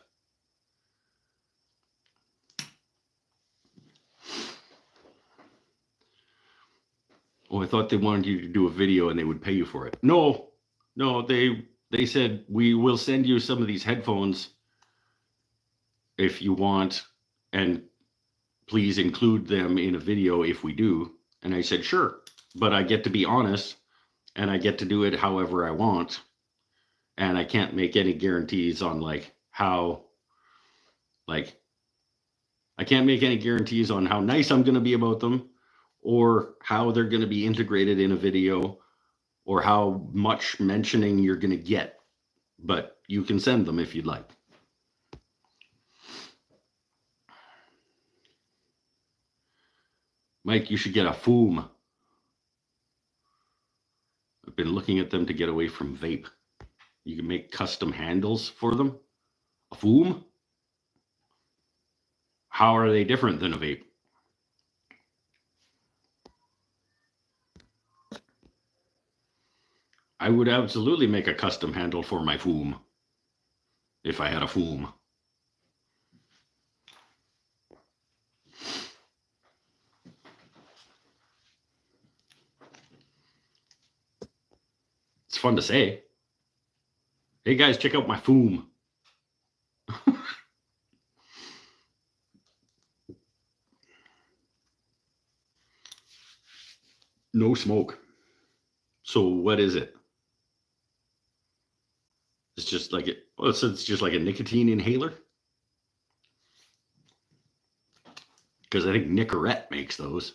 Oh, I thought they wanted you to do a video and they would pay you for it. No, they said we will send you some of these headphones if you want, and please include them in a video if we do. And I said, sure, but I get to be honest and I get to do it however I want. And I can't make any guarantees on how I can't make any guarantees on how nice I'm going to be about them, or how they're going to be integrated in a video, or how much mentioning you're going to get. But you can send them if you'd like. Mike, you should get a foom. I've been looking at them to get away from vape. You can make custom handles for them. A foom? How are they different than a vape? I would absolutely make a custom handle for my foom if I had a foom. It's fun to say. Hey guys, check out my foom. No smoke. So what is it? It's just like it. Well, it's just like a nicotine inhaler. Because I think Nicorette makes those.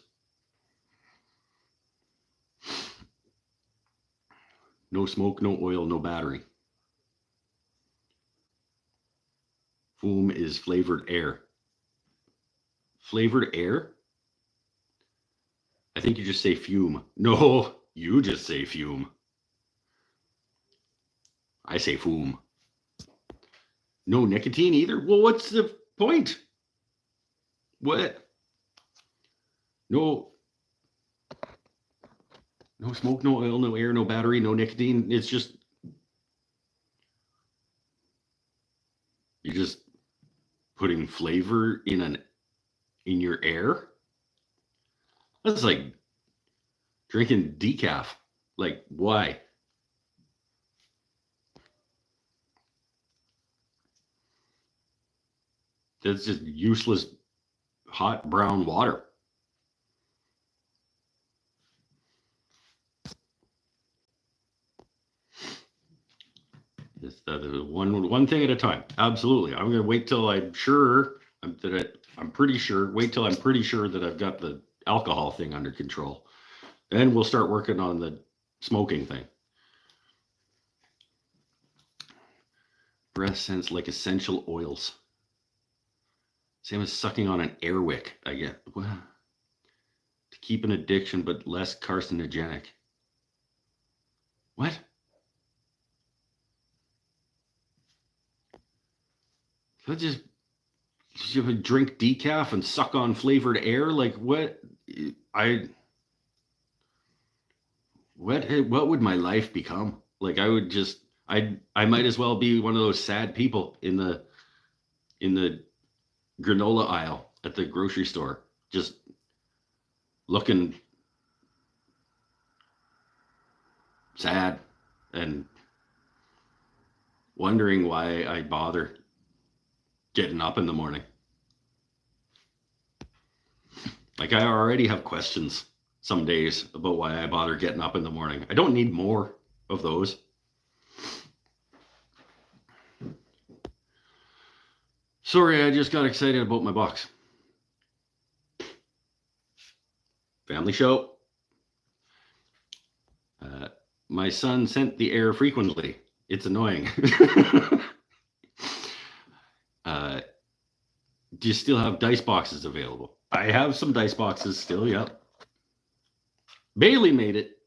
No smoke, no oil, no battery. Foom is flavored air. Flavored air? I think you just say fume. No, you just say fume. I say foom. No nicotine either? Well, what's the point? What? No smoke, no oil, no air, no battery, no nicotine. It's just you're just putting flavor in your air. That's like drinking decaf. Like, why? That's just useless hot brown water. Just one thing at a time. Absolutely. I'm going to wait till I'm sure I'm pretty sure. Wait till I'm pretty sure that I've got the alcohol thing under control. Then we'll start working on the smoking thing. Breath scents like essential oils. Same as sucking on an air wick, I get. Well, to keep an addiction, but less carcinogenic. What? So just drink decaf and suck on flavored air? Like what? What would my life become? Like I would just I might as well be one of those sad people in the granola aisle at the grocery store, just looking sad and wondering why I bother getting up in the morning. Like I already have questions some days about why I bother getting up in the morning. I don't need more of those. Sorry, I just got excited about my box. Family show. My son sent the air frequently. It's annoying. Do you still have dice boxes available? I have some dice boxes still, yep. Bailey made it.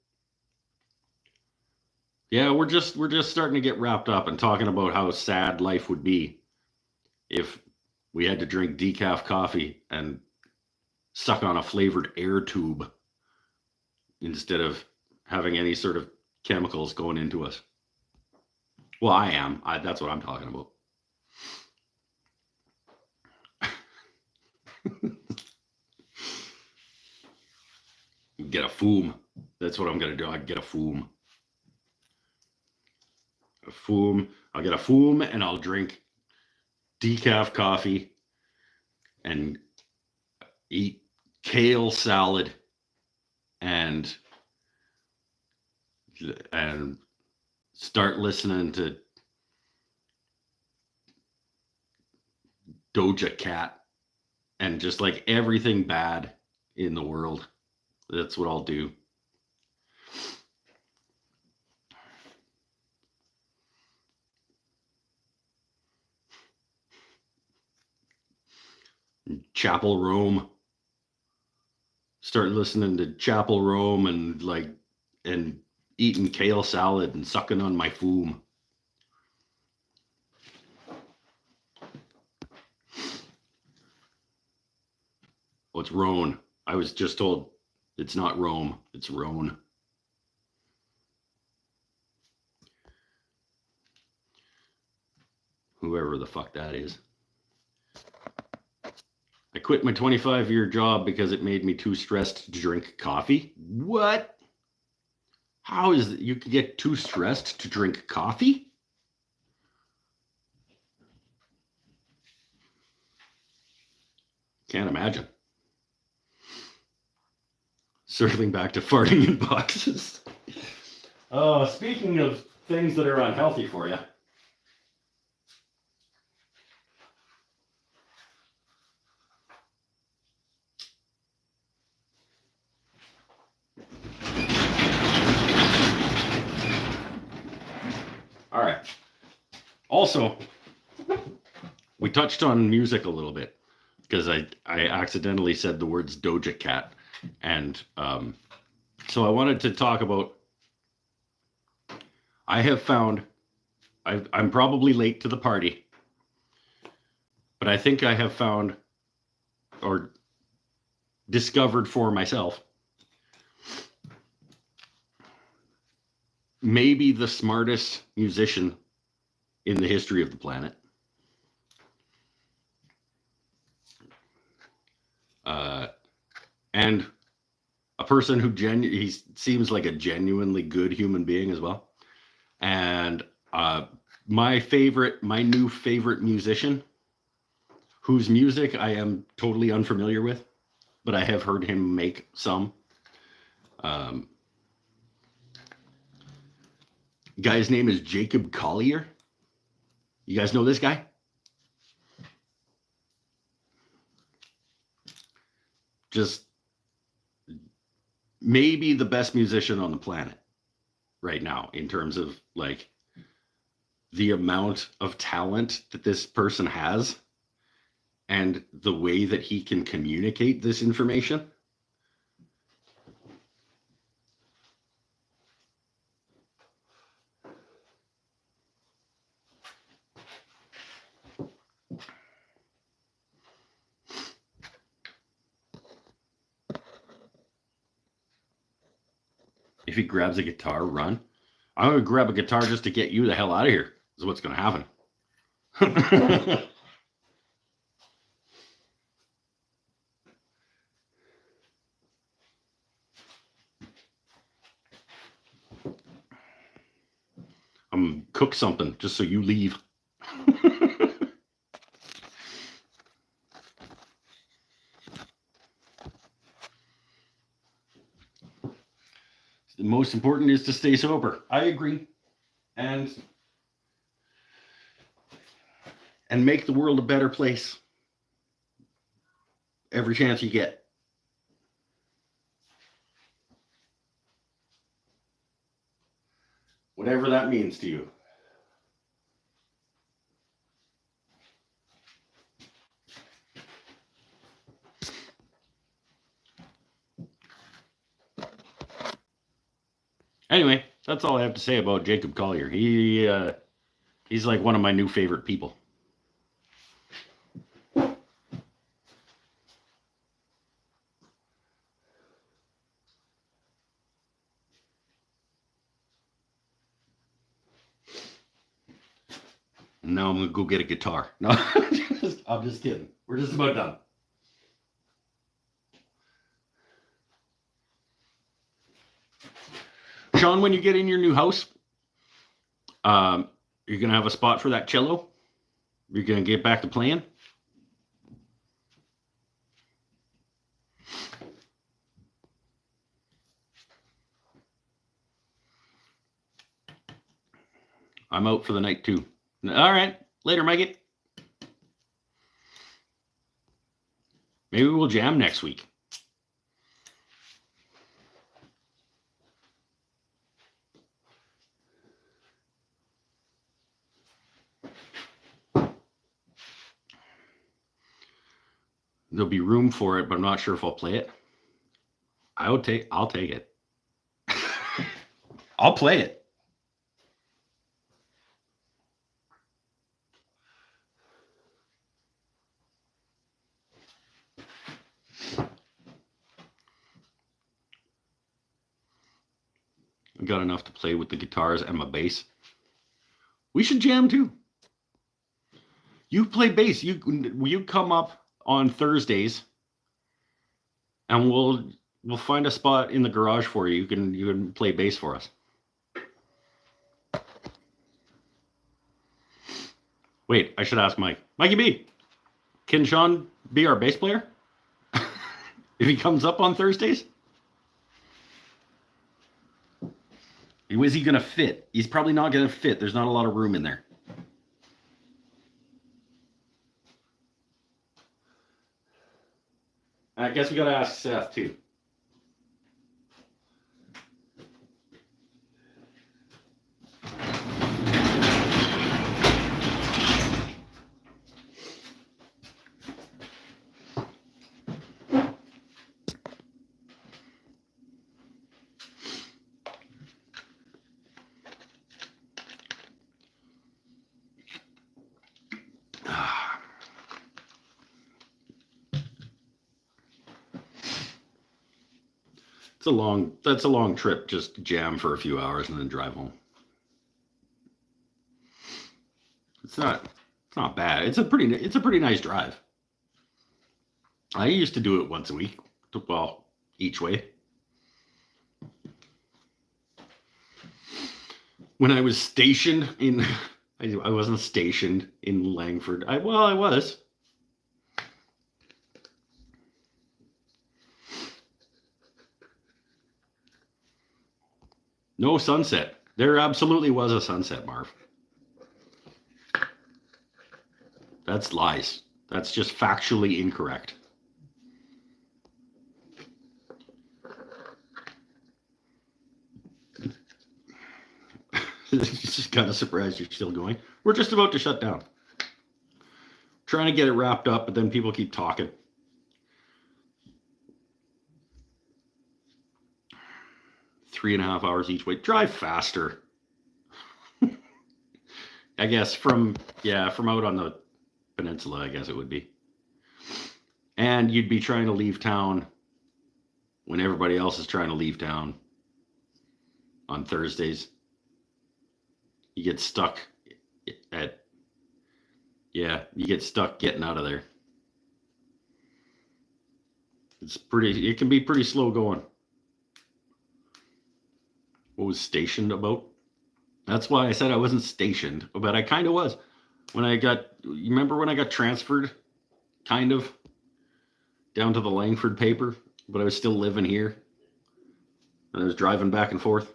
Yeah, we're just starting to get wrapped up and talking about how sad life would be if we had to drink decaf coffee and suck on a flavored air tube instead of having any sort of chemicals going into us. Well, I am. That's what I'm talking about. Get a foom. That's what I'm going to do. I'd get a foom. I'll get a foom and I'll drink decaf coffee and eat kale salad and start listening to Doja Cat and just like everything bad in the world. That's what I'll do. Chapel Rome. start listening to Chapel Roam and eating kale salad and sucking on my foom. Oh, it's Rhone. I was just told it's not Rome, it's Rhone. Whoever the fuck that is. I quit my 25-year job because it made me too stressed to drink coffee. What? How is it you can get too stressed to drink coffee? Can't imagine. Circling back to farting in boxes. Oh, speaking of things that are unhealthy for you. All right. Also, we touched on music a little bit because I accidentally said the words Doja Cat. And so I wanted to talk about, I have found, I'm probably late to the party, but I think I have found or discovered for myself maybe the smartest musician in the history of the planet. And a person who he seems like a genuinely good human being as well. And my new favorite musician, whose music I am totally unfamiliar with, but I have heard him make some. Guy's name is Jacob Collier. You guys know this guy? Just maybe the best musician on the planet right now in terms of like the amount of talent that this person has and the way that he can communicate this information. If he grabs a guitar, run. I'm going to grab a guitar just to get you the hell out of here, is what's going to happen. I'm going to cook something just so you leave. The most important is to stay sober. I agree. And make the world a better place every chance you get. Whatever that means to you. Anyway, that's all I have to say about Jacob Collier. He's like one of my new favorite people. Now I'm going to go get a guitar. No, I'm just kidding. We're just about done. Sean, when you get in your new house, you're going to have a spot for that cello? You're going to get back to playing? I'm out for the night too. All right. Later, Mikey. Maybe we'll jam next week. There'll be room for it, but I'm not sure if I'll play it. I'll take it. I'll play it. I got enough to play with the guitars and my bass. We should jam too. You play bass. You come up on Thursdays, and we'll find a spot in the garage for you. You can play bass for us. Wait, I should ask Mike. Mikey B, can Sean be our bass player if he comes up on Thursdays? Is he gonna fit? He's probably not gonna fit. There's not a lot of room in there. I guess we gotta ask Seth too. That's a long trip. Just jam for a few hours and then drive home. It's not bad. It's a pretty nice drive. I used to do it once a week. Well, each way. When I was stationed in, I wasn't stationed in Langford. I was. No sunset. There absolutely was a sunset, Marv. That's lies. That's just factually incorrect. Just kind of surprised you're still going. We're just about to shut down. Trying to get it wrapped up, but then people keep talking. Three and a half hours each way. Drive faster. I guess from out on the peninsula, I guess it would be. And you'd be trying to leave town when everybody else is trying to leave town on Thursdays. You get stuck getting out of there. It can be pretty slow going. What was stationed about? That's why I said I wasn't stationed, but I kind of was. You remember when I got transferred, kind of, down to the Langford paper, but I was still living here, and I was driving back and forth.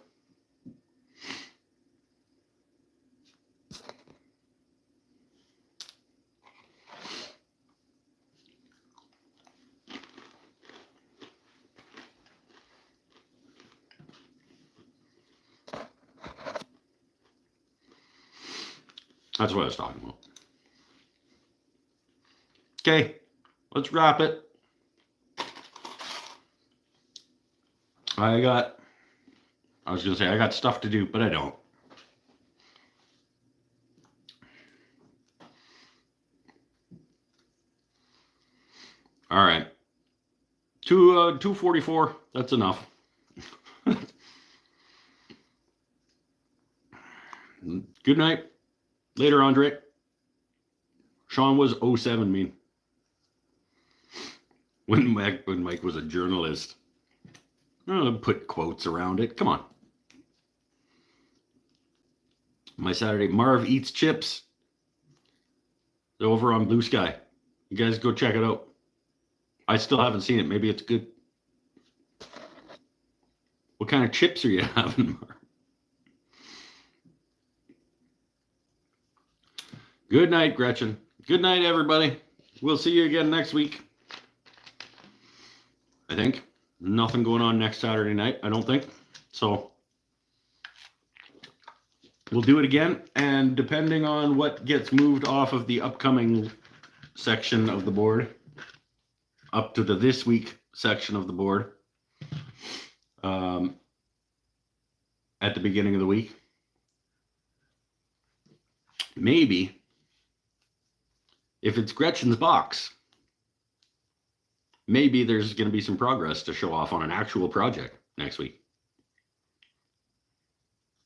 That's what I was talking about. Okay, let's wrap it. I was going to say I got stuff to do, but I don't. All right. 2:44, that's enough. Good night. Later, Andre. Sean was 07 mean. When Mike was a journalist. I'll put quotes around it. Come on. My Saturday. Marv Eats Chips. They're over on Blue Sky. You guys go check it out. I still haven't seen it. Maybe it's good. What kind of chips are you having, Marv? Good night, Gretchen. Good night, everybody. We'll see you again next week. I think. Nothing going on next Saturday night, I don't think. So we'll do it again. And depending on what gets moved off of the upcoming section of the board, up to the this week section of the board, at the beginning of the week. Maybe if it's Gretchen's box, maybe there's going to be some progress to show off on an actual project next week.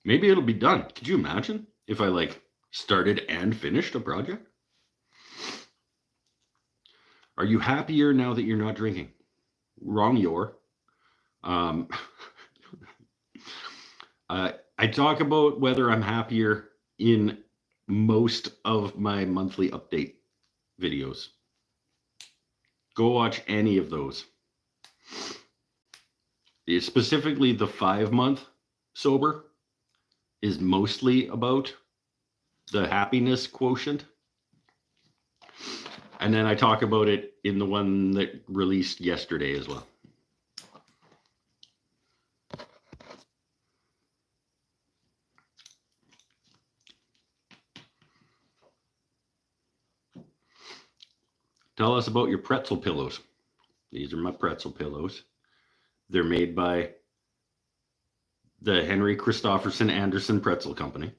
Maybe it'll be done. Could you imagine if I like started and finished a project? Are you happier now that you're not drinking? Wrong, you're. I talk about whether I'm happier in most of my monthly update videos. Go watch any of those. Specifically, the 5-month sober is mostly about the happiness quotient. And then I talk about it in the one that released yesterday as well. Tell us about your pretzel pillows. These are my pretzel pillows. They're made by the Henry Christopherson Anderson Pretzel Company.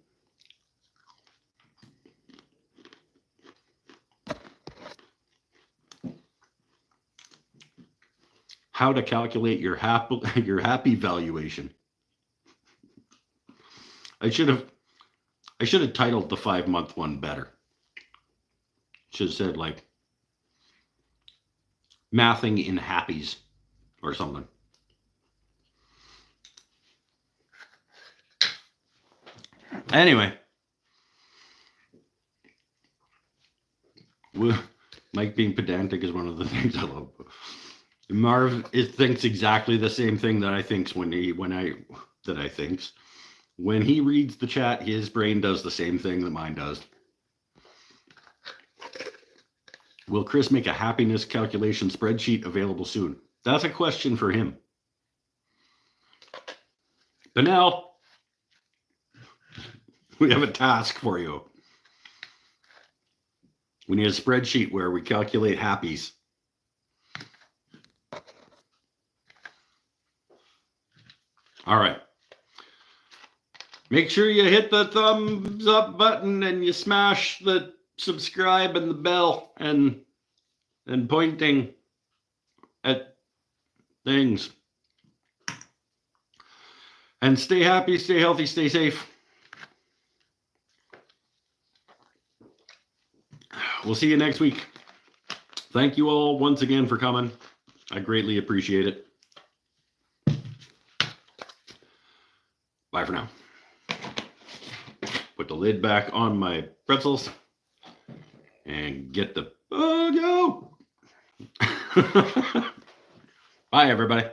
How to calculate your happy valuation. I should have titled the 5-month one better. Should have said like mathing in happies or something. Anyway, Mike being pedantic is one of the things I love. Marv thinks exactly the same thing that I thinks when he reads the chat. His brain does the same thing that mine does. Will Chris make a happiness calculation spreadsheet available soon? That's a question for him. But now we have a task for you. We need a spreadsheet where we calculate happies. All right. Make sure you hit the thumbs up button and you smash the subscribe and the bell and pointing at things. And stay happy, stay healthy, stay safe. We'll see you next week. Thank you all once again for coming. I greatly appreciate it. Bye for now. Put the lid back on my pretzels and get the bug out. Bye, everybody.